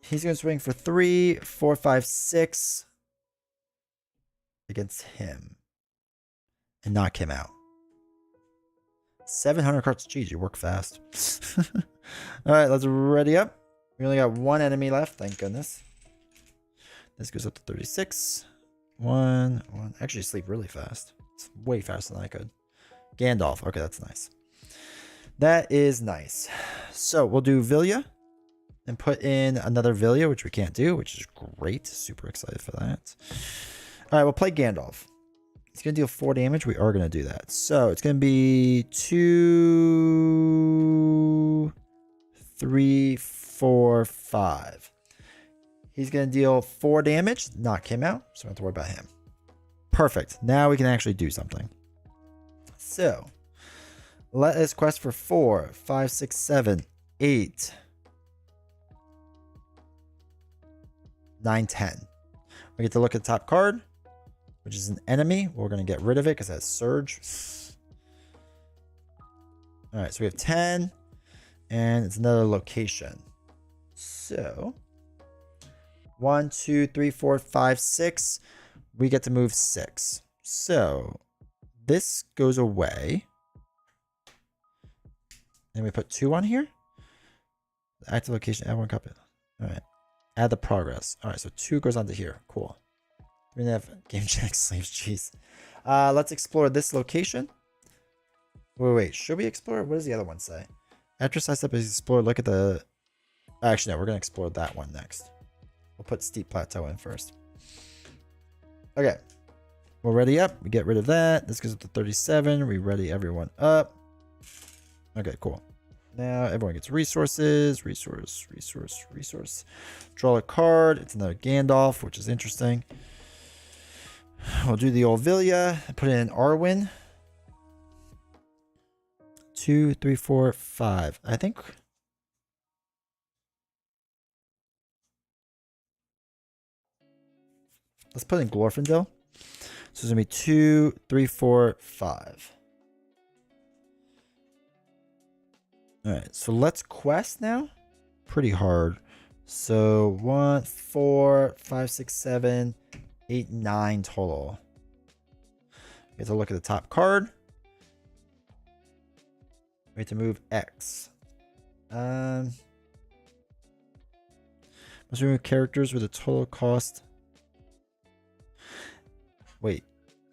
he's gonna swing for 3, 4, 5, 6 against him. And knock him out. 700 cards. Jeez, you work fast. Alright, let's ready up. We only got one enemy left, thank goodness. This goes up to 36. 1. Actually, sleep really fast. It's way faster than I could. Gandalf. Okay, that's nice. That is nice. So we'll do Vilya and put in another Vilya, which we can't do, which is great. Super excited for that. All right, we'll play Gandalf. It's going to deal 4 damage. We are going to do that. So it's going to be 2, 3, 4, 5. He's going to deal 4 damage. Knock him out. So I don't have to worry about him. Perfect. Now we can actually do something. So let us quest for 4, 5, 6, 7, 8, 9, 10. We get to look at the top card, which is an enemy. We're going to get rid of it because it has Surge. All right, so we have 10, and it's another location. So 1, 2, 3, 4, 5, 6. We get to move 6. So this goes away. And we put 2 on here. Active location, add 1 copy. All right. Add the progress. All right, so 2 goes onto here. Cool. We have game check slaves. Jeez. Let's explore this location. Wait. Should we explore? What does the other one say? After side step is explore. Look at the. Actually, no. We're gonna explore that one next. We'll put steep plateau in first. Okay. We're ready up. We get rid of that. This goes up to 37. We ready everyone up. Okay, cool. Now everyone gets resources. Resource. Draw a card. It's another Gandalf, which is interesting. We'll do the old Vilya. Put in Arwen. 2, 3, 4, 5. I think. Let's put in Glorfindel. So it's gonna be 2, 3, 4, 5. All right, so let's quest now. Pretty hard. So 1, 4, 5, 6, 7, 8, 9 total. We have to look at the top card. We have to move X. Must remove characters with a total cost. Wait.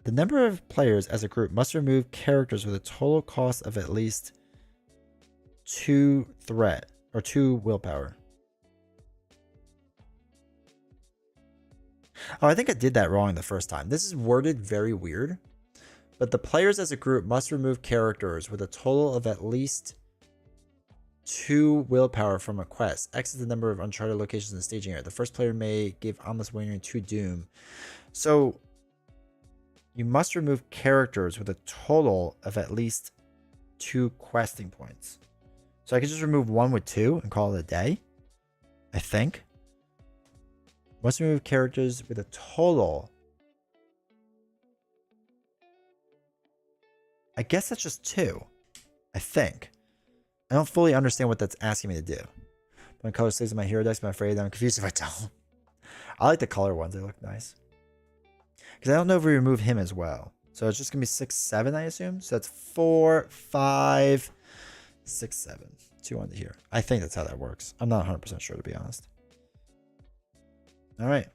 The number of players as a group must remove characters with a total cost of at least 2 threat or 2 willpower. Oh, I think I did that wrong the first time. This is worded very weird. But the players as a group must remove characters with a total of at least 2 willpower from a quest. X is the number of uncharted locations in the staging area. The first player may give Ominous Warning 2 Doom. So you must remove characters with a total of at least 2 questing points. So I could just remove 1 with 2 and call it a day. I think. Must remove characters with a total. I guess that's just 2. I think. I don't fully understand what that's asking me to do. My color stays in my hero decks, but I'm afraid I'm confused if I don't. I like the color ones. They look nice. Because I don't know if we remove him as well. So it's just going to be 6, 7, I assume. So that's 4, 5, 6, 7. 2 onto here. I think that's how that works. I'm not 100% sure, to be honest. All right.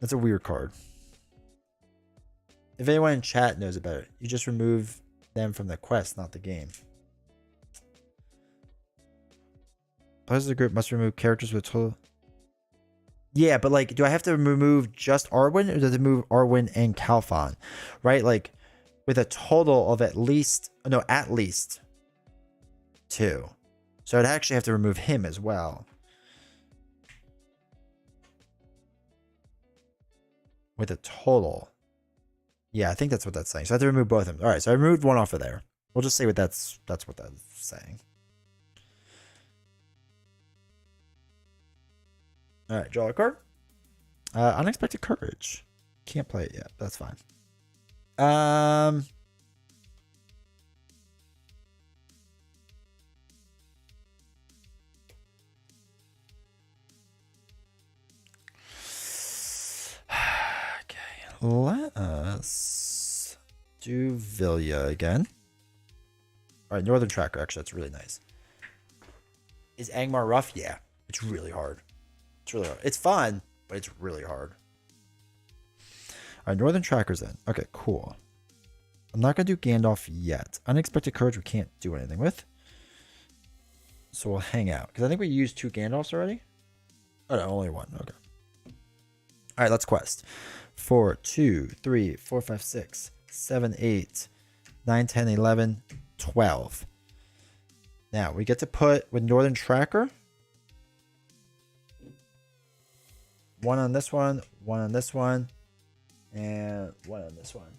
That's a weird card. If anyone in chat knows about it, you just remove them from the quest, not the game. Players of the group must remove characters with total. Yeah, but like, do I have to remove just Arwen, or does it move Arwen and Calphon? Right? Like, with a total of at least 2. So I'd actually have to remove him as well. With a total. Yeah, I think that's what that's saying. So I have to remove both of them. All right, so I removed one off of there. We'll just say what that's what that's saying. All right, draw a card. Unexpected Courage. Can't play it yet. That's fine. Okay, let us do Villia again. All right, Northern Tracker. Actually, that's really nice. Is Angmar rough? Yeah, it's really hard. It's really hard. It's fun, but it's really hard. All right, Northern Tracker's in. Okay, cool. I'm not going to do Gandalf yet. Unexpected Courage we can't do anything with. So we'll hang out. Because I think we used 2 Gandalfs already. Oh, no, only 1. Okay. All right, let's quest. 4, 2, 3, 4, 5, 6, 7, 8, 9, 10, 11, 12. Now, we get to put with Northern Tracker. 1 on this one, 1 on this one, and 1 on this one.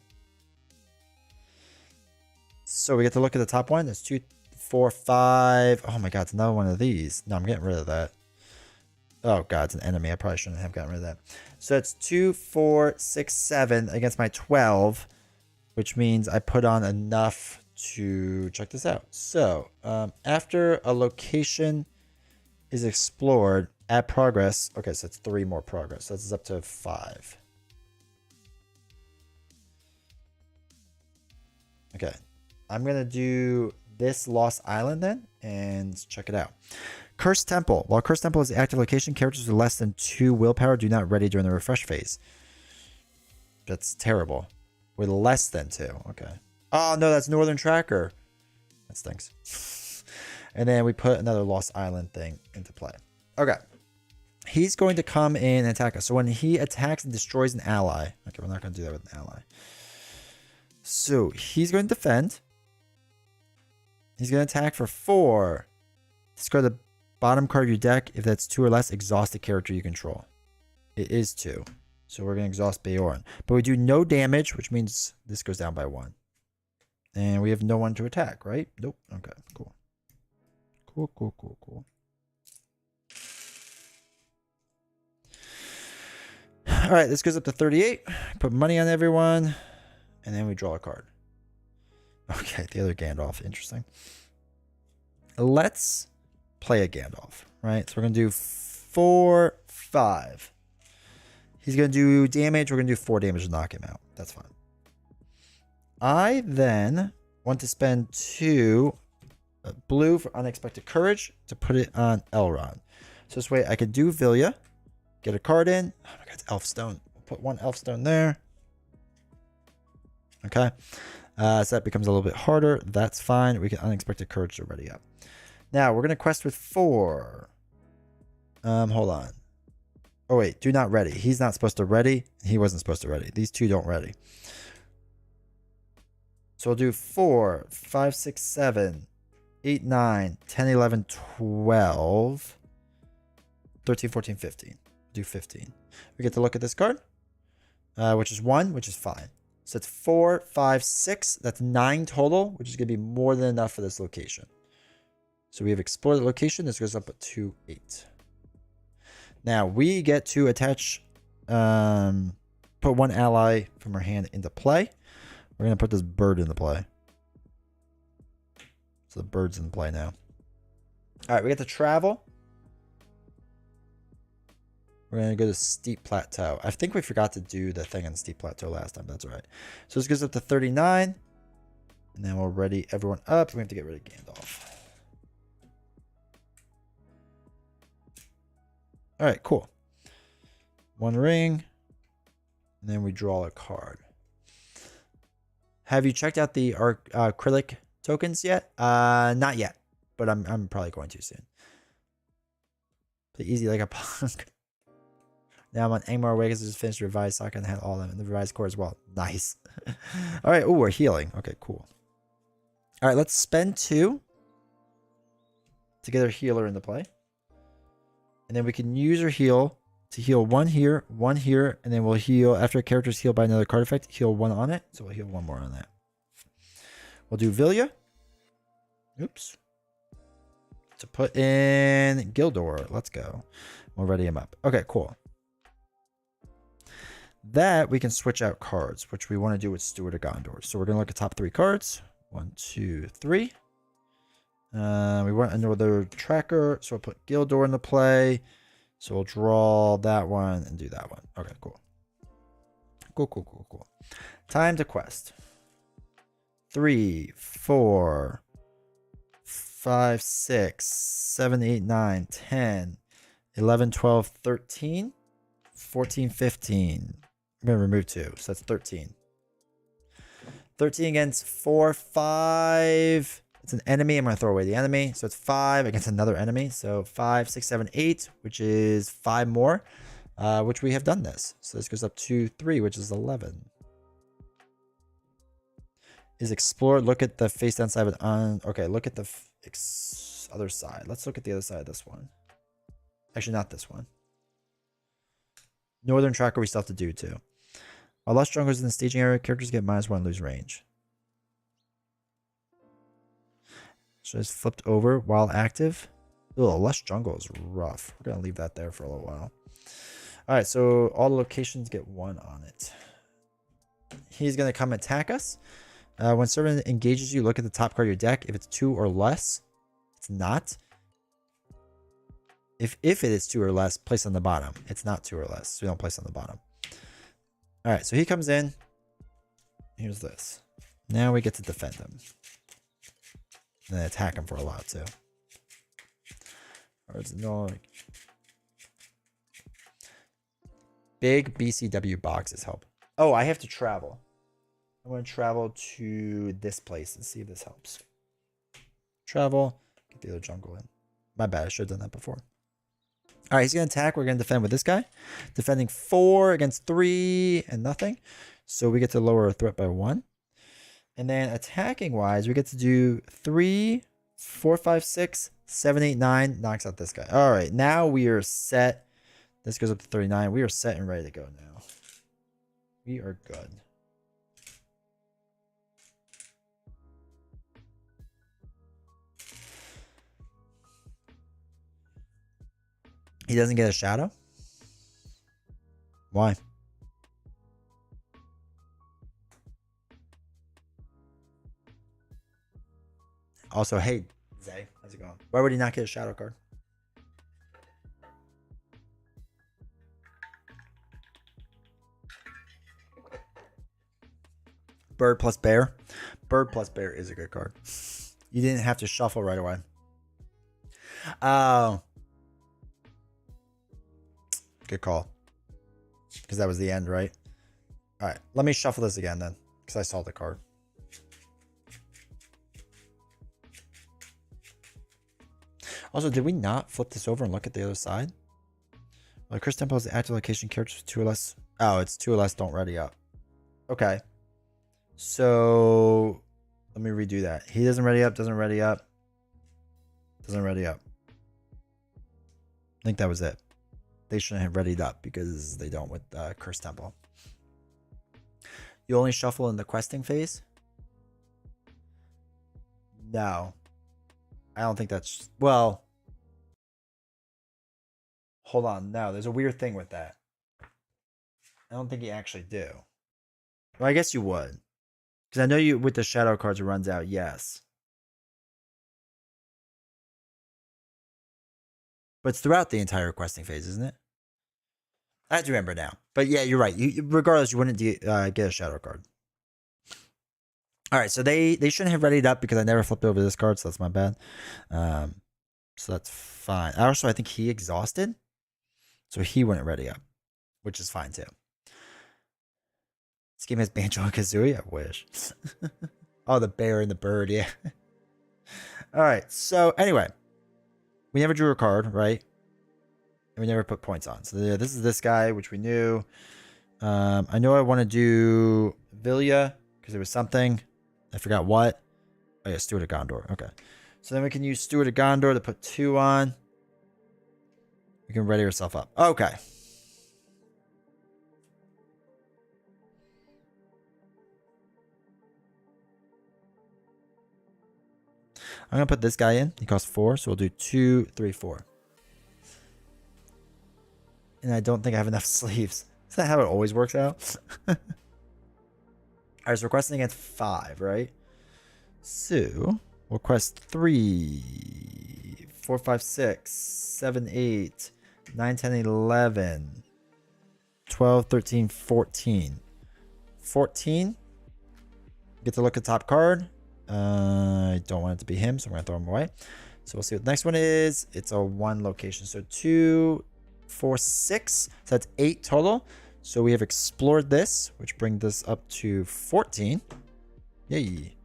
So we get to look at the top one. There's 2, 4, 5. Oh my god, it's another one of these. No, I'm getting rid of that. Oh god, it's an enemy. I probably shouldn't have gotten rid of that. So it's 2, 4, 6, 7 against my 12, which means I put on enough to check this out. So after a location is explored, add progress. Okay, so it's 3 more progress. So this is up to 5. Okay. I'm going to do this Lost Island then and check it out. Cursed Temple. While Cursed Temple is the active location, characters with less than 2 willpower do not ready during the refresh phase. That's terrible. With less than 2. Okay. Oh, no, that's Northern Tracker. That stinks. And then we put another Lost Island thing into play. Okay. He's going to come in and attack us. So when he attacks and destroys an ally. Okay, we're not going to do that with an ally. So he's going to defend. He's going to attack for 4. Discard the bottom card of your deck. If that's 2 or less, exhaust the character you control. It is 2. So we're going to exhaust Beorn. But we do no damage, which means this goes down by 1. And we have no one to attack, right? Nope. Okay, cool. Cool. All right, this goes up to 38. Put money on everyone. And then we draw a card. Okay, the other Gandalf. Interesting. Let's play a Gandalf, right? So we're going to do 4, 5. He's going to do damage. We're going to do 4 damage to knock him out. That's fine. I then want to spend 2 blue for Unexpected Courage to put it on Elrond. So this way I could do Villia, get a card in. Oh my god, it's Elfstone. We'll put 1 Elfstone there. Okay. So that becomes a little bit harder. That's fine. We get Unexpected Courage to ready up. Now we're going to quest with 4. Hold on. Oh wait, do not ready. He's not supposed to ready. He wasn't supposed to ready. These 2 don't ready. So we'll do 4, 5, 6, 7, 8, 9, 10, 11, 12, 13, 14, 15. Do 15. We get to look at this card, which is 1, which is fine. So it's 4, 5, 6. That's 9 total, which is going to be more than enough for this location. So we have explored the location. This goes up to 8. Now we get to attach, put 1 ally from our hand into play. We're going to put this bird into play. So the bird's in play now. All right, we get to travel. We're going to go to Steep Plateau. I think we forgot to do the thing on Steep Plateau last time. That's right. So this goes up to 39. And then we'll ready everyone up. We have to get rid of Gandalf. All right, cool. 1 ring. And then we draw a card. Have you checked out the acrylic tokens yet? Not yet. But I'm probably going to soon. Play easy like a punk. Now I'm on Angmar Awakens. Just finished the revised socket and had all of them. And the revised core as well. Nice. All right. Oh, we're healing. Okay, cool. All right, let's spend 2 to get our healer into play. And then we can use our heal to heal one here, and then we'll heal after a character's healed by another card effect, heal one on it. So we'll heal one more on that. We'll do Vilya. Oops. To put in Gildor. Let's go. We'll ready him up. Okay, cool. That we can switch out cards, which we want to do with Steward of Gondor. So we're going to look at top 3 cards. 1, 2, 3. We want another tracker, so we'll put Gildor into play. So we'll draw that one and do that one. Okay, cool. Cool. Time to quest. 3, 4, 5, 6, 7, 8, 9, 10, 11, 12, 13, 14, 15. I'm going to remove 2, so that's 13. 13 against 4, 5. It's an enemy. I'm going to throw away the enemy. So it's 5 against another enemy. So 5, 6, 7, 8, which is 5 more, which we have done this. So this goes up to 3, which is 11. Is explore. Look at the face down side. Okay, look at the other side. Let's look at the other side of this one. Actually, not this one. Northern tracker we still have to do too. While less junglers in the staging area, characters get -1, lose range. So it's flipped over while active. Oh, less jungle is rough. We're going to leave that there for a little while. All right, so all the locations get 1 on it. He's going to come attack us. When servant engages you, look at the top card of your deck. If it's 2 or less, it's not. If it is 2 or less, place on the bottom. It's not 2 or less, so we don't place on the bottom. All right, so he comes in. Here's this. Now we get to defend him. And then attack him for a lot, too. Big BCW boxes help. Oh, I have to travel. I'm going to travel to this place and see if this helps. Travel. Get the other jungle in. My bad. I should have done that before. All right, he's going to attack. We're going to defend with this guy. Defending 4 against 3 and nothing. So we get to lower our threat by 1. And then attacking wise, we get to do 3, 4, 5, 6, 7, 8, 9. Knocks out this guy. All right, now we are set. This goes up to 39. We are set and ready to go now. We are good. He doesn't get a shadow? Why? Also, hey, Zay, how's it going? Why would he not get a shadow card? Bird plus bear. Bird plus bear is a good card. You didn't have to shuffle right away. Oh. Good call. Because that was the end, right? All right. Let me shuffle this again then. Because I saw the card. Also, did we not flip this over and look at the other side? Well, Chris Temple is the active location characters with 2 or less. Oh, it's 2 or less. Don't ready up. Okay. So let me redo that. He doesn't ready up. Doesn't ready up. Doesn't ready up. I think that was it. They shouldn't have readied up because they don't with Curse Temple. You only shuffle in the questing phase? No. I don't think that's... Well... Hold on. No, there's a weird thing with that. I don't think you actually do. Well, I guess you would. Because I know you with the shadow cards it runs out, yes. But it's throughout the entire questing phase, isn't it? I have to remember now. But yeah, you're right. Regardless, you wouldn't get a shadow card. All right, so they shouldn't have readied up because I never flipped over this card, so that's my bad. So that's fine. Also, I think he exhausted. So he wouldn't ready up, which is fine too. This game has Banjo and Kazooie? I wish. Oh, the bear and the bird, yeah. All right, so anyway. We never drew a card, right? And we never put points on. So this is this guy, which we knew. I know I want to do Vilya because there was something. I forgot what. Oh yeah, Steward of Gondor. Okay. So then we can use Steward of Gondor to put 2 on. We can ready ourselves up. Okay. I'm gonna put this guy in. He costs 4, so we'll do 2, 3, 4. And I don't think I have enough sleeves. Is that how it always works out? Alright, so requesting against 5, right? So we'll quest 3, 4, 5, 6, 7, 8, 9, 10, 11, 12, 13, 14. 14. Get to look at top card. I don't want it to be him, so I'm going to throw him away. So we'll see what the next one is. It's a 1 location. So 2, 4, 6. So that's 8 total. So we have explored this, which brings us up to 14. Yay.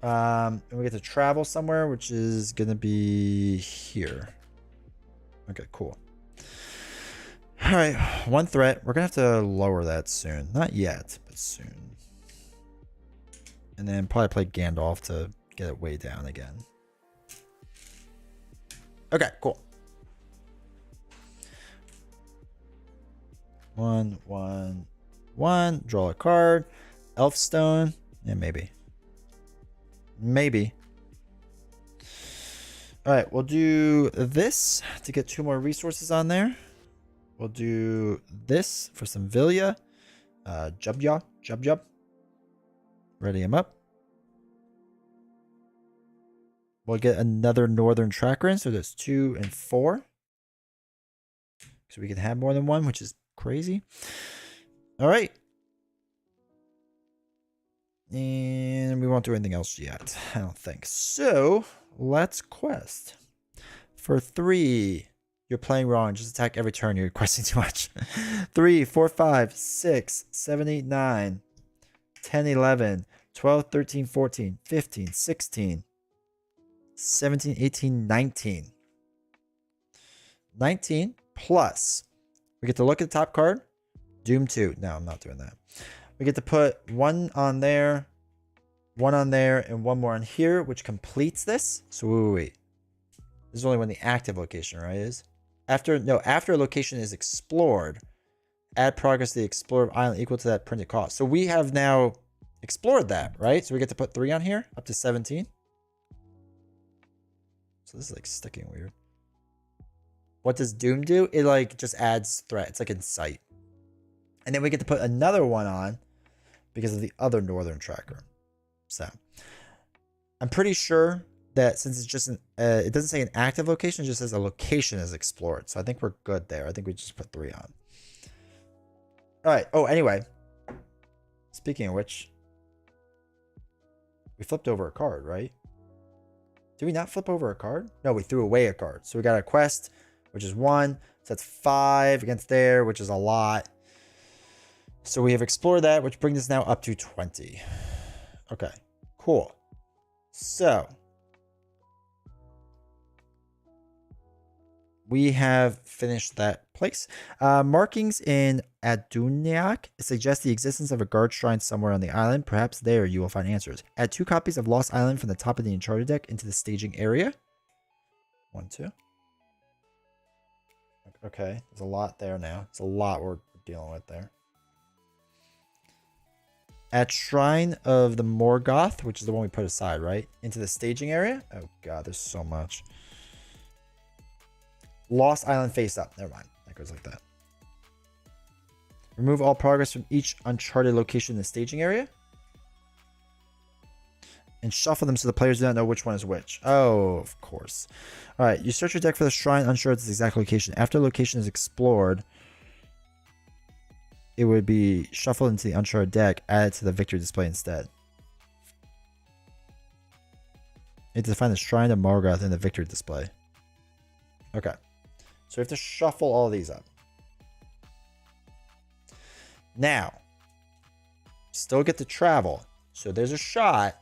And we get to travel somewhere, which is going to be here. Okay, cool. All right, 1 threat. We're going to have to lower that soon. Not yet, but soon. And then probably play Gandalf to get it way down again. Okay, cool. 1, 1, 1. Draw a card. Elfstone. Yeah, maybe. Maybe. All right, we'll do this to get 2 more resources on there. We'll do this for some Villia. Jub. Ready him up. We'll get another Northern Tracker in, so that's 2 and 4. So we can have more than 1, which is crazy. All right. And we won't do anything else yet, I don't think. So let's quest. For 3, you're playing wrong. Just attack every turn. You're questing too much. 3, 4, 5, 6, 7, 8, 9, 10, 11, 12, 13, 14, 15, 16, 17, 18, 19. 19 plus. We get to look at the top card. Doom 2. No, I'm not doing that. We get to put 1 on there, 1 on there, and 1 more on here, which completes this. So wait. This is only when the active location, right, is. After a location is explored, add progress to the explored island equal to that printed cost. So we have now explored that, right? So we get to put 3 on here, up to 17. So this is like sticking weird. What does Doom do? It like just adds threat. It's like Insight. And then we get to put another 1 on because of the other Northern Tracker. So I'm pretty sure that since it's just it doesn't say an active location, it just says a location is explored. So I think we're good there. I think we just put 3 on. All right. Oh, anyway, speaking of which, we flipped over a card, right? Did we not flip over a card? No, we threw away a card. So we got a quest, which is 1. So that's 5 against there, which is a lot. So we have explored that, which brings us now up to 20. Okay, cool. So we have finished that place. Markings in Aduniak suggest the existence of a guard shrine somewhere on the island. Perhaps there you will find answers. Add 2 copies of Lost Island from the top of the Uncharted deck into the staging area. 1, 2. Okay, there's a lot there now. It's a lot we're dealing with there. At Shrine of the Morgoth, which is the one we put aside, right? Into the staging area. Oh god, there's so much. Lost Island face up. Never mind. That goes like that. Remove all progress from each uncharted location in the staging area. And shuffle them so the players do not know which one is which. Oh, of course. Alright, you search your deck for the shrine, unsure of its exact location. After the location is explored, it would be shuffled into the uncharted deck, added to the victory display instead. You need to find the Shrine of Morgoth in the victory display. Okay. So we have to shuffle all these up. Now, still get to travel. So there's a shot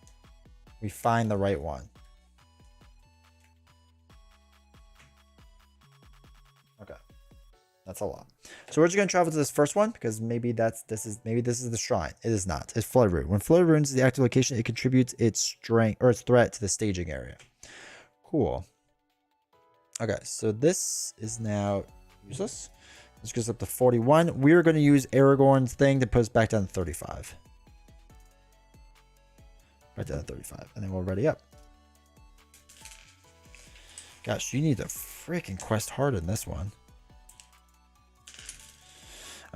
we find the right one. Okay. That's a lot. So we're just going to travel to this first one because maybe this is the shrine. It is not. It's Flood Rune. When Flood Runes is the active location, it contributes its strength or its threat to the staging area. Cool. Okay, so this is now useless. This goes up to 41. We're going to use Aragorn's thing to put us back down to 35. Right down to 35. And then we'll ready up. Gosh, you need to freaking quest hard in this one.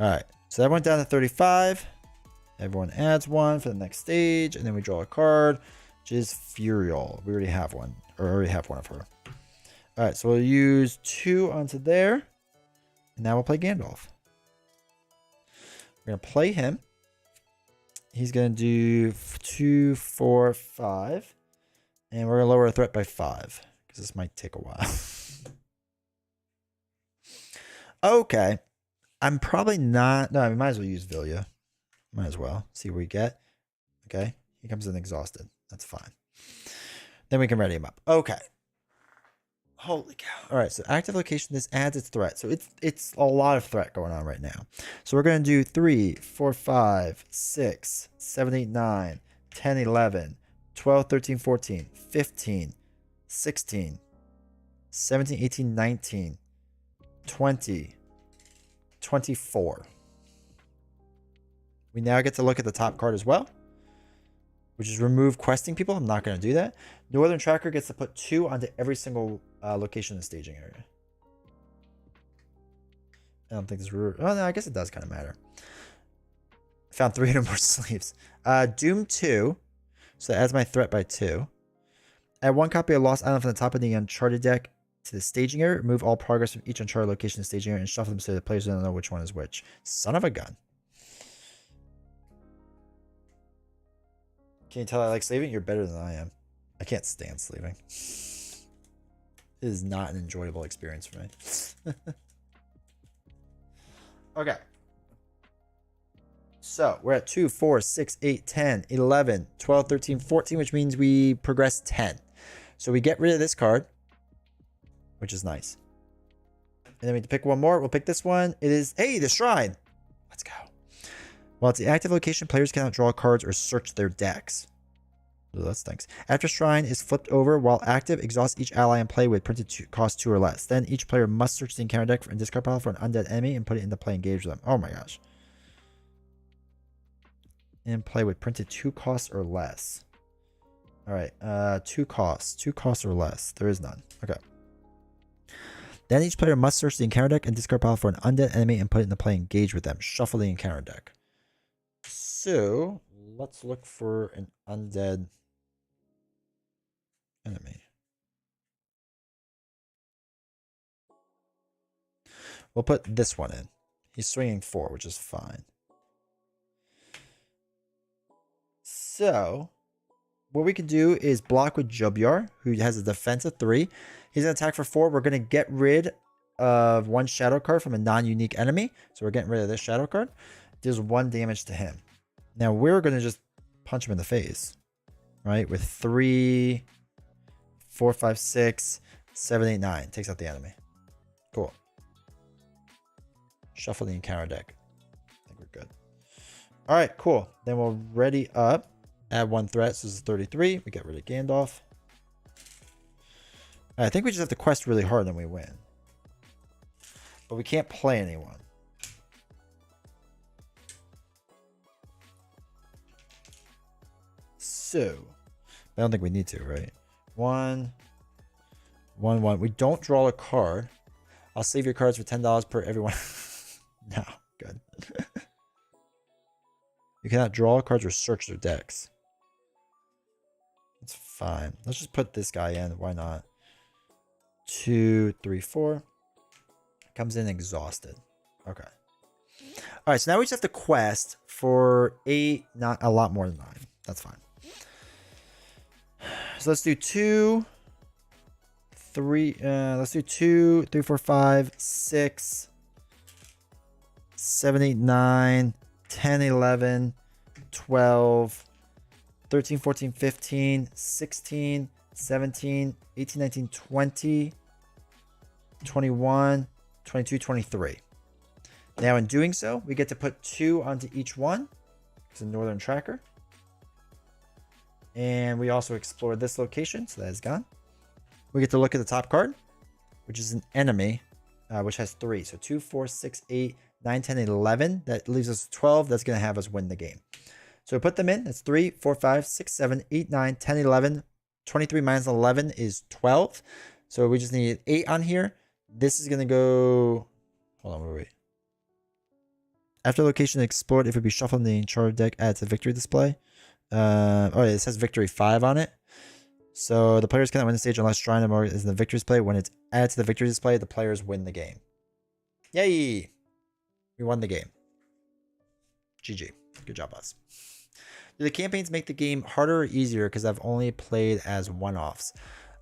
Alright, so that went down to 35. Everyone adds one for the next stage, and then we draw a card, which is Furial. We already have one, or already have one of her. Alright, so we'll use 2 onto there. And now we'll play Gandalf. We're going to play him. He's going to do 2, 4, 5. And we're going to lower our threat by 5. Because this might take a while. Okay. I'm probably not... No, we might as well use Vilya. Might as well. See what we get. Okay. He comes in exhausted. That's fine. Then we can ready him up. Okay. Holy cow. All right. So active location. This adds its threat. So it's a lot of threat going on right now. So we're going to do 3, 4, 5, 6, 7, 8, 9, 10, 11, 12, 13, 14, 15, 16, 17, 18, 19, 20, 24. We now get to look at the top card as well, which is remove questing people. I'm not going to do that. Northern Tracker gets to put 2 onto every single location in the staging area. I don't think this... Oh, no, I guess it does kind of matter. I found 300 more sleeves. Doom 2. So that adds my threat by 2. Add 1 copy of Lost Island from the top of the Uncharted deck to the staging area. Remove all progress from each Uncharted location in the staging area and shuffle them so the players don't know which one is which. Son of a gun. Can you tell I like sleeving? You're better than I am. I can't stand sleeving. It is not an enjoyable experience for me. Okay. So we're at 2, 4, 6, 8, 10, 11, 12, 13, 14, which means we progress 10. So we get rid of this card, which is nice. And then we have to pick one more. We'll pick this one. It is, hey, the Shrine. Let's go. While it's the active location, players cannot draw cards or search their decks. Oh, that stinks. After Shrine is flipped over while active, exhaust each ally in play with printed cost 2 or less. Then each player must search the encounter deck and discard pile for an undead enemy and put it into play and engage with them. Oh my gosh. And play with printed 2 costs or less. Alright, 2 costs. 2 costs or less. There is none. Okay. Then each player must search the encounter deck and discard pile for an undead enemy and put it into play and engage with them. Shuffle the encounter deck. So, let's look for an undead enemy. We'll put this one in. He's swinging 4, which is fine. So, what we can do is block with Jubyar, who has a defense of 3. He's going to attack for 4. We're going to get rid of 1 shadow card from a non-unique enemy. So we're getting rid of this shadow card. Deals 1 damage to him. Now we're going to just punch him in the face. Right? With 3, 4, 5, 6, 7, 8, 9. Takes out the enemy. Cool. Shuffle the encounter deck. I think we're good. Alright, cool. Then we'll ready up. Add 1 threat, so this is 33. We get rid of Gandalf. I think we just have to quest really hard and we win. But we can't play anyone. So, I don't think we need to, right? 1, 1, 1. We don't draw a card. I'll save your cards for $10 per everyone. No, good. You cannot draw cards or search their decks. It's fine. Let's just put this guy in. Why not? 2, 3, 4. Comes in exhausted. Okay. All right. So now we just have to quest for 8, not a lot more than 9. That's fine. So let's do 2, 3. Let's do 2, 3, 4, 5, 6, 7, 8, 9, 10, 11, 12, 13, 14, 15, 16, 17, 18, 19, 20, 21, 22, 23. Now in doing so, we get to put 2 onto each one. It's a Northern Tracker. And we also explore this location, so that is gone. We get to look at the top card, which is an enemy, which has 3. So 2, 4, 6, 8, 9, 10, 11. That leaves us 12. That's going to have us win the game. So we put them in. That's 3, 4, 5, 6, 7, 8, 9, 10, 11. 23 minus 11 is 12. So we just need 8 on here. This is gonna go. Hold on, wait. After location explored, if it be shuffled in the Uncharted deck, add to the victory display. Oh, it says victory 5 on it. So the players cannot win the stage unless Shrine of More is in the victory display. When it's added to the victory display, the players win the game. Yay! We won the game. GG. Good job, us. Do the campaigns make the game harder or easier? Because I've only played as one-offs.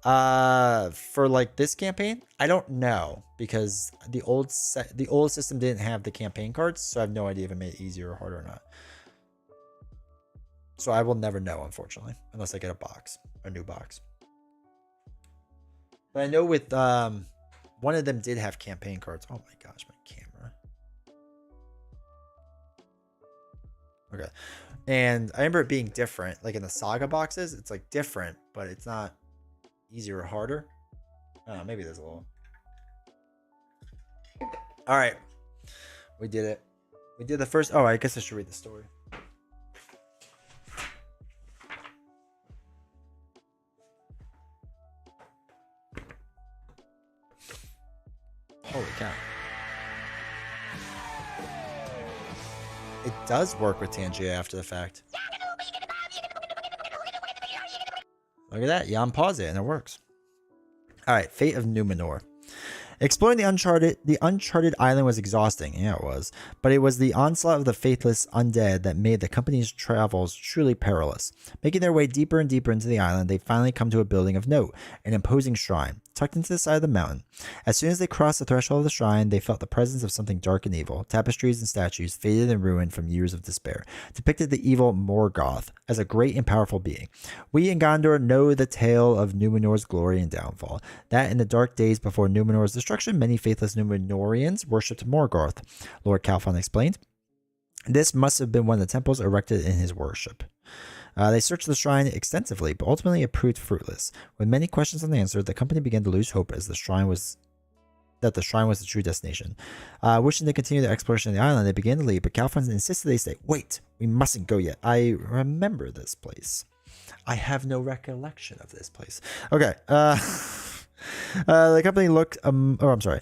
For like this campaign, I don't know, because the old system didn't have the campaign cards, so I have no idea if it made it easier or harder or not. So I will never know, unfortunately, unless I get a new box. But I know with one of them did have campaign cards. Oh my gosh, my camera. Okay. And I remember it being different. Like in the Saga boxes, it's like different, but it's not easier or harder. I don't know, maybe there's a little. All right. We did it. We did the first. Oh, I guess I should read the story. Holy cow. It does work with Tangier after the fact. Look at that. You unpause it and it works. All right. Fate of Numenor. Exploring the uncharted island was exhausting. Yeah, it was. But it was the onslaught of the faithless undead that made the company's travels truly perilous. Making their way deeper and deeper into the island, they finally come to a building of note, an imposing shrine, tucked into the side of the mountain. As soon as they crossed the threshold of the shrine, they felt the presence of something dark and evil. Tapestries and statues, faded and ruined from years of despair, depicted the evil Morgoth as a great and powerful being. We in Gondor know the tale of Numenor's glory and downfall. That in the dark days before Numenor's destruction, many faithless Numenorians worshipped Morgoth, Lord Calphon explained. This must have been one of the temples erected in his worship. They searched the shrine extensively, but ultimately it proved fruitless. With many questions unanswered, the company began to lose hope as the shrine was the true destination. Wishing to continue their exploration of the island, they began to leave, but Calphon insisted they stay. Wait, we mustn't go yet. I remember this place. I have no recollection of this place. Okay. The company looked. I'm sorry.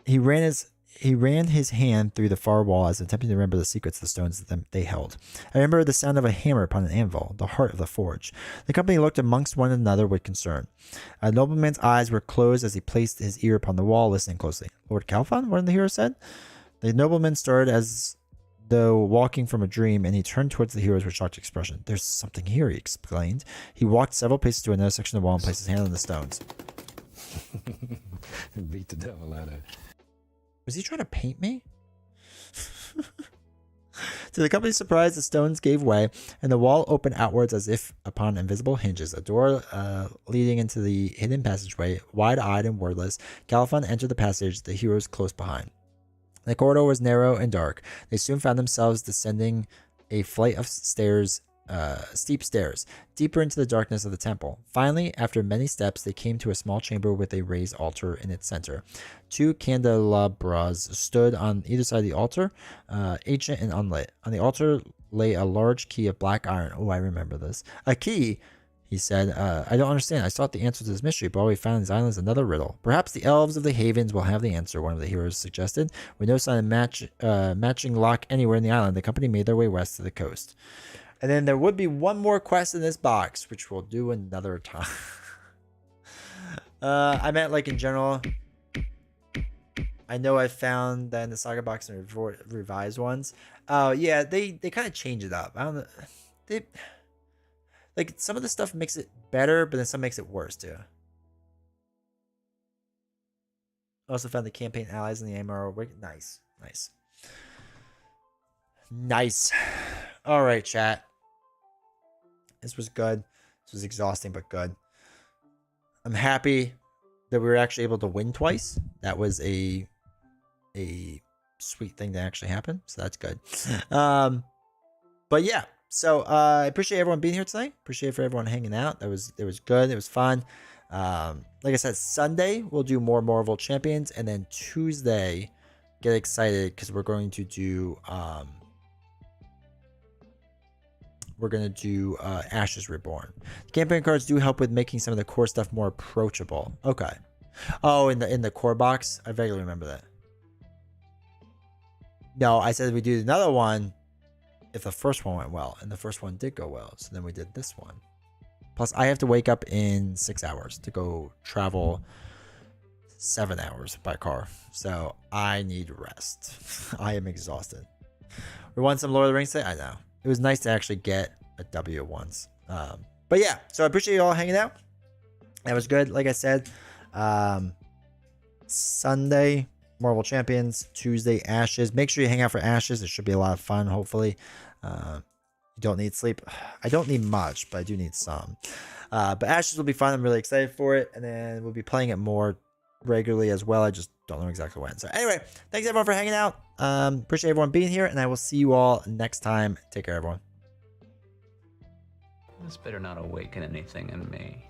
He ran his hand through the far wall as attempting to remember the secrets of the stones that they held. I remember the sound of a hammer upon an anvil, the heart of the forge. The company looked amongst one another with concern. A nobleman's eyes were closed as he placed his ear upon the wall, listening closely. Lord Calphon, one of the heroes said. The nobleman started as though walking from a dream, and he turned towards the heroes with shocked expression. There's something here, he explained. He walked several paces to another section of the wall and placed his hand on the stones. Beat the devil out of it. Was he trying to paint me? To the company's surprise, the stones gave way, and the wall opened outwards as if upon invisible hinges. A door leading into the hidden passageway, wide-eyed and wordless, Calphon entered the passage, the heroes close behind. The corridor was narrow and dark. They soon found themselves descending a flight of stairs, steep stairs, deeper into the darkness of the temple. Finally, after many steps, they came to a small chamber with a raised altar in its center. 2 candelabras stood on either side of the altar, ancient and unlit. On the altar lay a large key of black iron. Oh, I remember this. A key, he said. I don't understand. I sought the answer to this mystery, but all we found in these islands is another riddle. Perhaps the elves of the havens will have the answer, one of the heroes suggested. With no sign of matching lock anywhere in the island, the company made their way west to the coast. And then there would be one more quest in this box, which we'll do another time. I meant like in general. I know I found that in the Saga box and revised ones. Oh yeah, they kind of change it up. I don't know. Like some of the stuff makes it better, but then some makes it worse too. Also found the campaign allies in the MRO. Nice. All right, chat. This was good. This was exhausting, but good. I'm happy that we were actually able to win twice. That was a sweet thing that actually happened. So that's good. But yeah. So I appreciate everyone being here tonight. Appreciate for everyone hanging out. It was good. It was fun. Like I said, Sunday we'll do more Marvel Champions, and then Tuesday, get excited because we're going to do we're gonna do Ashes Reborn. Campaign cards do help with making some of the core stuff more approachable. Okay. Oh, in the core box, I vaguely remember that. No, I said we do another one if the first one went well, and the first one did go well. So then we did this one. Plus, I have to wake up in 6 hours to go travel 7 hours by car. So I need rest. I am exhausted. We won some Lord of the Rings today. I know. It was nice to actually get a W once. But yeah, so I appreciate you all hanging out. That was good. Like I said, Sunday, Marvel Champions. Tuesday, Ashes. Make sure you hang out for Ashes. It should be a lot of fun, hopefully. You don't need sleep. I don't need much, but I do need some. But Ashes will be fun. I'm really excited for it. And then we'll be playing it more regularly as well. I just don't know exactly when. So anyway, thanks everyone for hanging out. Appreciate everyone being here, and I will see you all next time. Take care, everyone. This better not awaken anything in me.